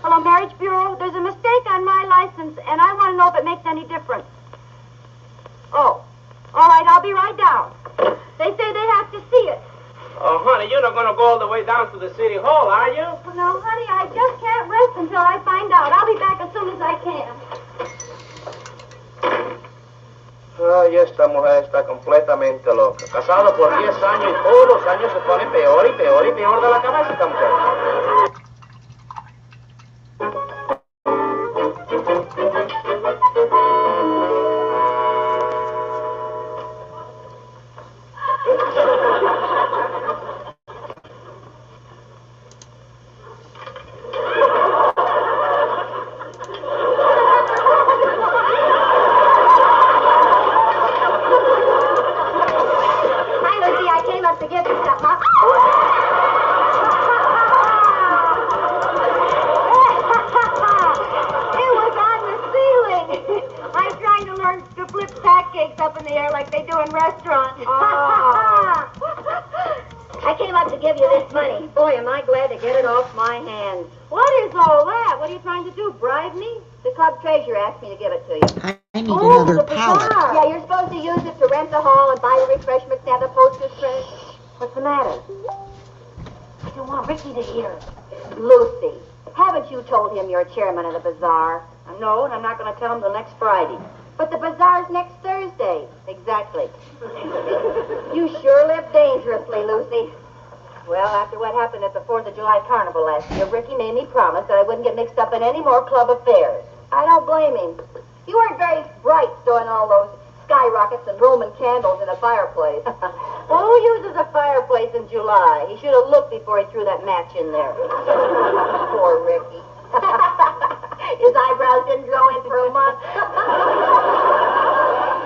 Hello, Marriage Bureau? There's a mistake on my license, and I want to know if it makes any difference. Oh. All right, I'll be right down. They say they have to see it. Oh, honey, you're not going to go all the way down to the city hall, are you? No, honey, I just can't rest until I find out. I'll be back as soon as I can. Ay, esta mujer está completamente loca. Casado por 10 años y todos los años se pone peor y peor y peor de la cabeza esta mujer. I came up to give you this money. Boy, am I glad to get it off my hands. What is all that? What are you trying to do, bribe me? The club treasurer asked me to give it to you. I need another the pallet. bazaar. Yeah, you're supposed to use it to rent the hall and buy the refreshments and have the posters printed. What's the matter? I don't want Ricky to hear. Lucy, haven't you told him you're chairman of the bazaar? No, and I'm not going to tell him till next Friday. But the bazaar's next Thursday. Exactly. You sure lived dangerously, Lucy. Well, after what happened at the 4th of July carnival last year, Ricky made me promise that I wouldn't get mixed up in any more club affairs. I don't blame him. You weren't very bright storing all those skyrockets and Roman candles in a fireplace. Well, who uses a fireplace in July? He should have looked before he threw that match in there. Poor Ricky. His eyebrows didn't grow in for a month.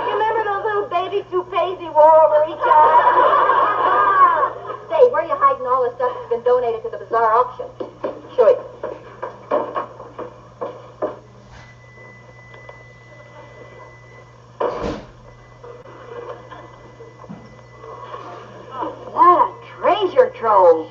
You remember those little baby toupees he wore over each eye? Say, where are you hiding all the stuff that's been donated to the bazaar auction? Show you. What a treasure trove.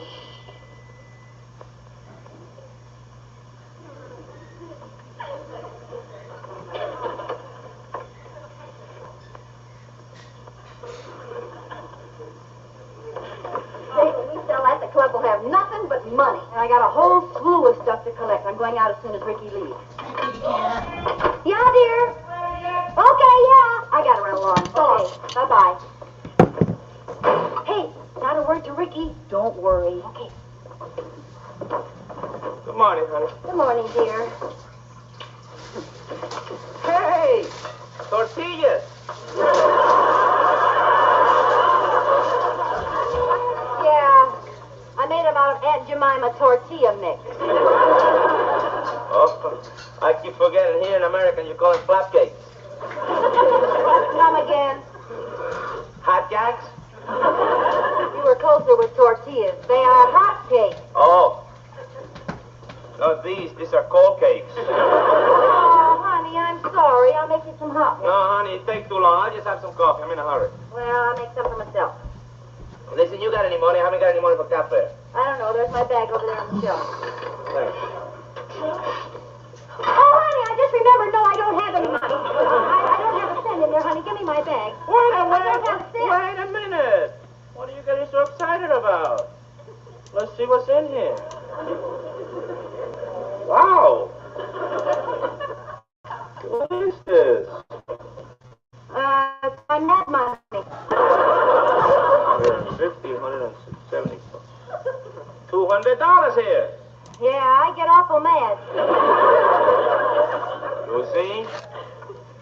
The club will have nothing but money. And I got a whole slew of stuff to collect. I'm going out as soon as Ricky leaves. Yeah, dear. Okay, yeah. I gotta run along. Okay, bye-bye. Hey, not a word to Ricky. Don't worry. Okay. Good morning, honey. Good morning, dear. Hey! Tortillas! Yeah. I made them out of Aunt Jemima tortilla mix. Oh, I keep forgetting here in America you call them flapcakes. Come again. Hot jacks? You were closer with tortillas. They are hot cakes. Oh. No, these are cold cakes. Oh, honey, I'm sorry. I'll make you some hot ones. No, honey, it takes too long. I'll just have some coffee. I'm in a hurry. Well, I'll make some for myself. Listen, you got any money? I haven't got any money for cafe. I don't know. There's my bag over there on the shelf. Thanks. Oh, honey, I just remembered. No, I don't have any money. I don't have a cent in there, honey. Give me my bag. Wait I don't have a cent. a minute. What are you getting so excited about? Let's see what's in here. Wow. What is this? It's my mad money. 150, 170. $200 here. Yeah, I get awful mad. Lucy,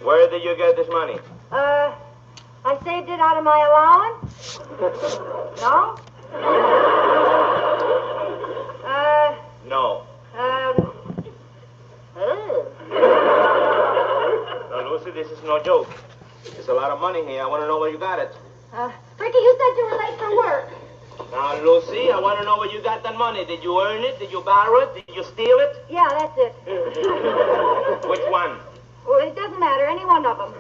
where did you get this money? I saved it out of my allowance. No? No. Ew. Now, Lucy, this is no joke. There's a lot of money here. I want to know where you got it. Ricky, you said you were late for work. Now, Lucy, I want to know where you got that money. Did you earn it? Did you borrow it? Did you steal it? Yeah, that's it. Which one? Well, it doesn't matter. Any one of them.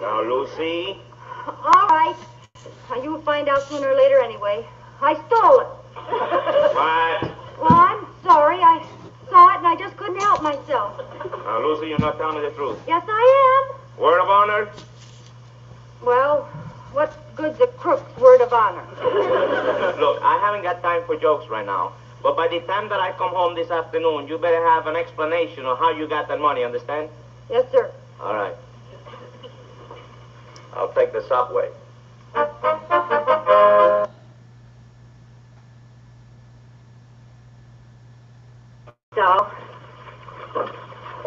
Now, Lucy. All right. Now, you'll find out sooner or later anyway. I stole it. What? Well, I'm sorry. I saw it and I just couldn't help myself. Now, Lucy, you're not telling me the truth. Yes, I am. Word of honor? Well, what good's a crook's word of honor? Look, I haven't got time for jokes right now. But by the time that I come home this afternoon, you better have an explanation of how you got that money, understand? Yes, sir. All right. I'll take the subway. So.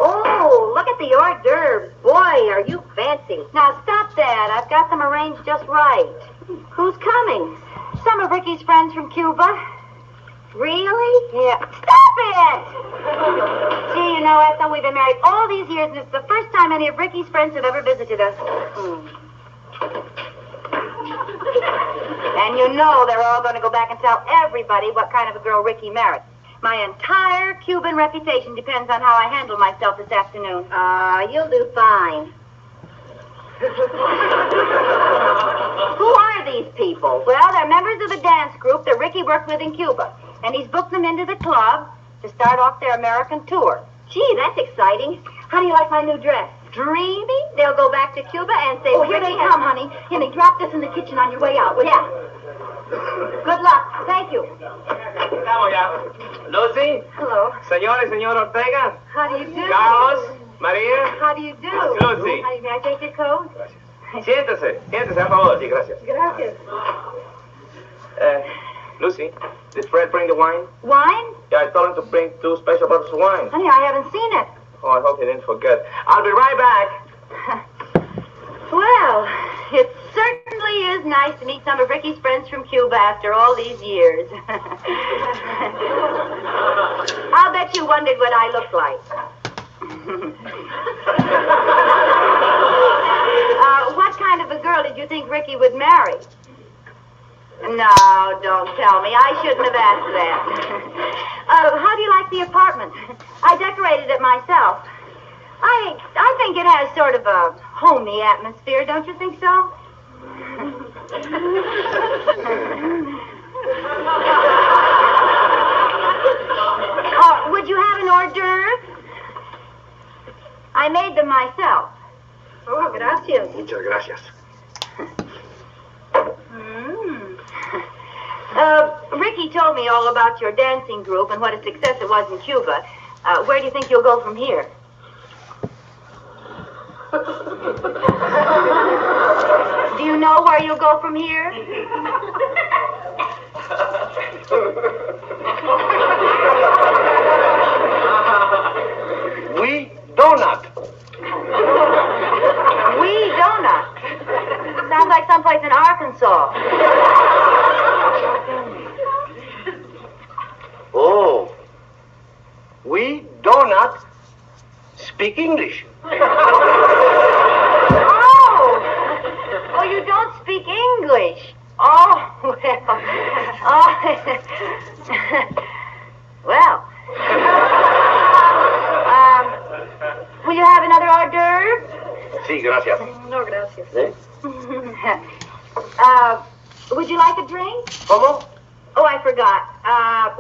Oh, look at the hors d'oeuvres. Boy, are you fancy. Now, stop that. I've got them arranged just right. Who's coming? Some of Ricky's friends from Cuba. Really? Yeah. Stop it! Gee, you know, Ethel, we've been married all these years, and it's the first time any of Ricky's friends have ever visited us. And you know they're all going to go back and tell everybody what kind of a girl Ricky married. My entire Cuban reputation depends on how I handle myself this afternoon. You'll do fine. Who are these people? Well, they're members of a dance group that Ricky worked with in Cuba. And he's booked them into the club to start off their American tour. Gee, that's exciting. How do you like my new dress? Dreamy. They'll go back to Cuba and say, Oh, here they come, honey. Henny, drop this in the kitchen on your way out, will Yeah. Good luck. Thank you. Vamos ya. Lucy, Hello. señor y señor Ortega, How do you do? Carlos, María. How do you do? Lucy. May I take your coat? Siéntese, a favor. Sí, gracias. Gracias. Lucy, did Fred bring the wine? Wine? Yeah, I told him to bring 2 special bottles of wine. Honey, I haven't seen it. Oh, I hope he didn't forget. I'll be right back. Well, it certainly is nice to meet some of Ricky's friends from Cuba after all these years. I'll bet you wondered what I looked like. What kind of a girl did you think Ricky would marry? No, don't tell me. I shouldn't have asked that. How do you like the apartment? I decorated it myself. I think it has sort of a homey atmosphere, don't you think so? Would you have an hors d'oeuvre? I made them myself. Oh, gracias. Muchas gracias. Ricky told me all about your dancing group and what a success it was in Cuba. Where do you think you'll go from here? Do you know where you'll go from here? We donut. Wee Donut. Sounds like someplace in Arkansas. Oh, we do not speak English. Oh, you don't speak English. Oh, well. Oh. Well. Will you have another hors d'oeuvre? Sí, gracias. No, gracias. ¿Eh? Would you like a drink? ¿Cómo? Oh, I forgot.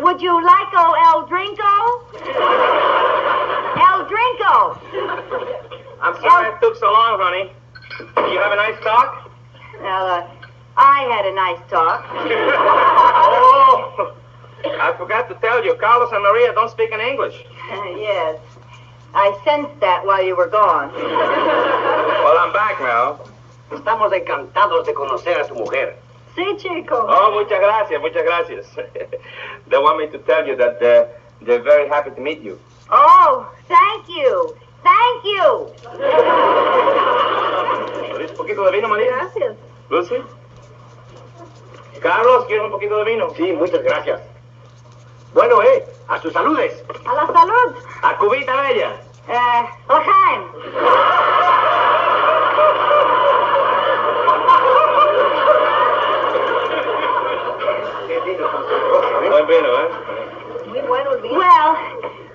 Would you like El Drinko? El Drinko. I'm sorry it took so long, honey. You have a nice talk? Well, I had a nice talk. Oh, I forgot to tell you, Carlos and Maria don't speak in English. Yes. I sensed that while you were gone. Well, I'm back now. Estamos encantados de conocer a tu mujer. Sí, chico. Oh, muchas gracias, muchas gracias. They want me to tell you that they're very happy to meet you. Oh, thank you. Thank you. ¿Quieres un poquito de vino, María? Gracias. Lucy? Carlos, ¿quieres un poquito de vino? Sí, muchas gracias. Bueno, a sus saludes. A la salud. A Cubita Bella. L'chaim. Buen vino, ¿eh? Well,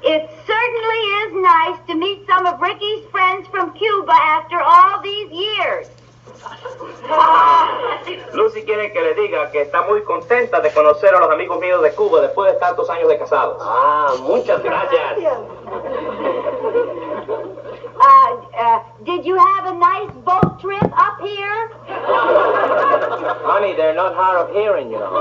it certainly is nice to meet some of Ricky's friends from Cuba after all these years. Lucy quiere que le diga que está muy contenta de conocer a los amigos míos de Cuba después de tantos años de casados. Ah, muchas gracias. Did you have a nice boat trip up here? Honey, they're not hard of hearing, you know.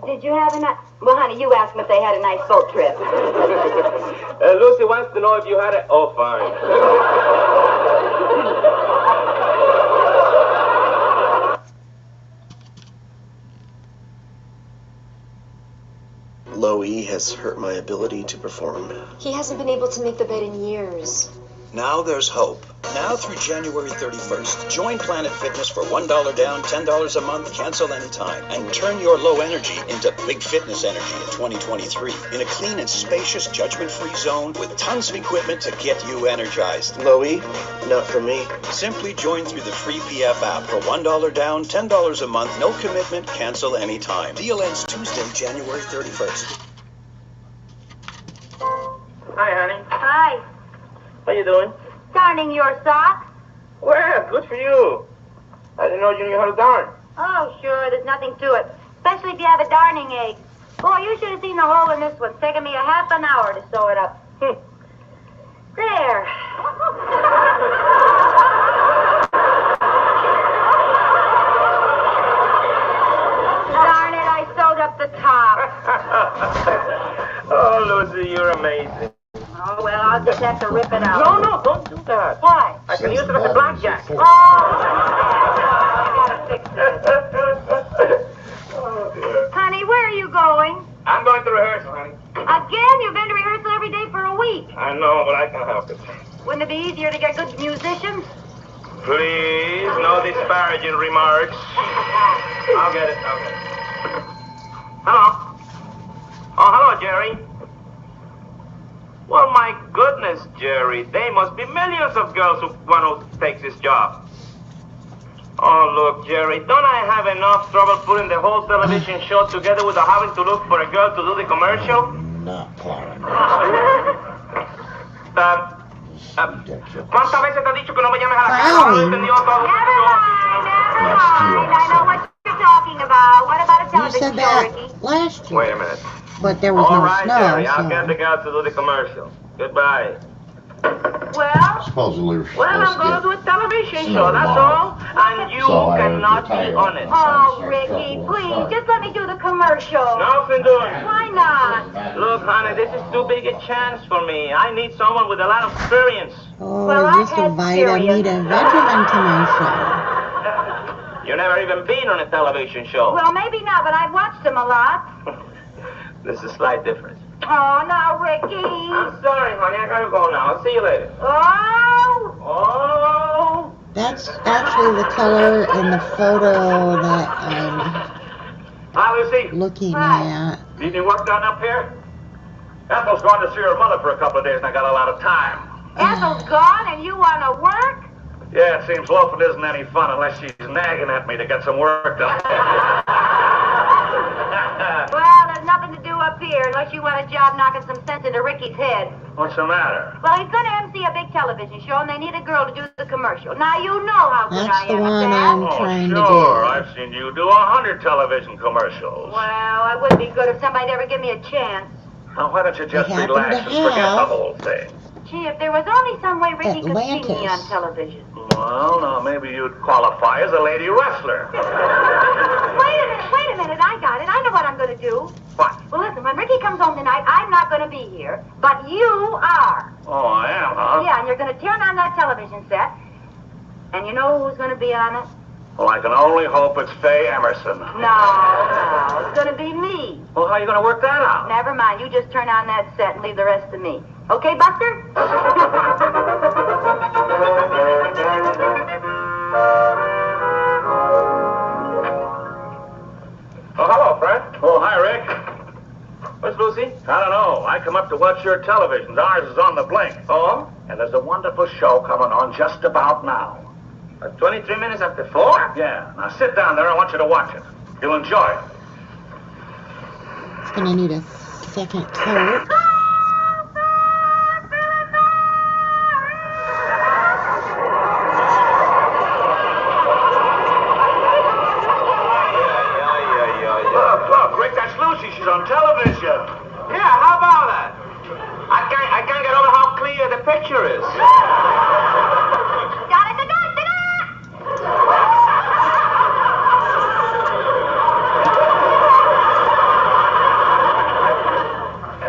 Did you have a nice... Well, honey, you asked them if they had a nice boat trip. Lucy wants to know if you had a... Oh, fine. Low E has hurt my ability to perform. He hasn't been able to make the bed in years. Now there's hope. Now through January 31st, join Planet Fitness for $1 down, $10 a month, cancel anytime, and turn your low energy into big fitness energy in 2023 in a clean and spacious, judgment-free zone with tons of equipment to get you energized. Low E, not for me. Simply join through the free PF app for $1 down, $10 a month, no commitment, cancel anytime. Deal ends Tuesday, January 31st. Hi, honey. Hi. How you doing? Darning your socks? Well, good for you. I didn't know you knew how to darn. Oh, sure, there's nothing to it. Especially if you have a darning ache. Boy, you should have seen the hole in this one. It's taken me a half an hour to sew it up. There. Darn it, I sewed up the top. Oh, Lucy, you're amazing. Oh, well, I'll just have to rip it out. No, don't do that. Why? I can use it as a blackjack. Oh, I gotta fix this. Oh, dear. Honey, where are you going? I'm going to rehearsal, honey. Again? You've been to rehearsal every day for a week. I know, but I can't help it. Wouldn't it be easier to get good musicians? Please, no disparaging remarks. I'll get it. Hello. Oh, hello, Jerry. Well, my goodness, Jerry, there must be millions of girls who want to take this job. Oh, look, Jerry, don't I have enough trouble putting the whole television show together without having to look for a girl to do the commercial? Not Clarence. ¿Cuántas veces te he dicho que no me llames a la casa? No entendió todo. Never mind. I know what you're talking about. What about a You television said show, that Ricky? last year. Wait a minute. But there was All no right, snow, Jerry, I'll get so... the girl to do the commercial. Goodbye. Well, Supposedly we're Well, I'm supposed going to do to a television snow show, that's tomorrow. all. And you So I cannot be retired. on it. oh, Ricky, please, just let me do the commercial. Nothing doing. Why not? Look, honey, this is too big a chance for me. I need someone with a lot of experience. Oh, Well, is this I've a had Vitamin experience. Benjamin commercial? You never even been on a television show. Well, maybe not, but I've watched them a lot. There's a slight difference. Oh, now, Ricky. I'm sorry, honey. I gotta go now. I'll see you later. Oh. Oh. That's actually the color in the photo that I'm Hi, Lucy. looking at. Evening work done up here? Ethel's gone to see her mother for a couple of days, and I got a lot of time. Ethel's gone and you want to work? Yeah, it seems loafing isn't any fun unless she's nagging at me to get some work done. Well, there's nothing to do up here unless you want a job knocking some sense into Ricky's head. What's the matter? Well, he's going to MC a big television show, and they need a girl to do the commercial. Now, you know how good That's I the am one at that. I'm trying to Sure, do. I've seen you do 100 television commercials. Well, I would be good if somebody'd ever give me a chance. Now, why don't you just I happen relax to and forget the have whole thing? Gee, if there was only some way Ricky could see me Atlantis. on television. Well, now, maybe you'd qualify as a lady wrestler. Wait a minute, I got it. I know what I'm going to do. What? Well, listen, when Ricky comes home tonight, I'm not going to be here, but you are. Oh, I am, huh? Yeah, and you're going to turn on that television set, and you know who's going to be on it? Well, I can only hope it's Faye Emerson. No, it's going to be me. Well, how are you going to work that out? Never mind, you just turn on that set and leave the rest to me. Okay, Buster? Oh, hello, Fred. Oh, hi, Rick. Where's Lucy? I don't know. I come up to watch your television. Ours is on the blink. Oh? And there's a wonderful show coming on just about now. 23 minutes after 4? Yeah. Now sit down there. I want you to watch it. You'll enjoy it. It's gonna need a second coat. Look, Rick, that's Lucy. She's on television. Yeah, how about that? I can't get over how clear the picture is.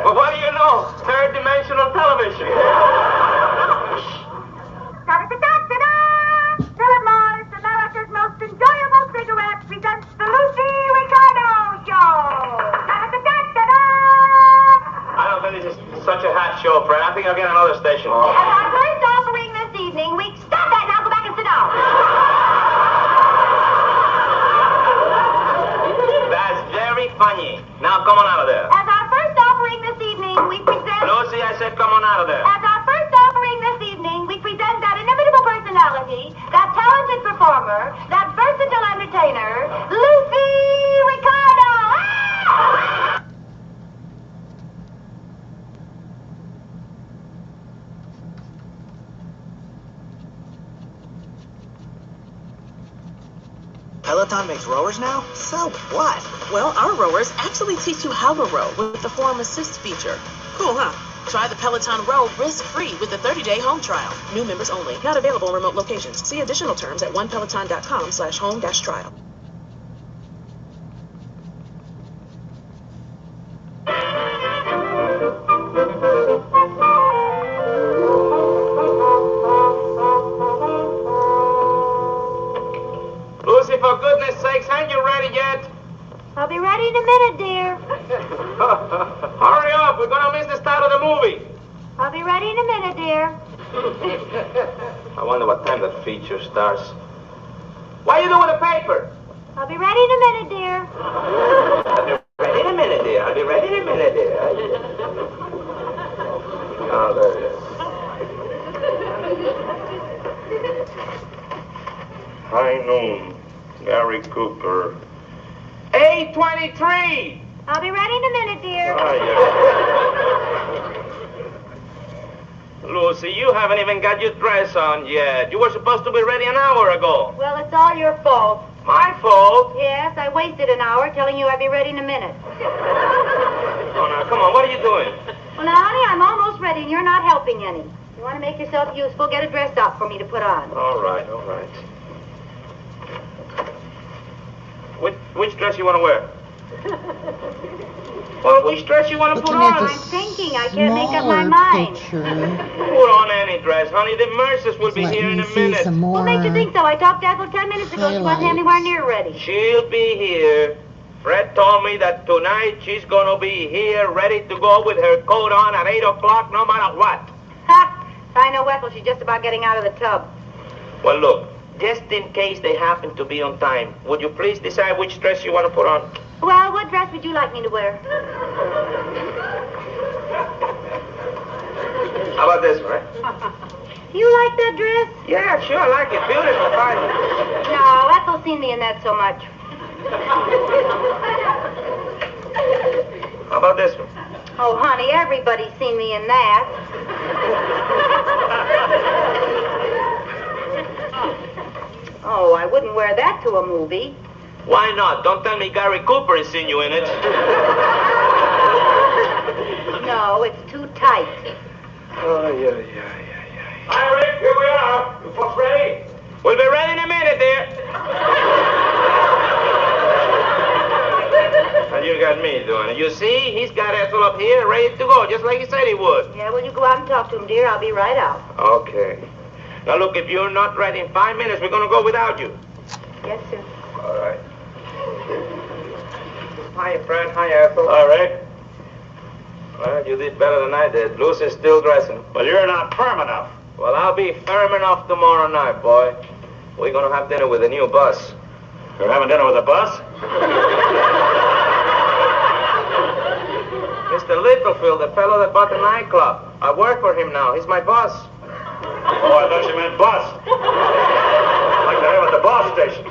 But what do you know? Third dimensional television. Philip Morris, America's most enjoyable cigarette, presents the Lucy Ricardo Show. I don't think this is such a hot show, Fred. I think I'll get another station. As our first offering this evening, we stop that now. Go back and sit down. That's very funny. Now come on out of there. As our first offering this evening, we present. Lucy, I said come on out of there. As our first offering this evening, we present that inimitable personality, that talented performer, that versatile entertainer, Lucy Ricardo. Ah! Peloton makes rowers now? So what? Well, our rowers actually teach you how to row with the Form Assist feature. Cool, huh? Try the Peloton Row risk-free with the 30-day home trial. New members only. Not available in remote locations. See additional terms at onepeloton.com/home-trial. Lucy, for goodness sakes, aren't you ready yet? I'll be ready in a minute, dear. Hurry up, we're gonna miss the start of the movie. I'll be ready in a minute, dear. I wonder what time the feature starts. What are you doing with the paper? I'll be ready in a minute, dear. I'll be ready in a minute, dear. I'll be ready in a minute, dear. Oh, there it is. High noon. Gary Cooper. 8:23. I'll be ready in a minute, dear. Oh, yeah. Lucy, you haven't even got your dress on yet. You were supposed to be ready an hour ago. Well, it's all your fault. My fault? Yes, I wasted an hour telling you I'd be ready in a minute. Oh, now, come on, what are you doing? Well, now, honey, I'm almost ready, and you're not helping any. You want to make yourself useful, get a dress out for me to put on. All right, all right. Which dress you want to wear? Well, which dress you want to put on? I'm thinking. I can't make up my mind. Put on any dress, honey. The Merces will be here in a minute. What makes you think so? I talked to Ethel 10 minutes ago. She wasn't anywhere near ready. She'll be here. Fred told me that tonight she's going to be here ready to go with her coat on at 8 o'clock no matter what. Ha! I know Ethel. She's just about getting out of the tub. Well, look, just in case they happen to be on time, would you please decide which dress you want to put on? Well, what dress would you like me to wear? How about this one, right? You like that dress? Yeah, sure, I like it. Beautiful, fine. No, Ethel's seen me in that so much. How about this one? Oh, honey, everybody's seen me in that. Oh, I wouldn't wear that to a movie. Why not? Don't tell me Gary Cooper has seen you in it. No, it's too tight. Oh, yeah. Hi, Rick, here we are. You folks ready? We'll be ready in a minute, dear. And you got me doing it. You see, he's got Ethel up here ready to go, just like he said he would. Yeah, well, you go out and talk to him, dear. I'll be right out. Okay. Now, look, if you're not ready in 5 minutes, we're going to go without you. Yes, sir. All right. Hi, Fred. Hi, Ethel. All right. Well, you did better than I did. Lucy's still dressing. Well, you're not firm enough. Well, I'll be firm enough tomorrow night, boy. We're going to have dinner with a new bus. You're having dinner with a bus? Mr. Littlefield, the fellow that bought the nightclub. I work for him now. He's my boss. Oh, I thought you meant bus. Like they have at the bus station.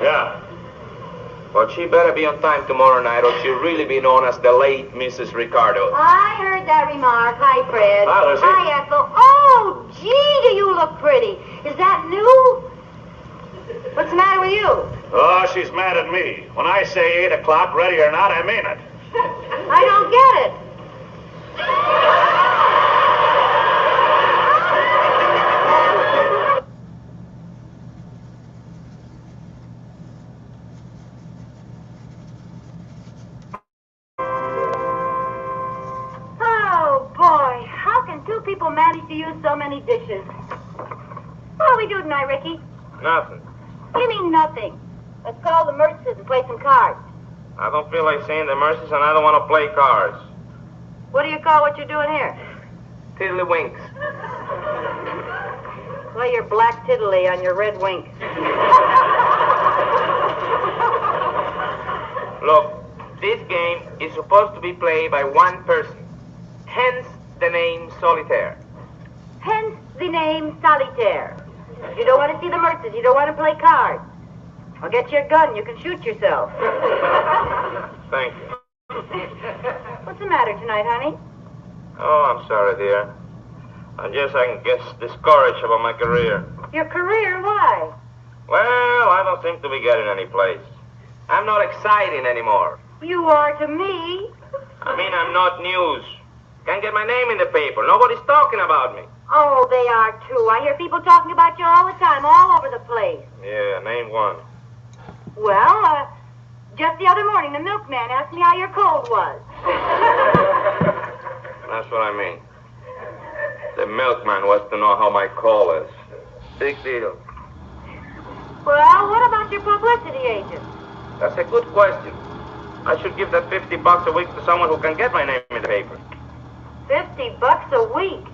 Yeah. Well, she better be on time tomorrow night, or she'll really be known as the late Mrs. Ricardo. I heard that remark. Hi, Fred. Hi, Lucy. Hi, Ethel. Oh, gee, do you look pretty. Is that new? What's the matter with you? Oh, she's mad at me. When I say 8 o'clock, ready or not, I mean it. I don't get it. Oh, boy. How can two people manage to use so many dishes? What do we do tonight, Ricky? Nothing. What do you mean, nothing? Let's call the Merces and play some cards. I don't feel like seeing the Mercies, and I don't want to play cards. What do you call what you're doing here? Tiddlywinks. Play your black tiddly on your red wink. Look, this game is supposed to be played by one person. Hence the name Solitaire. Hence the name Solitaire. You don't want to see the Merces. You don't want to play cards. I'll get your gun. You can shoot yourself. Thank you. What's the matter tonight, honey? Oh, I'm sorry, dear. I guess discouraged about my career. Your career? Why? Well, I don't seem to be getting any place. I'm not exciting anymore. You are to me. I mean, I'm not news. Can't get my name in the paper. Nobody's talking about me. Oh, they are too. I hear people talking about you all the time, all over the place. Yeah, name one. Well, just the other morning, the milkman asked me how your cold was. That's what I mean. The milkman wants to know how my call is. Big deal. Well, what about your publicity agent? That's a good question. I should give that $50 a week to someone who can get my name in the paper. $50 a week?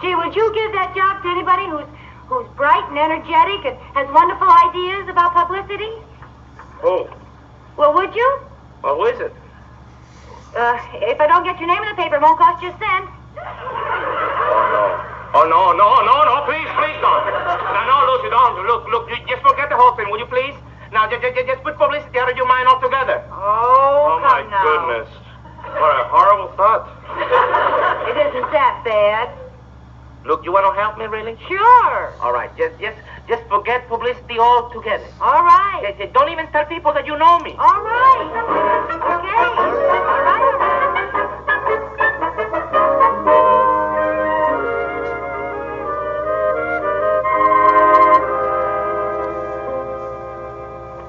Gee, would you give that job to anybody who's bright and energetic and has wonderful ideas about publicity? Who? Well, would you? Well, who is it? If I don't get your name in the paper, it won't cost you a cent. Oh, no, please don't. No, Lucy, don't. Look, you just forget the whole thing, will you please? Now, just put publicity out of your mind altogether. Oh, my come now. goodness. What a horrible thought. It isn't that bad. Look, you want to help me, really? Sure. All right, just forget publicity altogether. All right. Don't even tell people that you know me. All right. Okay. All right.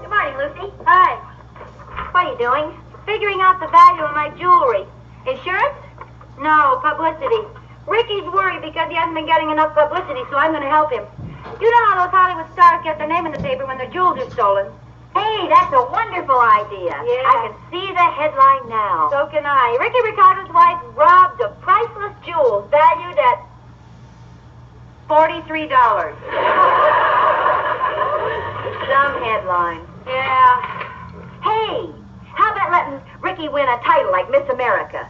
Good morning, Lucy. Hi. What are you doing? Figuring out the value of my jewelry. Insurance? No, publicity. Ricky's worried because he hasn't been getting enough publicity, so I'm going to help him. You know how those Hollywood stars get their name in the paper when their jewels are stolen? Hey, that's a wonderful idea. Yeah. I can see the headline now. So can I. Ricky Ricardo's wife robbed of priceless jewels valued at $43. Some headline. Yeah. Hey, how about letting Ricky win a title like Miss America?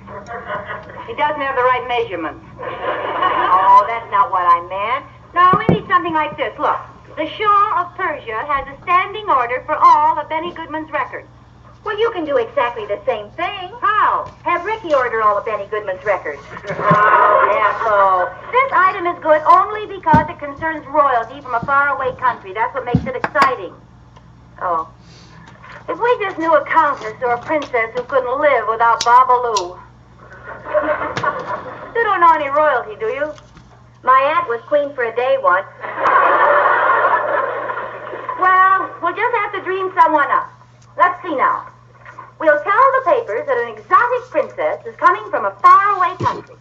He doesn't have the right measurements. Oh, that's not what I meant. No, we need something like this. Look, the Shah of Persia has a standing order for all of Benny Goodman's records. Well, you can do exactly the same thing. How? Have Ricky order all of Benny Goodman's records. Asshole. This item is good only because it concerns royalty from a faraway country. That's what makes it exciting. Oh. If we just knew a countess or a princess who couldn't live without Babalu. You don't know any royalty, do you? My aunt was queen for a day once. Well, we'll just have to dream someone up. Let's see now. We'll tell the papers that an exotic princess is coming from a faraway country,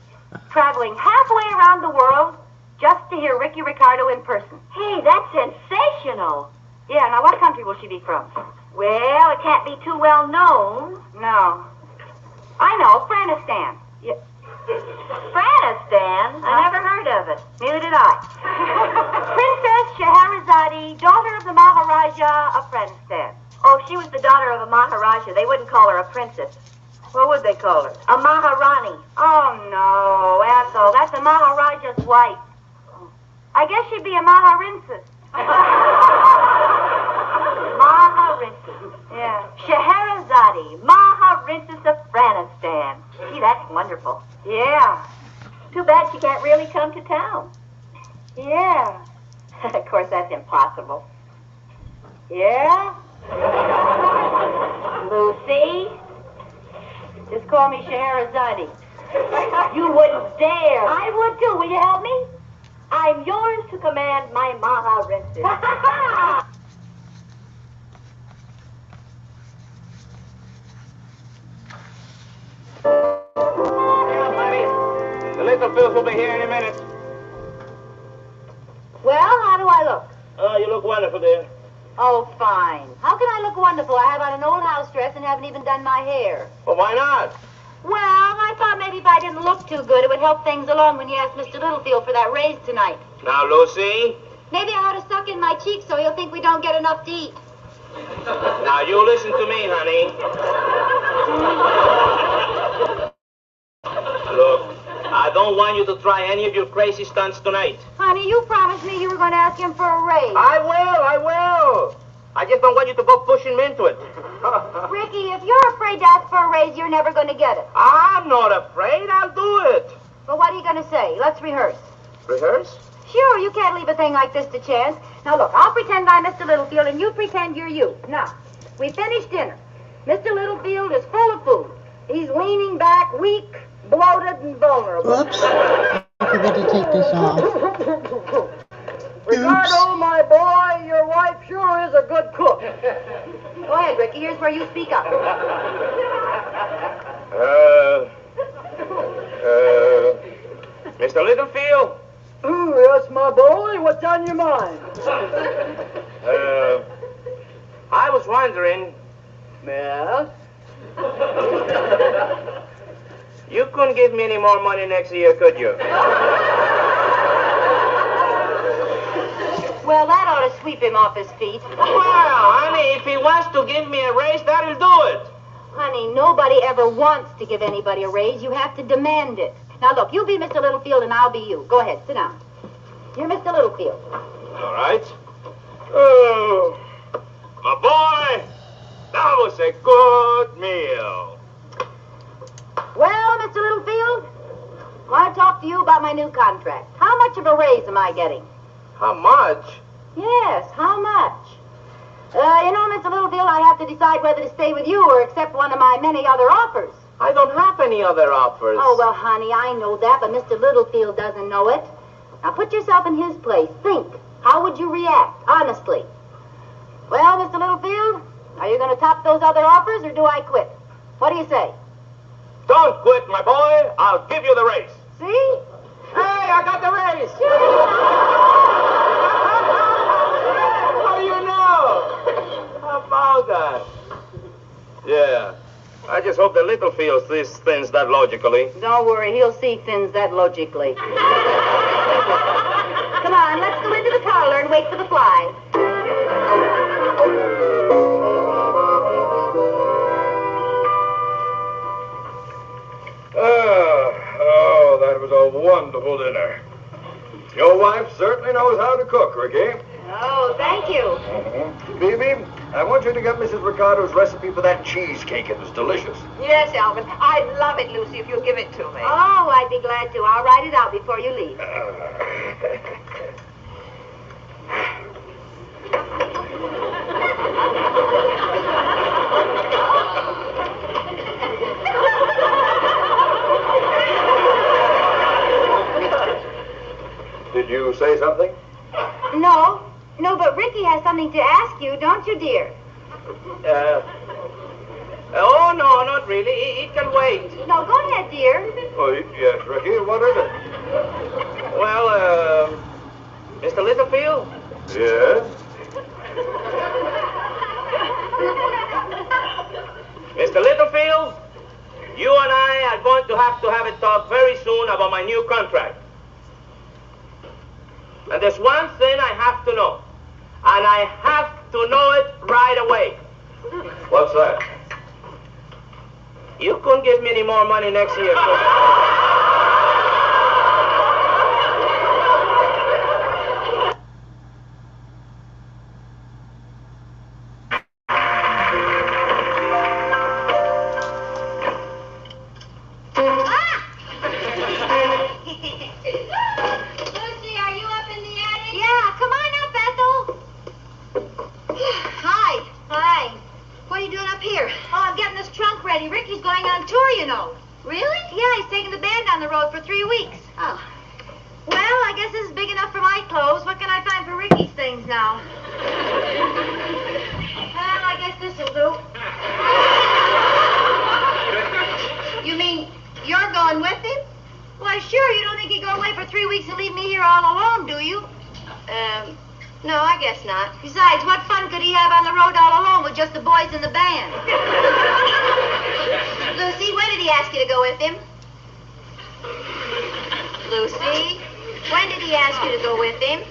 traveling halfway around the world just to hear Ricky Ricardo in person. Hey, that's sensational. Yeah, now what country will she be from? Well, it can't be too well known. No. I know, Afghanistan. Yeah. Afghanistan? I never heard of it. Neither did I. Princess Scheherazade, daughter of the Maharaja of Afghanistan. Oh, if she was the daughter of a Maharaja, they wouldn't call her a princess. What would they call her? A Maharani. Oh, no, asshole. That's a Maharaja's wife. I guess she'd be a Maharinsess. Maharinsess. Yeah. Scheherazade, Maharinsess of Afghanistan. Gee, that's wonderful. Yeah. Too bad she can't really come to town. Yeah. Of course, that's impossible. Yeah? Lucy? Just call me Scheherazade. You wouldn't dare. I would too. Will you help me? I'm yours to command, my Maharinsess. The little pills will be here any minute. Well, how do I look? Oh, you look wonderful, dear. Oh, fine. How can I look wonderful? I have on an old house dress and haven't even done my hair. Well, why not? Well, I thought maybe if I didn't look too good, it would help things along when you asked Mr. Littlefield for that raise tonight. Now, Lucy. Maybe I ought to suck in my cheeks so he'll think we don't get enough to eat. Now, you listen to me, honey. Look, I don't want you to try any of your crazy stunts tonight. Honey, you promised me you were going to ask him for a raise. I will. I just don't want you to go pushing me into it. Ricky, if you're afraid to ask for a raise, you're never going to get it. I'm not afraid. I'll do it. Well, what are you going to say? Let's rehearse. Rehearse? Sure, you can't leave a thing like this to chance. Now, look, I'll pretend I'm Mr. Littlefield, and you pretend you're you. Now, we finished dinner. Mr. Littlefield is full of food. He's leaning back, weak, bloated, and vulnerable. Whoops. I forgot to take this off. Ricardo, my boy, your wife sure is a good cook. Go ahead, Ricky. Here's where you speak up. Mr. Littlefield? Yes, my boy. What's on your mind? I was wondering... Yes? You couldn't give me any more money next year, could you? Well, that ought to sweep him off his feet. Well, honey, if he wants to give me a raise, that'll do it. Honey, nobody ever wants to give anybody a raise. You have to demand it. Now, look, you be Mr. Littlefield and I'll be you. Go ahead, sit down. You're Mr. Littlefield. All right. Oh, my boy, that was a good meal. Well, Mr. Littlefield, I want to talk to you about my new contract. How much of a raise am I getting? How much? Yes, how much? You know, Mr. Littlefield, I have to decide whether to stay with you or accept one of my many other offers. I don't have any other offers. Oh, well, honey, I know that, but Mr. Littlefield doesn't know it. Now, put yourself in his place. Think. How would you react, honestly? Well, Mr. Littlefield, are you going to top those other offers, or do I quit? What do you say? Don't quit, my boy. I'll give you the raise. See? Hey, I got the raise. How do you know? How about that? Yeah. I just hope that Littlefield sees things that logically. Don't worry, he'll see things that logically. Come on, let's go into the parlor and wait for the fly. Oh, that was a wonderful dinner. Your wife certainly knows how to cook, Ricky. Oh, thank you. Phoebe, I want you to get Mrs. Ricardo's recipe for that cheesecake. It was delicious. Yes, Alvin. I'd love it, Lucy, if you'll give it to me. Oh, I'd be glad to. I'll write it out before you leave. Did you say something? No, but Ricky has something to ask you, don't you, dear? Oh, no, not really. It can wait. No, go ahead, dear. Oh, yes, Ricky. What is it? Well, Mr. Littlefield? Yes? Mr. Littlefield, you and I are going to have a talk very soon about my new contract. And there's one thing I have to know. And I have to know it right away. What's that? You couldn't give me any more money next year. Lucy, are you up in the attic? Yeah, come on up, Ethel. Hi. What are you doing up here? Oh, I'm getting this trunk ready. Ricky's going on tour, you know. Really? Yeah, he's taking the band on the road for 3 weeks. Oh. Well, I guess this is big enough for my clothes. What can I find for Ricky's things now? Well, I guess this'll do. You mean you're going with him? Why, sure. You don't think he'd go away for 3 weeks and leave me here all alone, do you? No, I guess not. Besides, what fun could he have on the road all alone with just the boys in the band? Lucy, when did he ask you to go with him? Lucy, when did he ask you to go with him?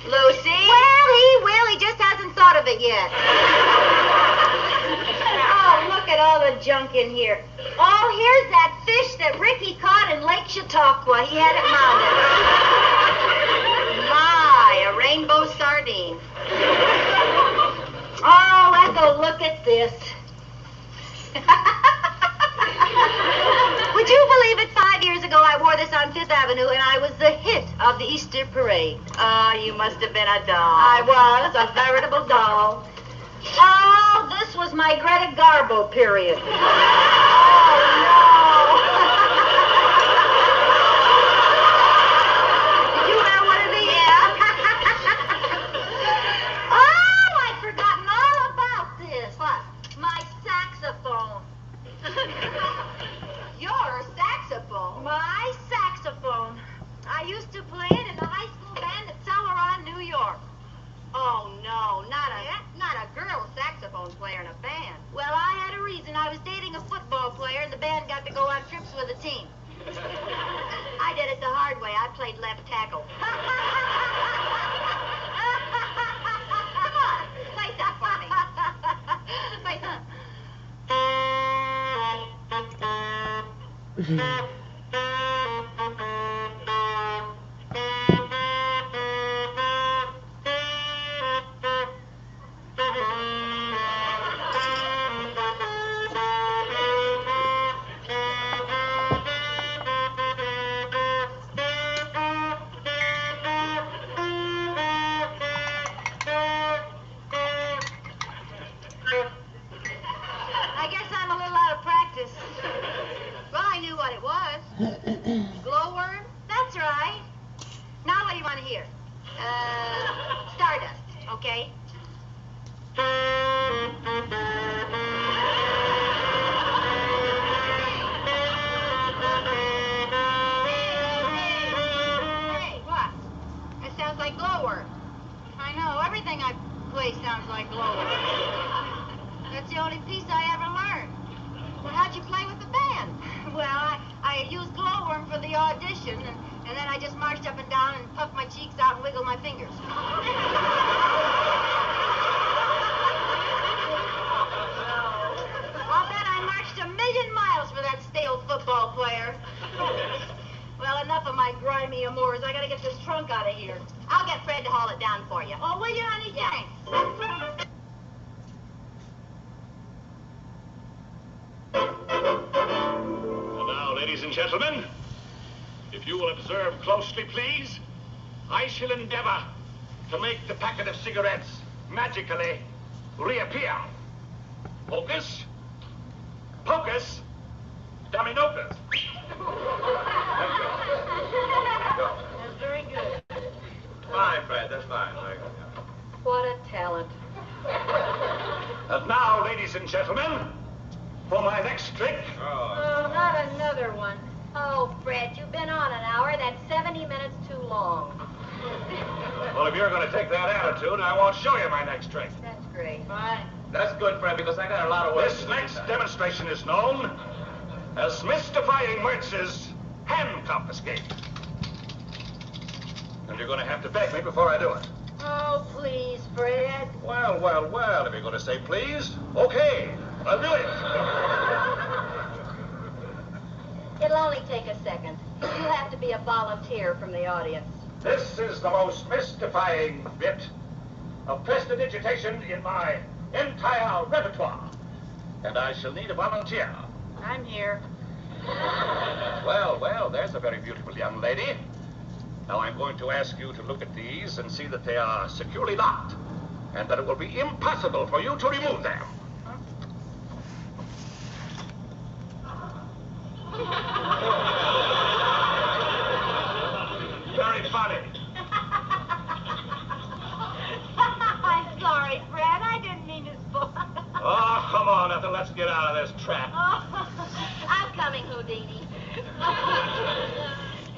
Lucy? Well, he will. He just hasn't thought of it yet. Oh, look at all the junk in here. Oh, here's that fish that Ricky caught in Lake Chautauqua. He had it mounted. My, a rainbow sardine. look at this. Would you believe it? 5 years ago, I wore this on Fifth Avenue, and I was the hit of the Easter parade. You must have been a doll. I was a veritable doll. Oh, this was my Greta Garbo period. Oh, no. Did you wear one of these? Yeah. Oh, I'd forgotten all about this. What? My saxophone. Your saxophone. My saxophone. I used to play it in the high school band at Celeron, New York. Oh, no, not a girl saxophone player in a band. Well, I had a reason. I was dating a football player, and the band got to go on trips with the team. I did it the hard way. I played left tackle. Come on, play that for me. Play that. I guess I'm a little out of practice. Well, I knew what it was. Glowworm? That's right. Now what do you want to hear? Stardust, okay? Hey, what? That sounds like glowworm. I know. Everything I play sounds like glowworm. That's the only piece I ever learned. Well, how'd you play with the band? Well, I used glowworm for the audition, and then I just marched up and down and puffed my cheeks out and wiggled my fingers. I'll bet I marched 1,000,000 miles for that stale football player. Well, enough of my grimy amours. I gotta get this trunk out of here. I'll get Fred to haul it down for you. Oh, will you, honey? Yeah. Thanks. And now, ladies and gentlemen, if you will observe closely, please, I shall endeavor to make the packet of cigarettes magically reappear. Hocus, pocus, dominocus. Thank you. That's very good. Fine, Fred, that's fine. What a talent. And now, ladies and gentlemen, for my next trick. Oh, not another one. Oh, Fred, you've been on an hour. That's 70 minutes too long. Well, if you're going to take that attitude, I won't show you my next trick. That's great. Fine. That's good, Fred, because I got a lot of work. This next demonstration is known as Mystifying Mertz's handcuff escape. And you're going to have to beg me before I do it. Oh, please, Fred. Well, well, well, if you're going to say please, okay, I'll do it. It'll only take a second. You have to be a volunteer from the audience. This is the most mystifying bit of prestidigitation in my entire repertoire. And I shall need a volunteer. I'm here. Well, well, there's a very beautiful young lady. Now I'm going to ask you to look at these and see that they are securely locked, and that it will be impossible for you to remove them. Very funny. I'm sorry, Fred. I didn't mean to spoil. Oh, come on, Ethel, let's get out of this trap. I'm coming, Houdini.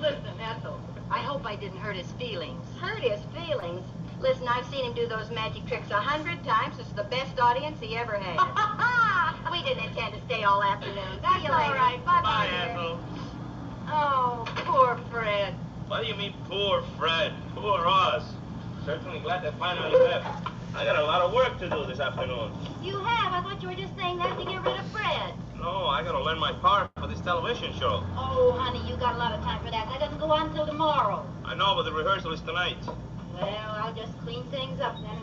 Listen, Ethel, I hope I didn't hurt his feelings. Hurt his feelings? Listen, I've seen him do those magic tricks 100 times. It's the best audience he ever had. We didn't intend to stay all afternoon. See you later. All right. Bye, Ethel. Oh, poor Fred. What do you mean, poor Fred? Poor us. Certainly glad they finally left. I got a lot of work to do this afternoon. You have? I thought you were just saying that to get rid of Fred. No, I gotta learn my part for this television show. Oh, honey, you got a lot of time for that. That doesn't go on till tomorrow. I know, but the rehearsal is tonight. Well, I'll just clean things up then.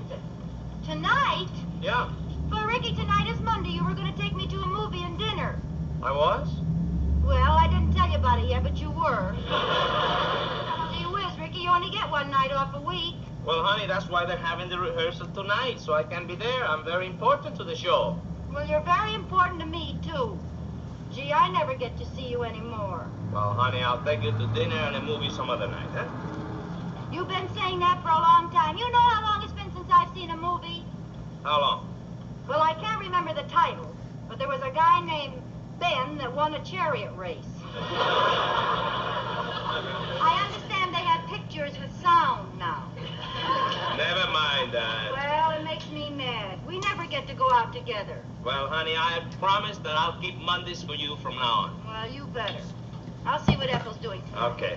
Tonight? Yeah. For Ricky, tonight is Monday. You were going to take me to a movie and dinner. I was? Well, I didn't tell you about it yet, but you were. Gee whiz, Ricky, you only get one night off a week. Well, honey, that's why they're having the rehearsal tonight, so I can be there. I'm very important to the show. Well, you're very important to me, too. Gee, I never get to see you anymore. Well, honey, I'll take you to dinner and a movie some other night, huh? You've been saying that for a long time. You know how long it's been since I've seen a movie? How long? Well, I can't remember the title, but there was a guy named Ben that won a chariot race. I understand they have pictures with sound now. Never mind that. Well, it makes me mad. We never get to go out together. Well, honey, I have promised that I'll keep Mondays for you from now on. Well, you better. I'll see what Ethel's doing tonight. Okay.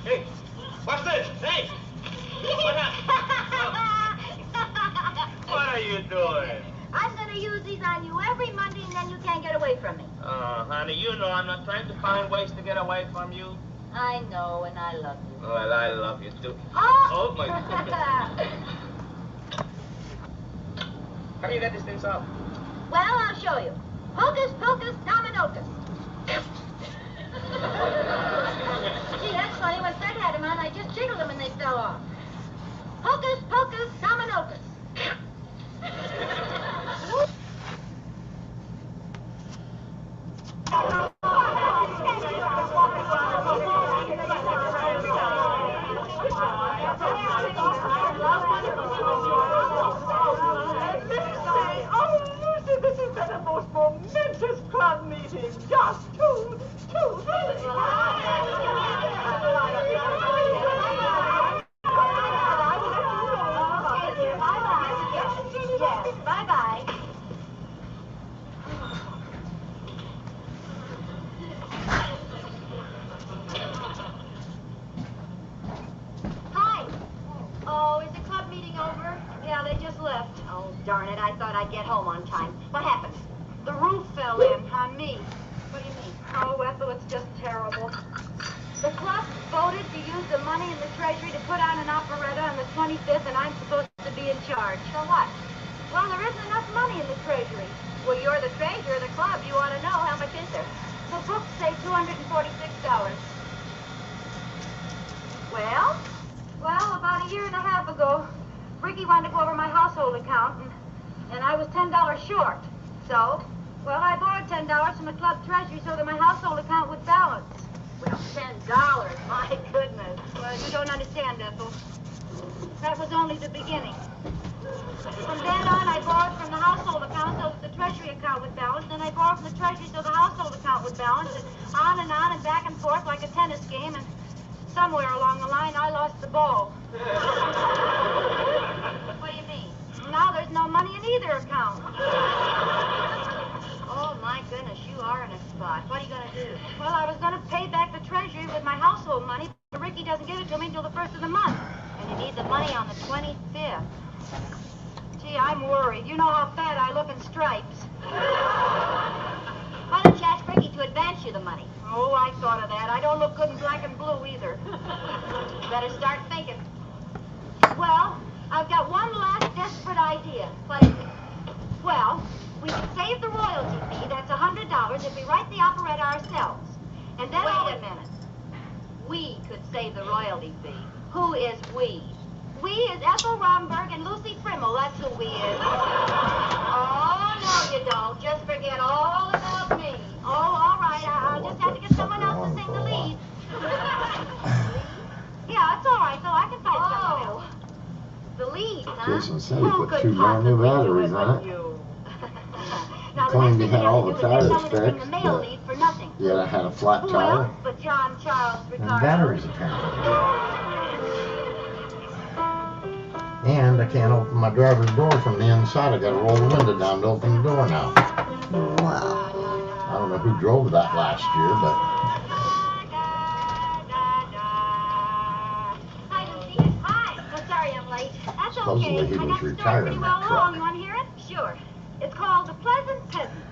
Hey, what's this? Hey! What happened? What are you doing? I'm going to use these on you every Monday, and then you can't get away from me. Oh, honey, you know I'm not trying to find ways to get away from you. I know, and I love you. Well, I love you too. Oh, my goodness. How do you get these things out? Well, I'll show you. Hocus pocus dominocus. Gee, that's funny. When Fred had them on, I just jiggled them and they fell off. Hocus pocus dominocus. This has been a most momentous club meeting. Just too Yes, bye-bye. Hi. Oh, is the club meeting over? Yeah, they just left. Oh, darn it. I thought I'd get home on time. What happened? The roof fell in on me. What do you mean? Oh, Ethel, it's just terrible. The club voted to use the money in the treasury to put on an operetta on the 25th, and I'm supposed to be in charge. For what? Well, there isn't enough money in the treasury. Well, you're the treasurer of the club. You ought to know. How much is there? The books say $246. Well, about a year and a half ago, Ricky wanted to go over my household account, and I was $10 short. So, well, I borrowed $10 from the club treasury so that my household account would balance. Well, $10, my goodness. Well, you don't understand, Ethel. That was only the beginning. From then on, I borrowed from the household account so that the treasury account would balance, then I borrowed from the treasury so the household account would balance, and on and back and forth like a tennis game, and somewhere along the line, I lost the ball. What do you mean? Now there's no money in either account. Oh, my goodness, you are in a spot. What are you going to do? Well, I was going to pay back the treasury with my household money, but Ricky doesn't give it to me until the 1st of the month. And you need the money on the 25th. Gee, I'm worried. You know how fat I look in stripes. Why don't you ask Ricky to advance you the money? Oh, I thought of that. I don't look good in black and blue either. Better start thinking. Well, I've got one last desperate idea. What is it? Well, we could save the royalty fee. That's $100 if we write the operetta ourselves. And then wait a minute. We could save the royalty fee. Who is we? We is Ethel Romberg and Lucy Frimmel. That's who we is. Oh, no, you don't. Just forget all about me. Oh, all right. I'll just have to get someone else to sing the lead. Yeah, it's all right, though. I can find someone else. The lead, huh? Jason said he put 2 brand new batteries on it. Now, Claimed he had all the tires someone to sing the fixed, male but lead for nothing. yet I had a flat Who tire else but John Charles and Ricardo? batteries apparently. And I can't open my driver's door from the inside. I gotta roll the window down to open the door now. Wow. I don't know who drove that last year, but Hi, Lucy. Hi. Oh, sorry I'm late. That's supposedly okay. he I was got the story retiring pretty that well truck. along. You want to hear it? Sure. It's called The Pleasant Peasant.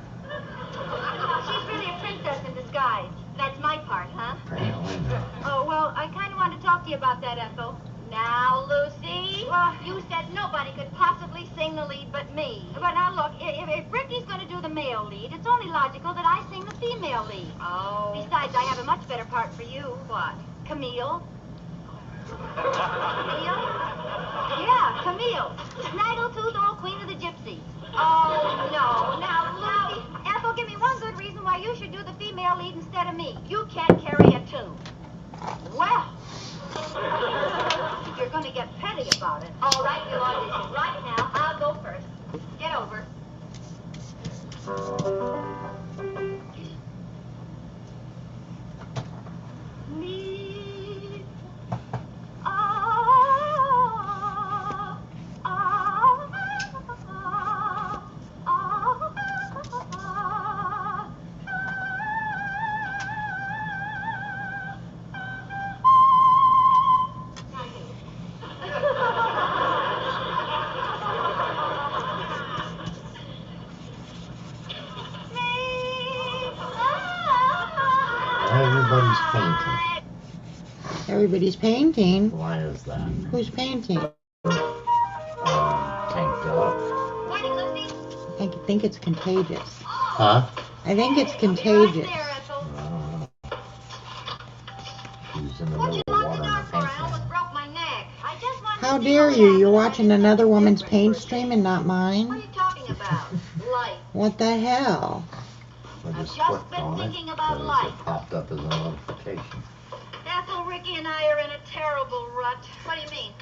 She's really a princess in disguise. That's my part, huh? apparently not. Oh, well, I kind of wanted to talk to you about that, Ethel. Now, Lucy, you said nobody could possibly sing the lead but me. But now, look, if Ricky's going to do the male lead, it's only logical that I sing the female lead. Oh. Besides, I have a much better part for you. What? Camille. Camille? Yeah, Camille. Snaggletooth, old queen of the gypsies. Oh, no. Now, Lucy, Ethel, give me one good reason why you should do the female lead instead of me. You can't carry a tune. Well. You're going to get petty about it. All right, you audition right now. I'll go first. Get over. Me. Everybody's painting. Everybody's painting. Why is that? Who's painting? Tank top. I think it's contagious. Huh? I think it's contagious. She's in the middle of water in the paint can. Broke my neck. I just wanted How to see dare what you? happened. You're watching another woman's paint stream and not What are mine? you talking about? Life. What the hell? I just just clicked been on it thinking about because life. it popped up as a notification. Ethel, Ricky, and I are in a terrible rut. What do you mean?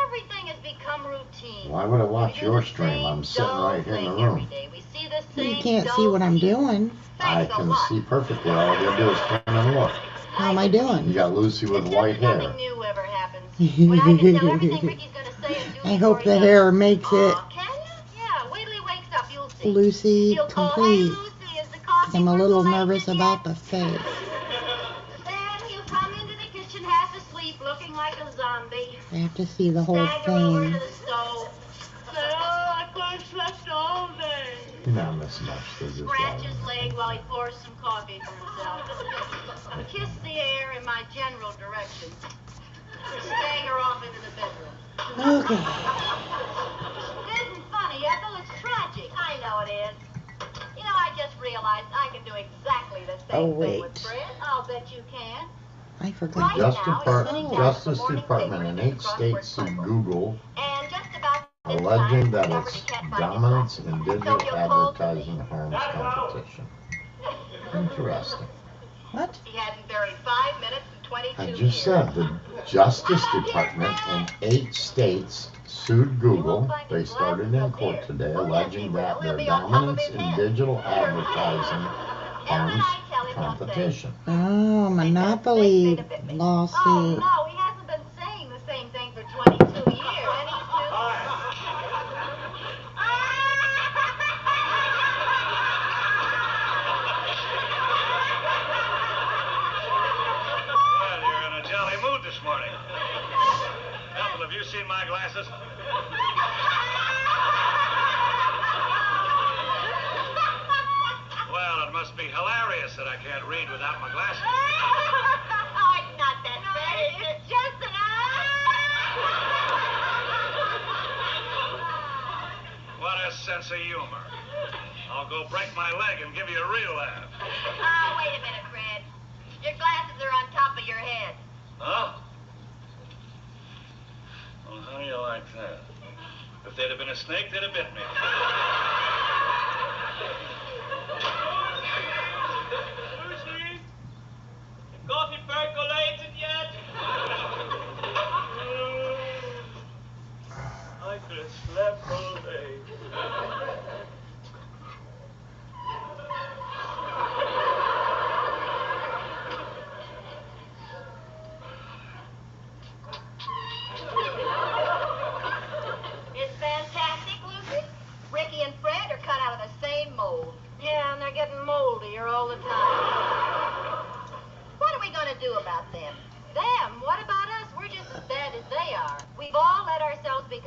Everything has become routine. Why would I watch your stream? I'm sitting right here in the room. We see the same You can't see what I'm doing. I can see perfectly. All you do is turn and look. How am I doing? You got Lucy with white hair. Nothing new ever happens. When I can tell everything Ricky's going to say and do I hope the hair makes it Can you? Yeah, wait till he wakes up, you'll see. Lucy He'll call, "Hey, complete. Lucy, is the coffee I'm a little percolating nervous yet?" about the face. Then he'll come into the kitchen half asleep, looking like a zombie. I have to see the whole Stagger over to thing. the stove. Say, oh, I couldn't slept all day. You're not missing much. They're just Scratch lying. his leg while he pours some coffee for himself. Kiss the air in my general direction. Stagger off into the bedroom. Okay. It isn't funny, Ethel. It's tragic. I know it is. You know, I just realized I can do exactly the same Oh, thing wait. with Fred. I'll bet you can. I forgot. Justice Department in 8 states sued Google And just about alleging that its dominance in digital advertising harms competition. Interesting. What? He hadn't buried 5 minutes and 22 I years. just said the Justice Department in 8 states sued Google. They started in court today alleging that their dominance in digital advertising harms competition. Oh, Monopoly Oh, lawsuit. no, he hasn't been saying the same thing for 22 years. And he's Well, you're in a jolly mood this morning. Ethel, have you seen my glasses? Well, it must be hilarious that I can't read without my glasses. Oh, it's not that bad. It's just an What a sense of humor. I'll go break my leg and give you a real laugh. Oh, wait a minute, Fred. Your glasses are on top of your head. Huh? Well, how do you like that? If they'd have been a snake, they'd have bit me.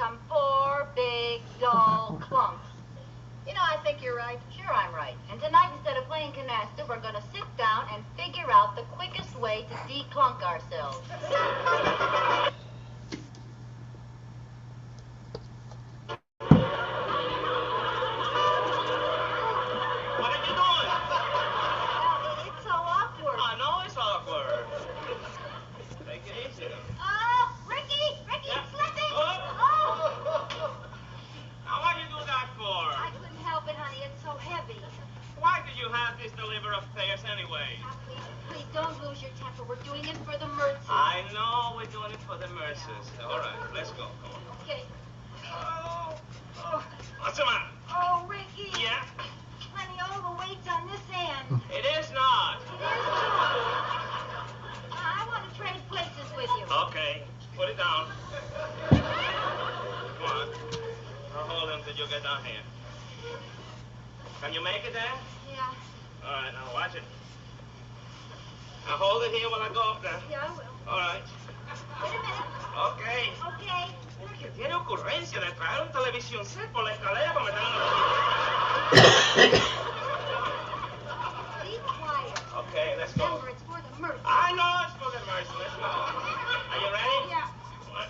become 4 big, dull clumps. You know, I think you're right. Sure, I'm right. And tonight, instead of playing canasta, we're going to sit down and figure out the quickest way to declunk ourselves. What are you doing? It's so awkward. I know it's awkward. Take it easy. Oh, Ricky! Ricky, it's slipping! Oh! Now, what do you do that for? I couldn't help it, honey. It's so heavy. Why did you have this delivery upstairs anyway? Now, please don't lose your temper. We're doing it for the Mertzes. I know we're doing it for the Merces. All right, let's go. Come on. Okay. What's the matter? Oh, Ricky. Yeah? Honey, all the weight's on this end. It is not. It is too. I want to trade places with you. Okay, put it down. Come on. I'll hold him till you get down here. Can you make it there? Yeah. All right, now watch it. Now hold it here while I go up there. Yeah, I will. All right. Wait a minute. Okay. Okay. Que tiene ocurrencia de traer un televisión set por la escalera para meterlo. Be quiet. Okay, let's go. Remember, it's for the Mertzes. I know it's for the Mercy. Let's go. Are you ready? Yeah. What?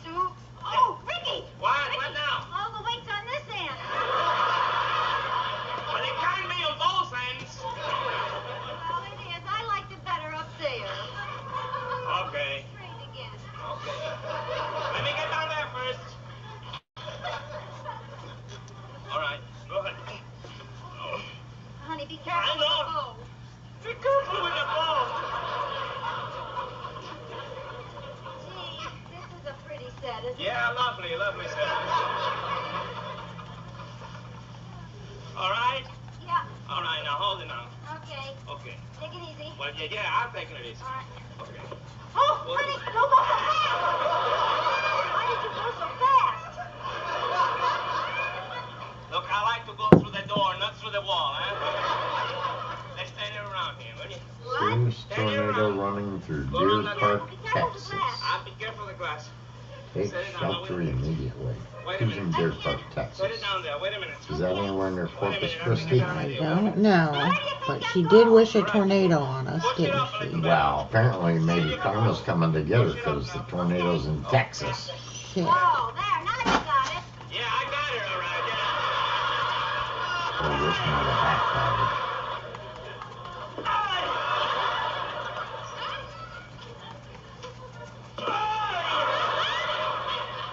2. Oh, Ricky! What? Ricky, What now? all the weight's on this end. Well, it can be on both ends. Well, it is. I liked it better upstairs. Okay. Trade again. Okay. Let me get down there first. All right. Go ahead. Oh. Honey, be careful I with the know. bow. Be careful with the ball. Gee, this is a pretty set, isn't it? Yeah, lovely, lovely set. All right? Yeah. All right, now hold it now. Okay. Okay. Take it easy. Well, yeah, I'm taking it easy. All right. Okay. Oh, honey, don't go so fast. Why did you go so fast? Look, I like to go through the door, not through the wall, eh? Let's turn it around here, will you? Serious tornado running through Deer Park, Texas. Be careful of the glass. Take shelter immediately. Who's in Deer Park, Put Texas? it down there. Wait a minute. Is that anywhere near Corpus Christi? I don't know, but she did wish a tornado on us, didn't she? Well, apparently maybe karma's coming together because the tornado's in Texas. Shit. Oh, there. Now you got it. Yeah, I got it, all right, So this might have backfired.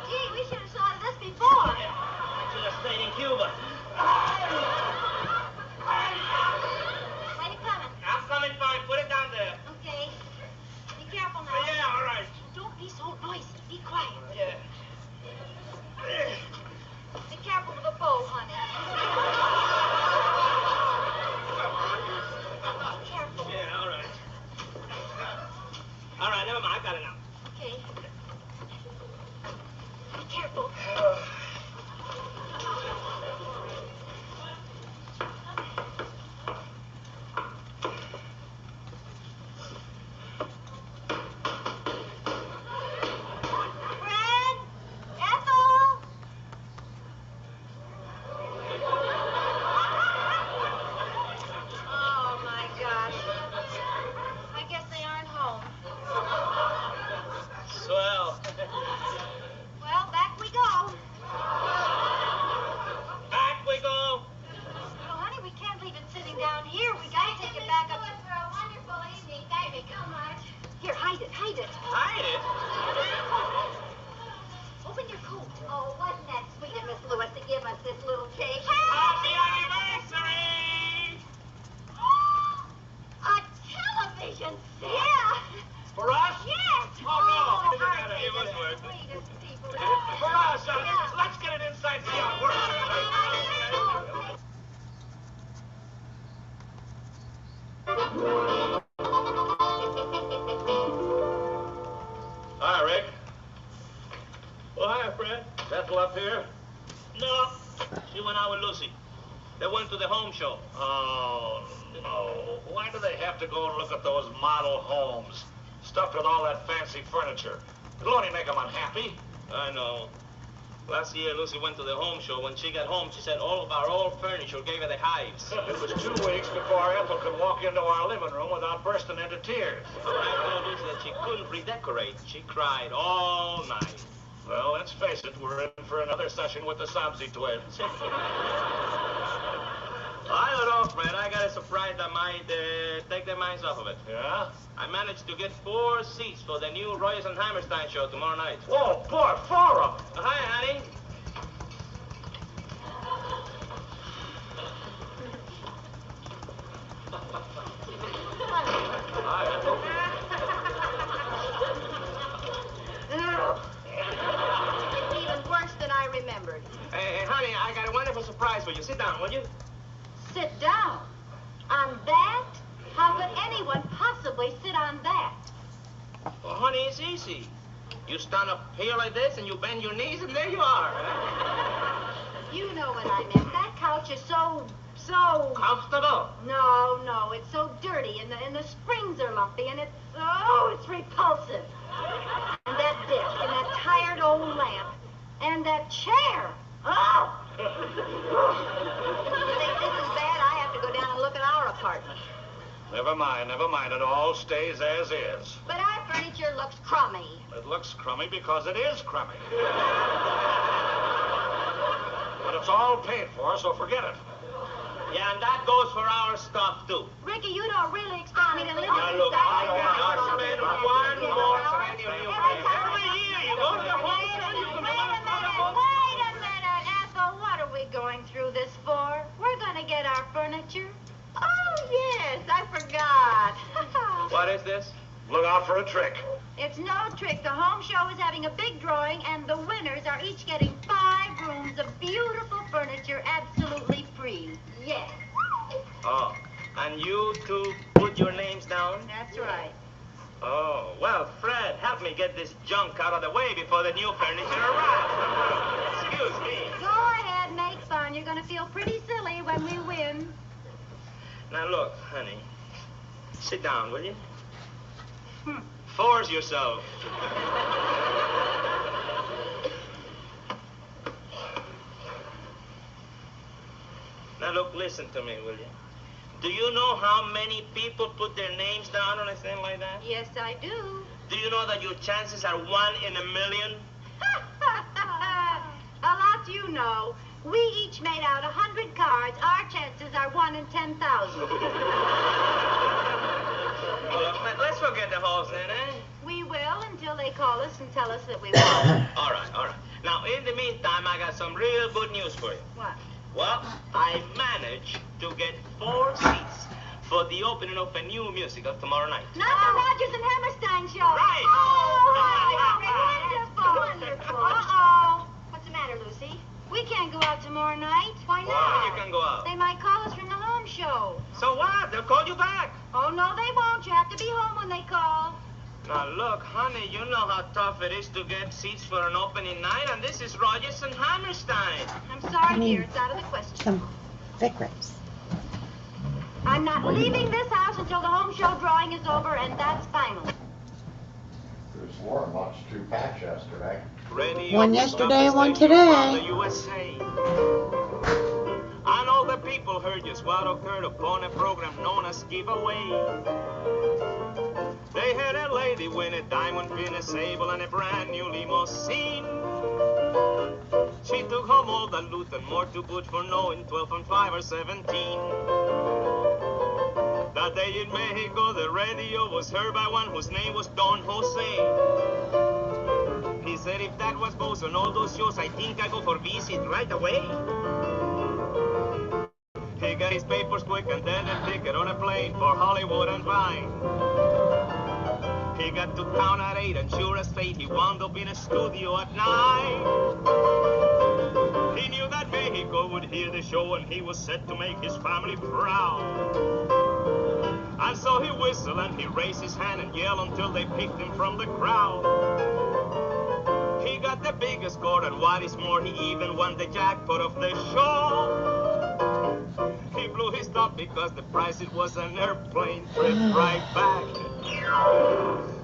Gee, we should have thought of this before. I should have stayed in Cuba. When you coming? I'm coming fine. Put it down there. Okay. Be careful now. Yeah, all right. Don't be so noisy. Be quiet. Yeah. Be careful with the bow, honey. Be careful. Yeah, all right. All right, never mind. I got it now. Okay. Be careful. Fred? Ethel? Oh, my gosh. I guess they aren't home. Swell. Well, back we go. Back we go. Well, honey, we can't leave it sitting down here. We gotta take it back up. For a wonderful evening. Thank you so much. Here, hide it, hide it. Hide it? Open your coat. Oh, wasn't that sweet of Miss Lewis to give us this little cake? Happy anniversary! A television set? Yeah. For us? Yes. Oh, no. our It was worth it. sweetest people. For us. Yeah. Let's get it inside see how it works. Hi, Rick. Well, hi, Fred. Ethel up here? No. She went out with Lucy. They went to the home show. Oh, no. Why do they have to go and look at those model homes? Stuffed with all that fancy furniture. It'll only make them unhappy. I know. Last year, Lucy went to the home show. When she got home, she said all of our old furniture gave her the hives. It was 2 weeks before Ethel could walk into our living room without bursting into tears. I told Lucy that she couldn't redecorate. She cried all night. Well, let's face it, we're in for another session with the Sabzi twins. I don't know, Fred. I got a surprise that might take their minds off of it. Yeah? I managed to get 4 seats for the new Royce and Hammerstein show tomorrow night. Whoa, boy, 4 of them. Hi, honey. Hi, Ethel. It's even worse than I remembered. Hey, honey, I got a wonderful surprise for you. Sit down, will you? Sit down. On that? How could anyone possibly sit on that? Well, honey, it's easy. You stand up here like this, and you bend your knees, and there you are. You know what I meant. That couch is so... Comfortable. No, it's so dirty, and the springs are lumpy, and it's repulsive. And that disc, and that tired old lamp, and that chair. Oh! You think this is bad? I have to go down and look at our apartment. Never mind. It all stays as is. But our furniture looks crummy. It looks crummy because it is crummy. But it's all paid for, so forget it. Yeah, and that goes for our stuff, too. Ricky, you don't really expect me to live Now, in look, this I cannot spend one more penny on you. Every year you go to the home show, you can Wait a minute, Ethel. What are we going through this for? We're going to get our furniture. Oh, yes, I forgot. What is this? Look out for a trick. It's no trick. The home show is having a big drawing, and the winners are each getting 5 rooms of beautiful furniture absolutely free. Yes. Oh, and you two put your names down? That's right. Oh, well, Fred, help me get this junk out of the way before the new furniture arrives. Excuse me. Go ahead, make fun. You're going to feel pretty silly when we win. Now, look, honey. Sit down, will you? Force yourself. Now, look, listen to me, will you? Do you know how many people put their names down on a thing like that? Yes, I do. Do you know that your chances are 1 in a million? A lot you know. We each made out 100 cards. Our chances are 1 in 10,000. Well, let's forget the whole thing, eh? We will until they call us and tell us that we won. All right. Now, in the meantime, I got some real good news for you. What? Well, I managed to get 4 seats for the opening of a new musical tomorrow night. Not the Rodgers and Hammerstein show. Right. Oh, wonderful. Uh-oh. What's the matter, Lucy? We can't go out tomorrow night. Why not? Why you can go out? They might call us from the home show. So what? They'll call you back. Oh, no, they won't. You have to be home when they call. Now, look, honey, you know how tough it is to get seats for an opening night, and this is Rodgers and Hammerstein. I'm sorry, dear. It's out of the question. Some thick rips. I'm not leaving this house until the home show drawing is over, and that's final. Bruce Warren watched 2 packs yesterday. One yesterday, one today. USA. And all the people heard just what occurred upon a program known as Giveaway. They had a lady win a diamond pin, a sable, and a brand new limousine. She took home all the loot and more to boot for knowing 12 and 5 or 17. That day in Mexico, the radio was heard by one whose name was Don Jose. He said if that was both on all those shows, I think I go for visit right away. He got his papers quick and then a ticket on a plane for Hollywood and Vine. He got to town at 8 and sure as fate, he wound up in a studio at 9. He knew that Mexico would hear the show and he was set to make his family proud. And so he whistled and he raised his hand and yelled until they picked him from the crowd. He got the biggest score and what is more, he even won the jackpot of the show. He blew his top because the price, it was an airplane trip right back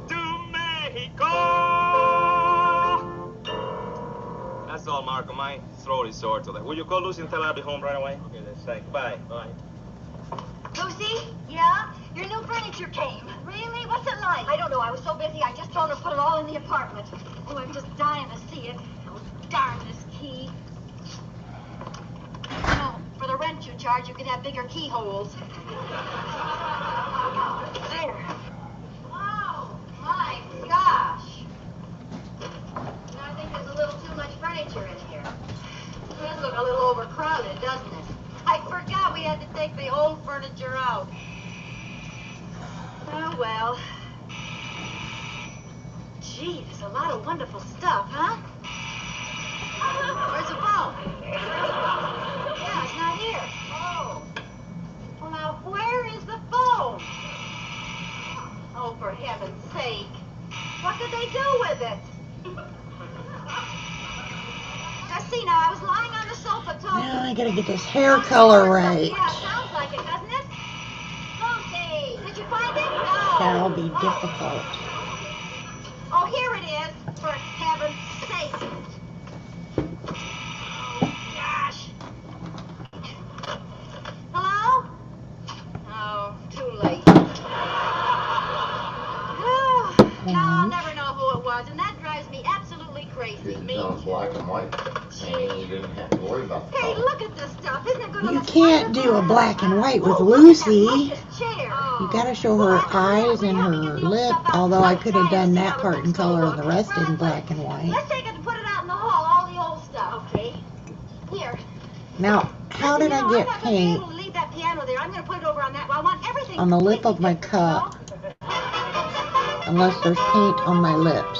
to Mexico. That's That's all, Marco. My throat is sore today. Will you call Lucy and tell her I'll be home right away? Okay, then. Thanks. Bye. Bye. Lucy? Yeah? Your new furniture came. Really? What's it like? I don't know. I was so busy, I just told her to put it all in the apartment. Oh, I'm just dying to see it. Oh, darn this key. You know, for the rent you charge, you could have bigger keyholes. There. Oh, my gosh. You know, I think there's a little too much furniture in here. It does look a little overcrowded, doesn't it? I forgot we had to take the old furniture out. Oh, well. Gee, there's a lot of wonderful stuff, huh? Where's the phone? Yeah, it's not here. Oh. Well, now, where is the phone? Oh, for heaven's sake. What could they do with it? Just see, now, I was lying on the sofa talking. Now I gotta get this hair color right. Yeah, sounds like it, doesn't it? Lucy, did you find it? No. That'll be difficult. Oh, here it is, for heaven's sake. Oh, gosh. Hello? Oh, too late. Now I'll never know who it was, and that drives me absolutely crazy. You know, it's black and white. And you didn't have to worry about the Hey, color. look at this stuff. Isn't it going to You look can't do a black and white with Lucy. You gotta show her eyes and her lip, although I could have done that part in color and the rest in black and white. Let's take it and put it out in the hall, all the old stuff. Okay. Here. Now, how did I get paint I'm leave that piano there. I'm going to put it over on that. I want everything on the lip of my cup? Unless there's paint on my lips.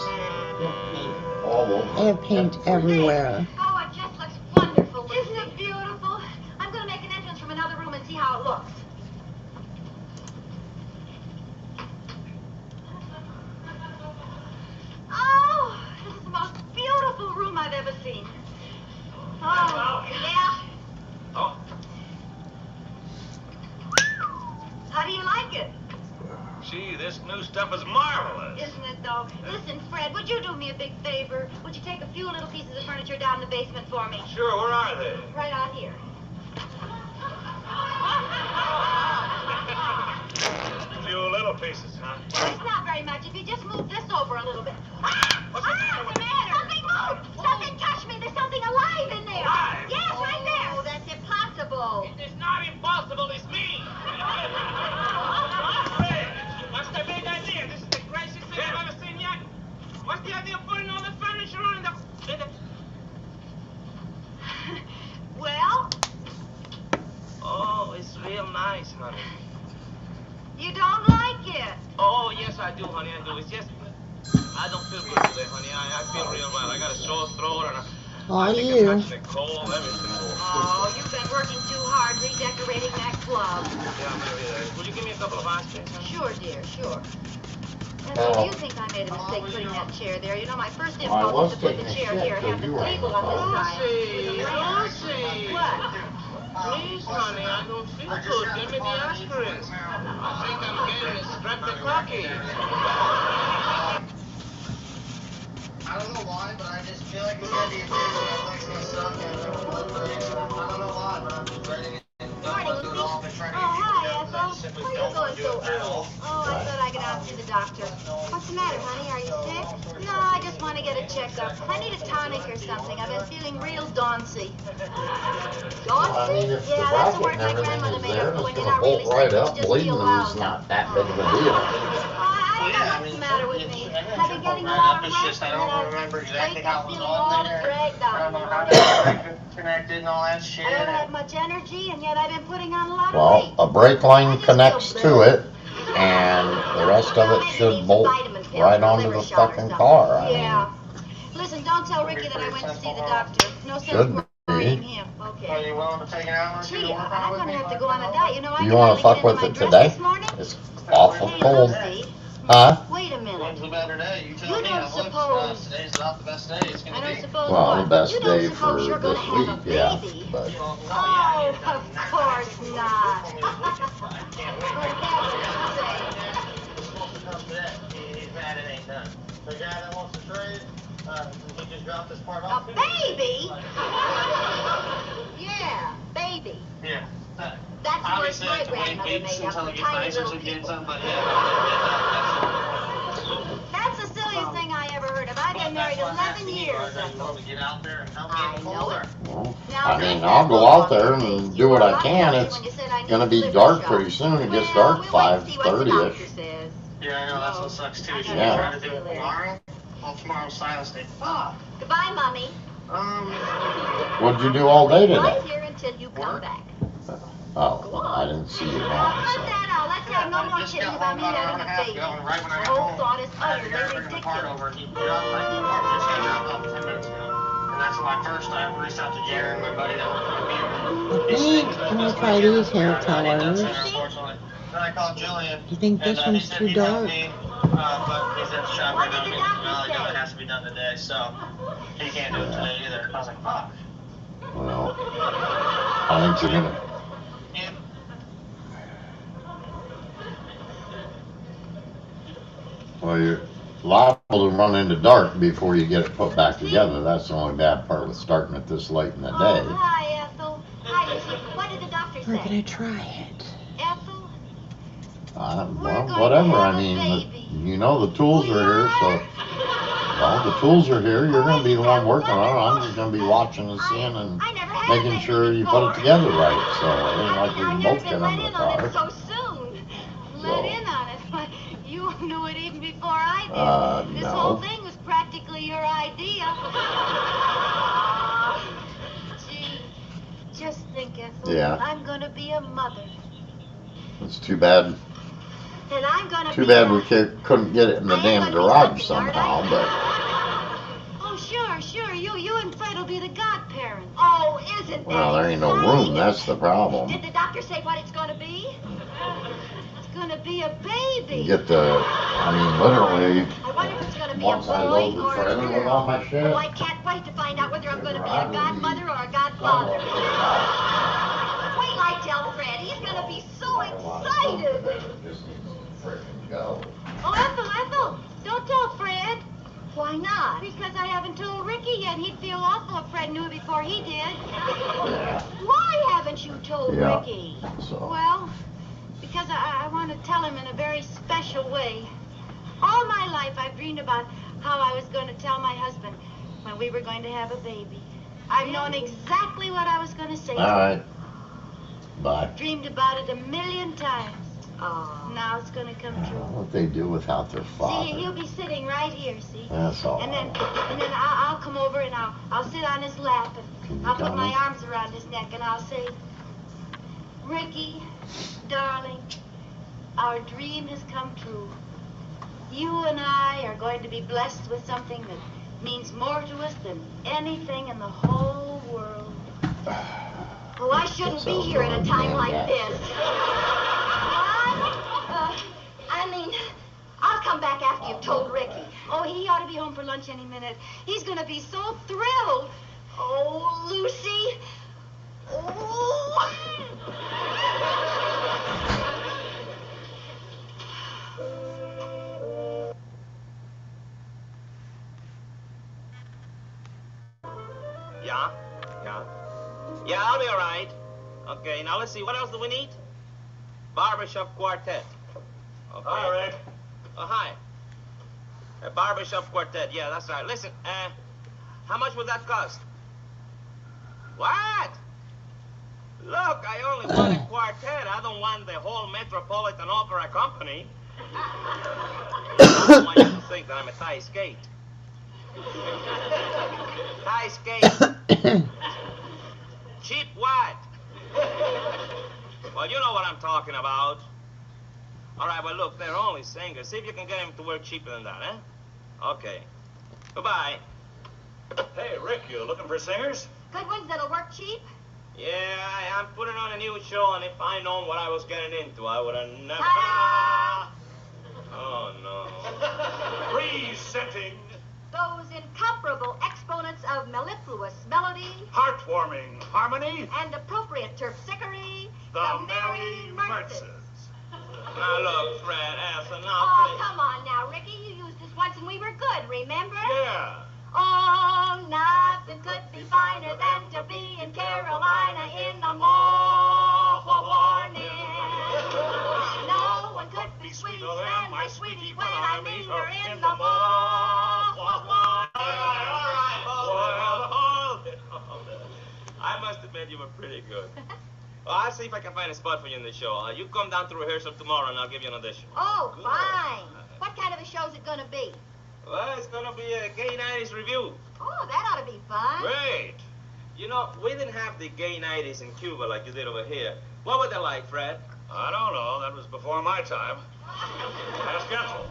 I have paint everywhere. Oh, it just looks wonderful. Isn't it beautiful? I'm going to make an entrance from another room and see how it looks. Oh, this is the most beautiful room I've ever seen. Oh, yeah. Oh. How do you like it? Gee, this new stuff is marvelous. Isn't it, though? Listen, Fred, would you do me a big favor? Would you take a few little pieces of furniture down in the basement for me? Sure, where are they? Right out here. Few little pieces, huh? It's not very much. If you just move this over a little bit. What's the matter? Something moved! Something touched me! There's something alive in there! Alive? Yes, right there! Oh, that's impossible. It is not impossible, it's me. What's the big idea? This is the craziest thing I've ever seen yet. What's the idea of putting all the furniture on in the... Well? Oh, it's real nice, honey. You don't like it? Oh, yes, I do, honey, I do. It's just... I don't feel good today, honey. I feel real bad. I got a sore throat and All you. a cold, everything. Oh, you've been working too hard redecorating that club. Yeah, maybe that is. Will you give me a couple of aspirins, honey? Sure, dear, sure. And so you think I made a mistake putting that chair there? You know, my first impulse was to put the chair here and have the table on this side. Lucy! What? Please, honey, I don't feel good. Give me the aspirins. I think I'm getting streptococcus. I don't know why, but I just feel like we got the stuff. I don't know why, but I'm just ready to Morning, Lucy. Oh, hi, Ethel. Why are you going so early? Oh, I thought I could ask you the doctor. What's the matter, honey? Are you sick? No, I just want to get a checkup. I need a tonic or something. I've been feeling real dauncy. I mean, if the Yeah, that's the bracket word and my everything grandmother is made there, up for it's when you're gonna not really bolt right sick. You up. just Bleeding feel is lousy. not that big of a deal. I don't know what's the matter with me. I've been getting a lot of rest, I and don't I remember wake exactly up how it was feeling all on there. dragged I out. don't know how to connect it and all that shit. I don't have much energy, and yet I've been putting on a lot of Well, weight. a brake line connects to it, and the rest of it should bolt right onto the fucking car. I Yeah. Listen, don't tell Ricky that I went to see the doctor. No sense Should worrying be. him. Are Okay. you willing to take an hour? Gee, I'm gonna have to go on a diet. You know, I You can wanna hardly fuck get into with my it dress today? this morning. It's awful Hey, cold. Lucy. Huh? Wait a minute. When's the better day? You tell You me. don't I hope suppose- today's not the best day it's I gonna don't be. suppose Well, what? the best You don't day for suppose you're gonna this have a week, yeah. baby? But Oh, of course not. For heaven's sake. He's mad it ain't done. The guy that wants to trade, he just drop this part A off. baby? Yeah, baby. Yeah. That's the worst Obviously, I my have to wait grandmother weeks made up until for it gets tiny nicer little to get people. some, but That's the silliest thing I ever heard of. I've been married 11 years. Get out there and help me I in the know colder. it. Well, Now, I mean, I'll go out there and do what I can. It's gonna be dark pretty soon. It gets dark 5:30ish. Yeah, I know, that's what sucks too. Should Yeah. we try to do it tomorrow? Well, tomorrow's Silence Day. Fuck. Goodbye, Mommy. What'd you do all day Right today? here until you come back. Oh, I didn't see you Now, now. cut that out. Let's have no more kidding about me having a baby. Right when I The got whole home, thought is I had to utterly bring the part ridiculous. over. He got like the part just came out about 10 minutes ago. And that's when I first I reached out to Jared, my buddy that was going to be I think I'm gonna try these hair colors. Then I called Julian. You think this and, one's he said too he'd help dark? me, but he's at the shop right now. Well, I know it has to be done today, so he can't do it today either. I was like, fuck. Well, I think you're gonna. Well, you're liable to run into dark before you get it put back together. That's the only bad part with starting it this late in the day. Oh, hi, Ethel. Hi, Lucy. What did the doctor We're say? gonna try it. Ethel? Well, whatever. I mean, you know the tools are here, so. Well, the tools are here. You're gonna be the one working on it. I'm just gonna be watching and seeing and making sure you put it together right. So it ain't like we can both get under the car. So soon. Let in on it. But you knew it even before I did. This whole No. thing was practically your idea. Gee, just think, Ethel. Yeah. I'm gonna be a mother. It's too bad. And I'm gonna Too be bad a... we couldn't get it in the damn garage somehow, but. Oh, sure. You and Fred will be the godparents. Oh, isn't that Well, there ain't no exciting? room. That's the problem. Did the doctor say what it's gonna be? It's gonna be a baby. You get the, I mean, literally, I wonder if it's gonna be once a I boy load the or a trailer with girl. all my shit. Oh, I can't wait to find out whether I'm gonna be a godmother or a godfather. Wait till I tell Fred. He's gonna be so excited. Go. Oh, Ethel, don't tell Fred. Why not? Because I haven't told Ricky yet. He'd feel awful if Fred knew before he did. Why haven't you told Yeah, Ricky? so. Well, because I want to tell him in a very special way. All my life I've dreamed about how I was going to tell my husband when we were going to have a baby. I've known exactly what I was going to say. All right. Bye. Dreamed about it 1,000,000 times. Oh. Now it's going to come true. What they do without their See, father. he'll be sitting right here, see? That's all. And then I'll come over and I'll sit on his lap and I'll put tell my me? arms around his neck and I'll say, Ricky, darling, our dream has come true. You and I are going to be blessed with something that means more to us than anything in the whole world. Oh, I shouldn't be here at a time like this. I mean, I'll come back after you've told Ricky. Oh, he ought to be home for lunch any minute. He's going to be so thrilled. Oh, Lucy. Oh. Yeah? Yeah, I'll be all right. Okay, now let's see. What else do we need? Barbershop quartet. Okay. Hi, Rick. Oh, hi. A barbershop quartet. Yeah, that's right. Listen, how much would that cost? What? Look, I only want a quartet. I don't want the whole Metropolitan Opera Company. I don't want you to think that I'm a Thai skate. Thai skate. Cheap what? Well, you know what I'm talking about. All right, well, look, they're only singers. See if you can get them to work cheaper than that, eh? Okay. Goodbye. Hey, Rick, you looking for singers? Good ones that'll work cheap? Yeah, I'm putting on a new show, and if I'd known what I was getting into, I would have never... Oh, no. Presenting Those incomparable exponents of mellifluous melody heartwarming harmony, and appropriate terpsichore, the Merry Mertzes. Now, look, Fred, Ethel, now, Oh, please. come on now, Ricky. You used this once and we were good, remember? Yeah. Oh, nothing could be finer than to be in Carolina in the morning. No one could be sweeter than my sweetie when I meet her in the I must admit you were pretty good. Well, I'll see if I can find a spot for you in the show. You come down to rehearsal tomorrow and I'll give you an audition. Oh, fine. What kind of a show's it gonna be? Well, it's gonna be a gay 90s review. Oh, that ought to be fun. Great. You know, we didn't have the gay 90s in Cuba like you did over here. What were they like, Fred? I don't know. That was before my time. Ask Ethel.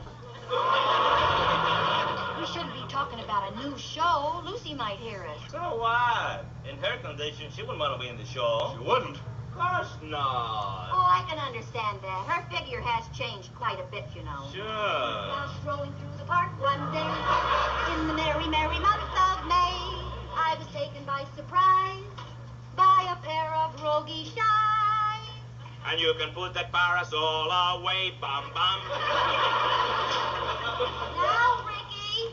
We shouldn't be talking about a new show. Lucy might hear us. So what? In her condition, she wouldn't want to be in the show. She wouldn't. Of course not. Oh, I can understand that. Her figure has changed quite a bit, you know. Sure. While strolling through the park one day, in the merry, merry month of May, I was taken by surprise by a pair of roguish eyes. And you can put that parasol away, bum bum. Now, Ricky,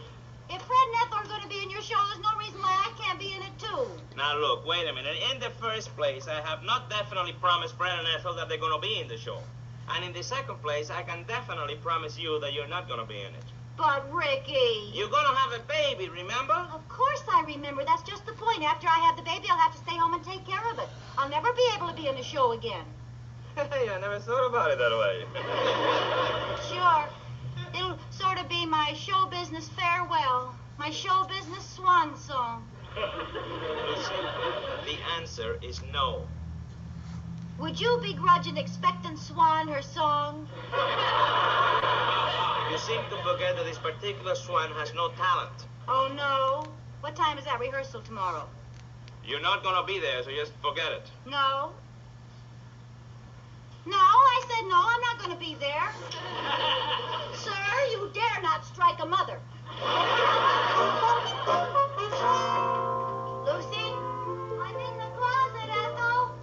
if Fred and Ethel are going to be in your show, there's no reason why I can't be in it, too. Now, look, wait a minute. In the first place, I have not definitely promised Fred and Ethel that they're going to be in the show. And in the second place, I can definitely promise you that you're not going to be in it. But, Ricky... You're going to have a baby, remember? Of course I remember. That's just the point. After I have the baby, I'll have to stay home and take care of it. I'll never be able to be in the show again. Hey, I never thought about it that way. Sure. It'll sort of be my show business farewell. My show business swan song. Lucy, the answer is no. Would you begrudge an expectant swan her song? You seem to forget that this particular swan has no talent. Oh, no. What time is that rehearsal tomorrow? You're not going to be there, so just forget it. No. No, I said no, I'm not going to be there. Sir, you dare not strike a mother. Lucy? I'm in the closet, Ethel.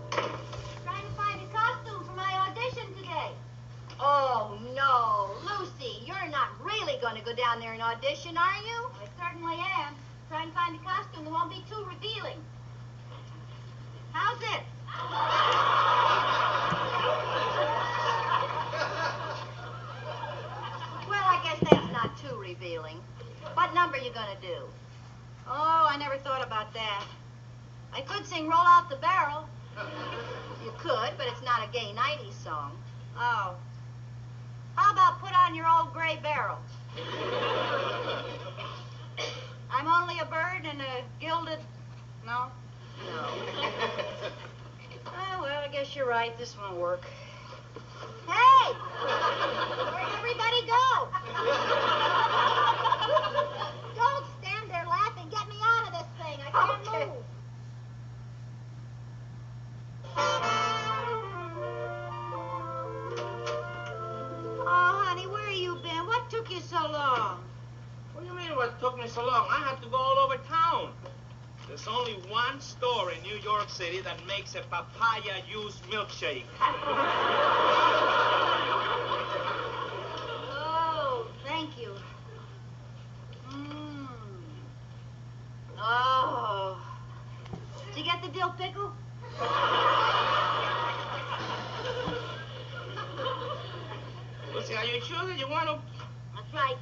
Trying to find a costume for my audition today. Oh, no. Lucy, you're not really going to go down there and audition, are you? I certainly am. Trying to find a costume that won't be too revealing. How's it? Well, I guess that's not too revealing. What number you gonna do? Oh, I never thought about that. I could sing Roll Out the Barrel. You could, but it's not a gay 90s song. Oh. How about Put On Your Old Gray Barrel? I'm only a bird in a gilded... No? No. Oh, well, I guess you're right. This won't work. Hey! Where'd everybody go? Don't stand there laughing. Get me out of this thing. I can't move. Oh, honey, where you been? What took you so long? What do you mean what took me so long? I had to go all over town. There's only one store in New York City that makes a papaya juice milkshake. Oh, thank you. Oh. Did you get the dill pickle? Lucy, are you sure that you want to... That's right.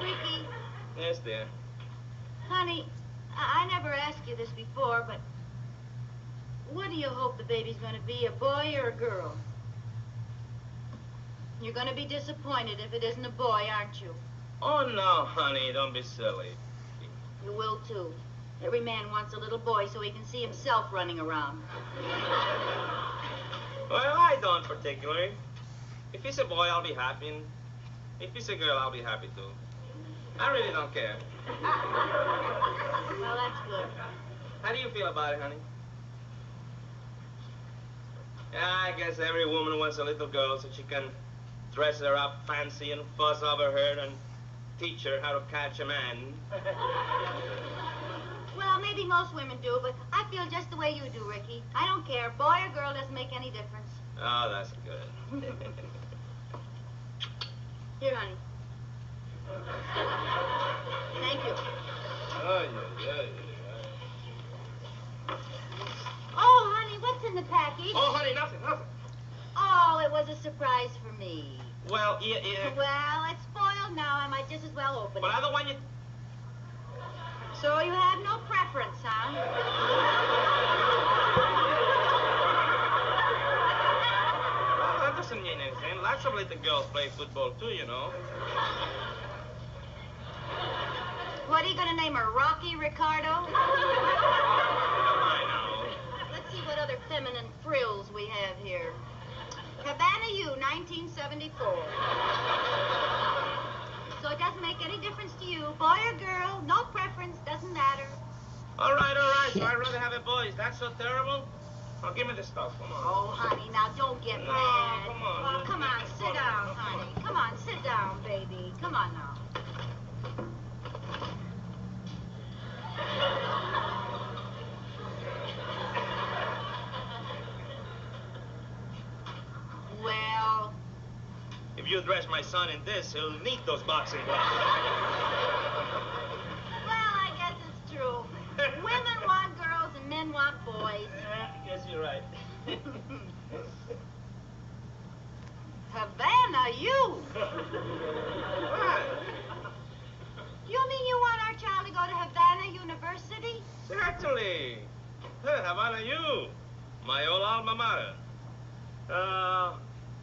Ricky. Yes, dear. Honey, I never asked you this before, but what do you hope the baby's going to be, a boy or a girl? You're going to be disappointed if it isn't a boy, aren't you? Oh, no, honey, don't be silly. You will, too. Every man wants a little boy so he can see himself running around. Well, I don't particularly. If he's a boy, I'll be happy, and if he's a girl, I'll be happy, too. I really don't care. Well, that's good. How do you feel about it, honey? Yeah, I guess every woman wants a little girl so she can dress her up fancy and fuss over her and teach her how to catch a man. Well, maybe most women do, but I feel just the way you do, Ricky. I don't care. Boy or girl doesn't make any difference. Oh, that's good. Here, honey. Thank you. Oh, yeah. Oh, honey, what's in the package? Oh, honey, nothing. Oh, it was a surprise for me. Well, yeah. Well, it's spoiled now. I might just as well open But it. I don't want you... So you have no preference, huh? Well, that doesn't mean anything. Lots of little girls play football, too, you know. What are you going to name her, Rocky Ricardo? I know. Let's see what other feminine frills we have here. Havana U, 1974. So it doesn't make any difference to you. Boy or girl, no preference, doesn't matter. All right. So I'd rather have a boy. Is that so terrible? Oh, give me the stuff. Come on. Oh, honey, now don't get No, mad. come on. Oh, come on, sit down, honey. Come on, sit down, baby. Come on now. Well, If you dress my son in this, he'll need those boxing gloves. I guess it's true. Women want girls and men want boys. I guess you're right. Havana, you! What? You mean you want our child to go to Havana University? Certainly. Havana U, my old alma mater.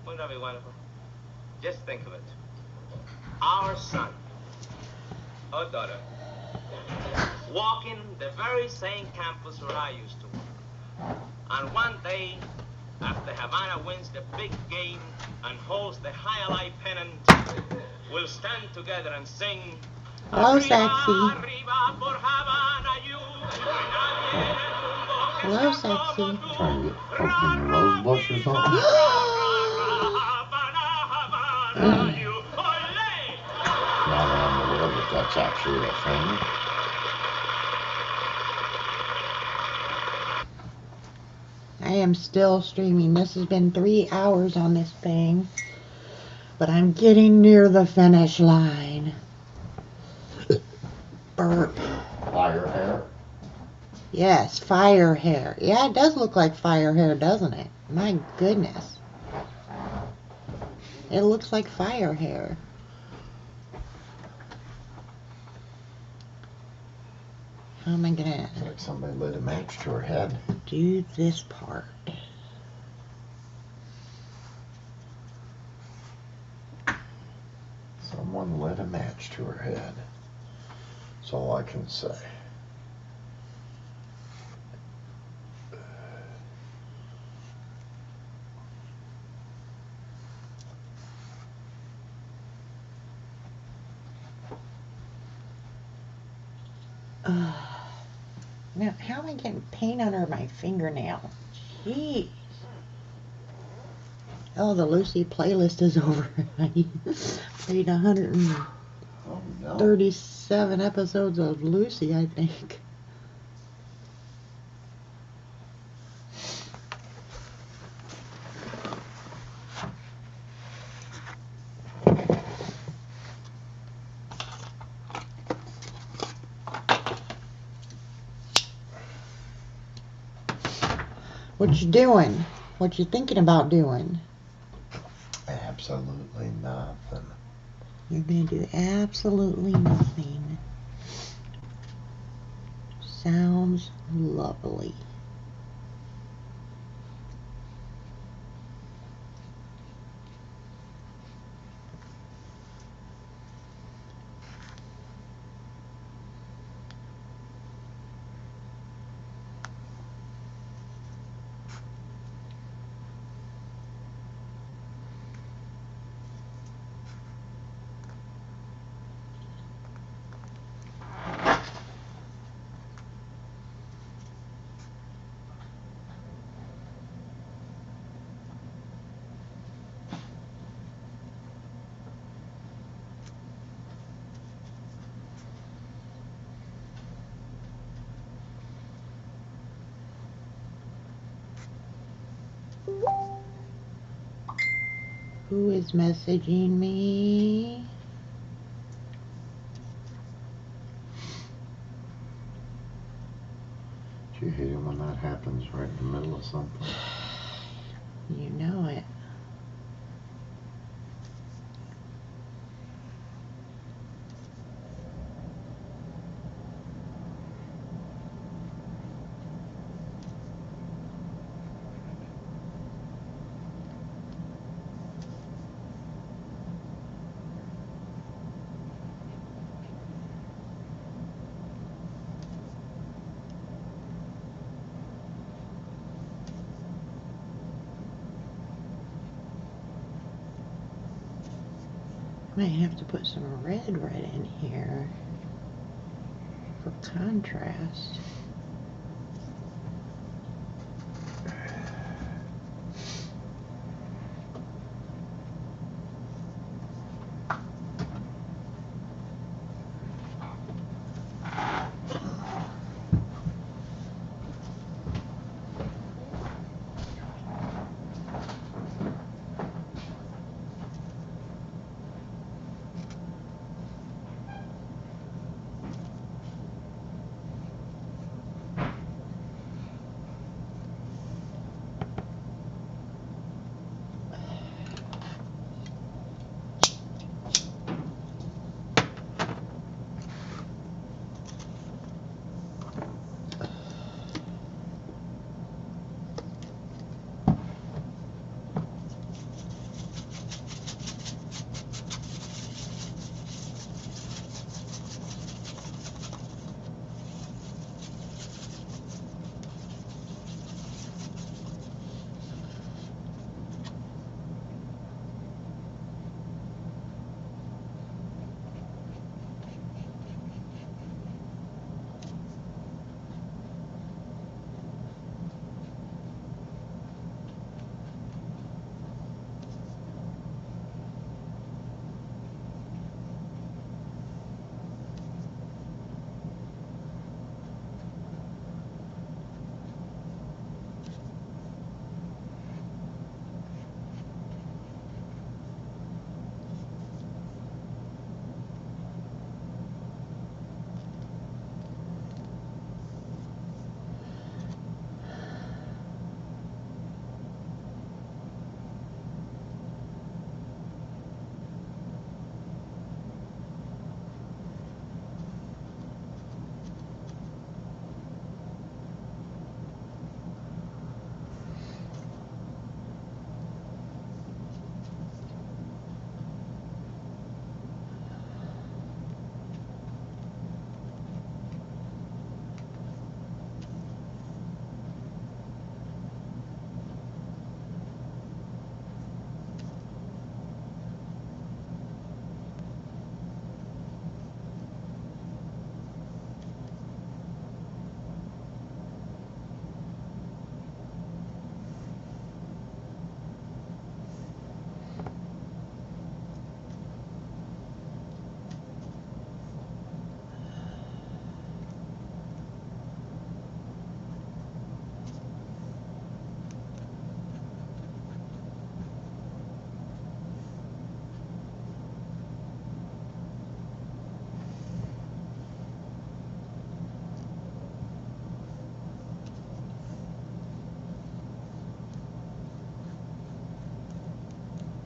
Wouldn't that be wonderful? Just think of it. Our son, or daughter, walking the very same campus where I used to work. And one day, after Havana wins the big game and holds the highlight pennant, we'll stand together and sing, Hello, sexy. Arriba por Havana U. Hello, sexy. Trying to get fucking rose bush or something. Now that I'm aware that that's actually a thing. I am still streaming. This has been 3 hours on this thing, but I'm getting near the finish line. Burp. Fire hair. Yes, fire hair. Yeah, it does look like fire hair, doesn't it? My goodness. It looks like fire hair. How am I gonna It's like somebody lit a match to her head. do this part? Someone lit a match to her head. That's all I can say. Now, how am I getting paint under my fingernail? Jeez. Oh, the Lucy playlist is over. I played 137 episodes of Lucy, I think. What you doing? What you thinking about doing? Absolutely nothing. You're gonna do absolutely nothing. Sounds lovely. Who is messaging me? You hate it when that happens right in the middle of something. You know it. Might have to put some red in here for contrast.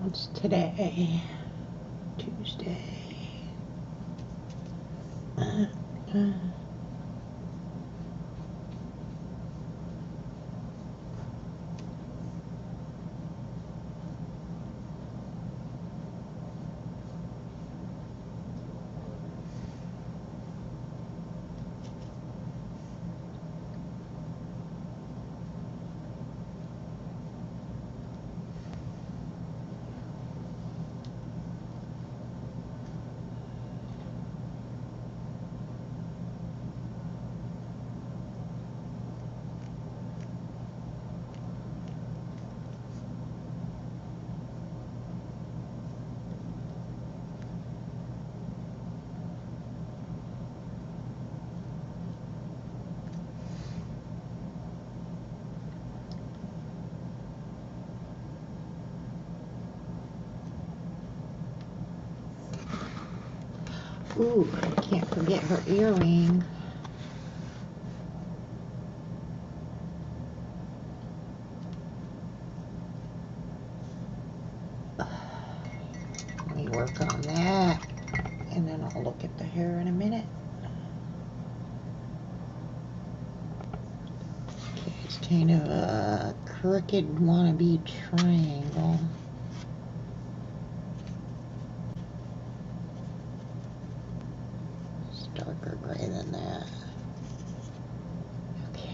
What's today? Tuesday. Ooh, can't forget her earring. Let me work on that, and then I'll look at the hair in a minute. Okay, it's kind of a crooked wannabe triangle. It's darker gray than that. Okay.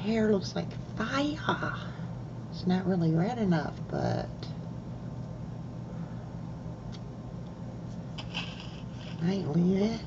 Hair looks like fire. It's not really red enough, but might leave it.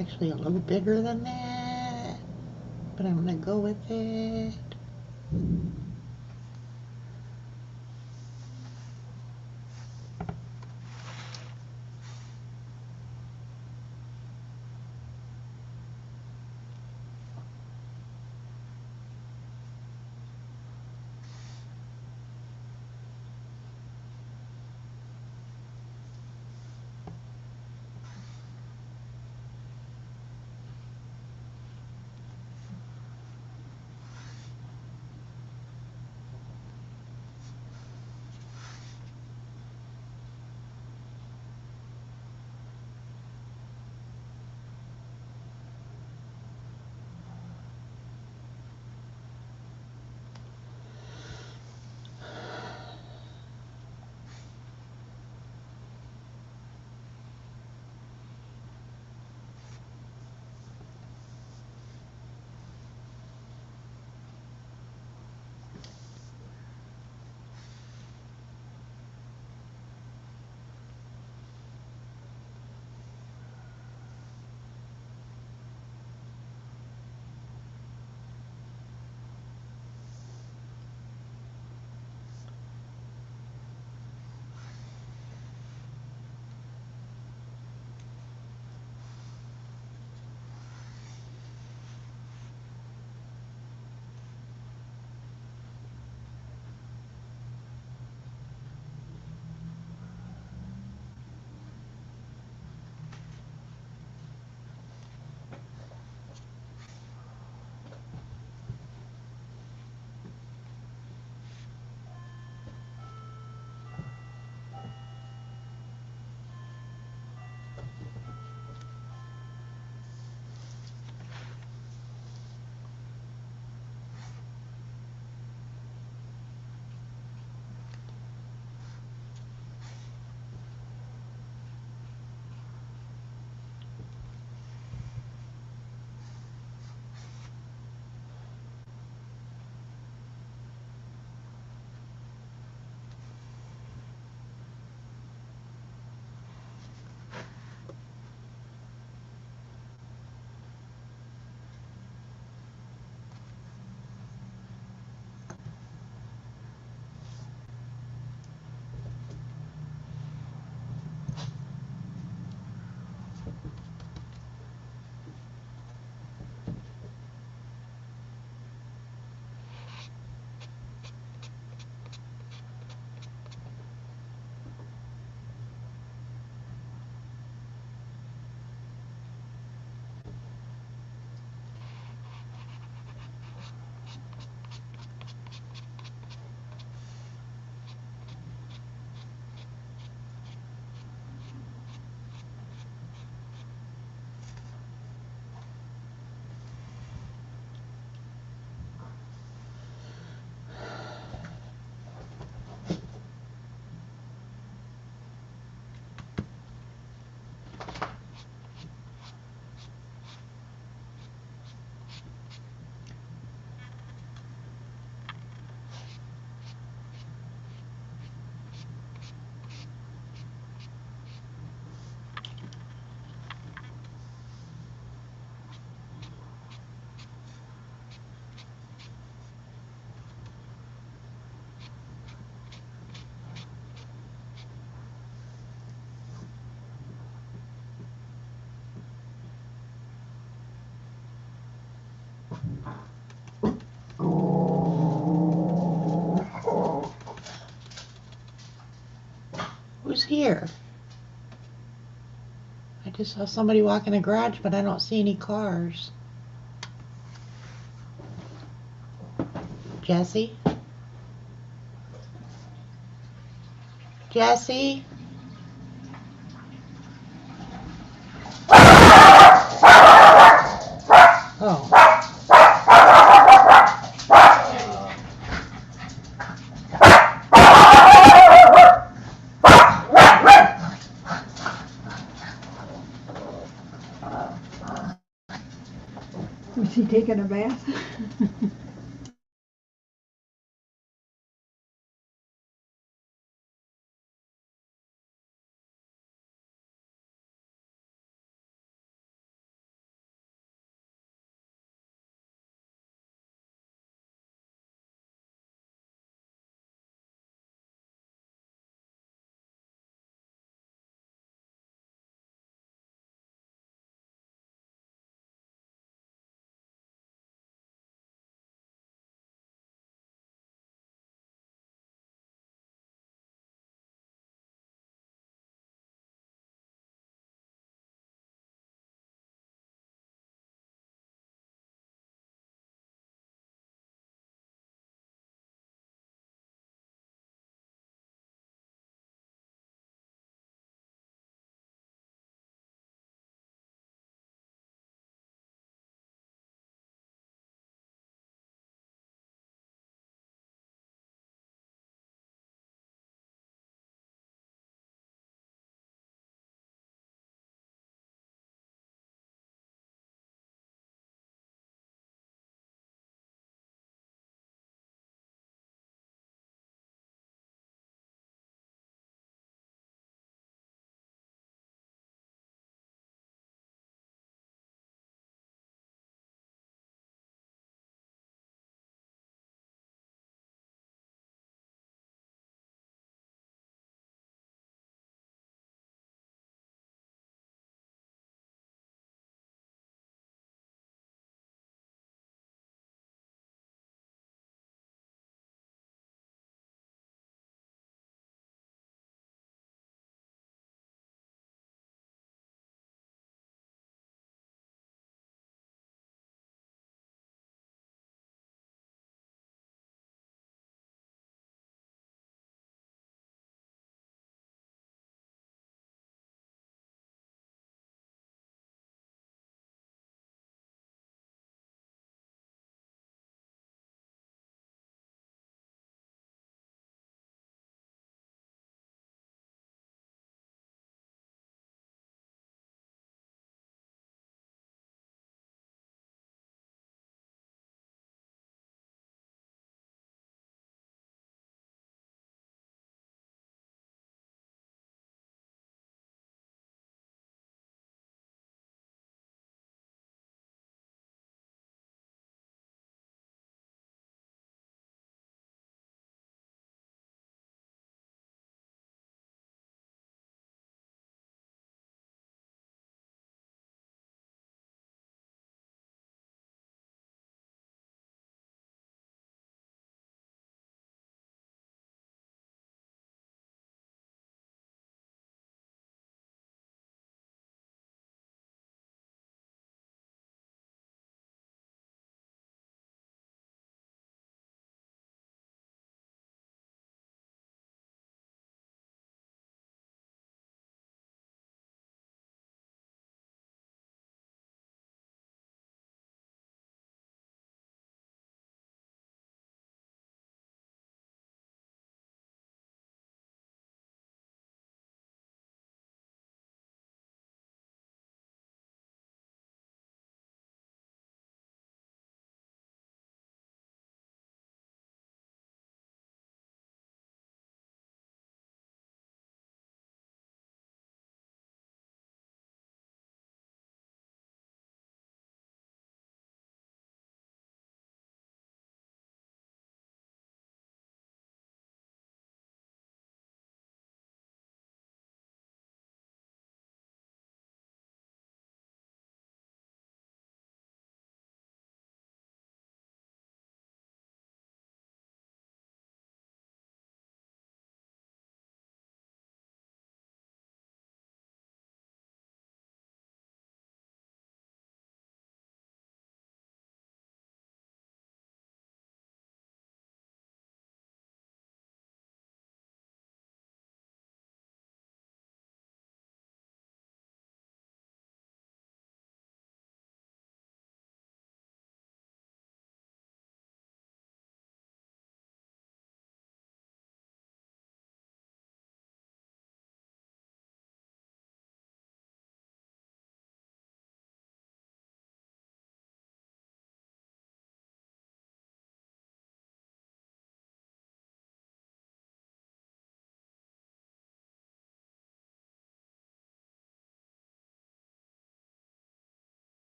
Actually a little bigger than that, but I'm gonna go with it. Who's here? I just saw somebody walk in the garage, but I don't see any cars. Jesse? Jesse? Oh. Was he taking a bath?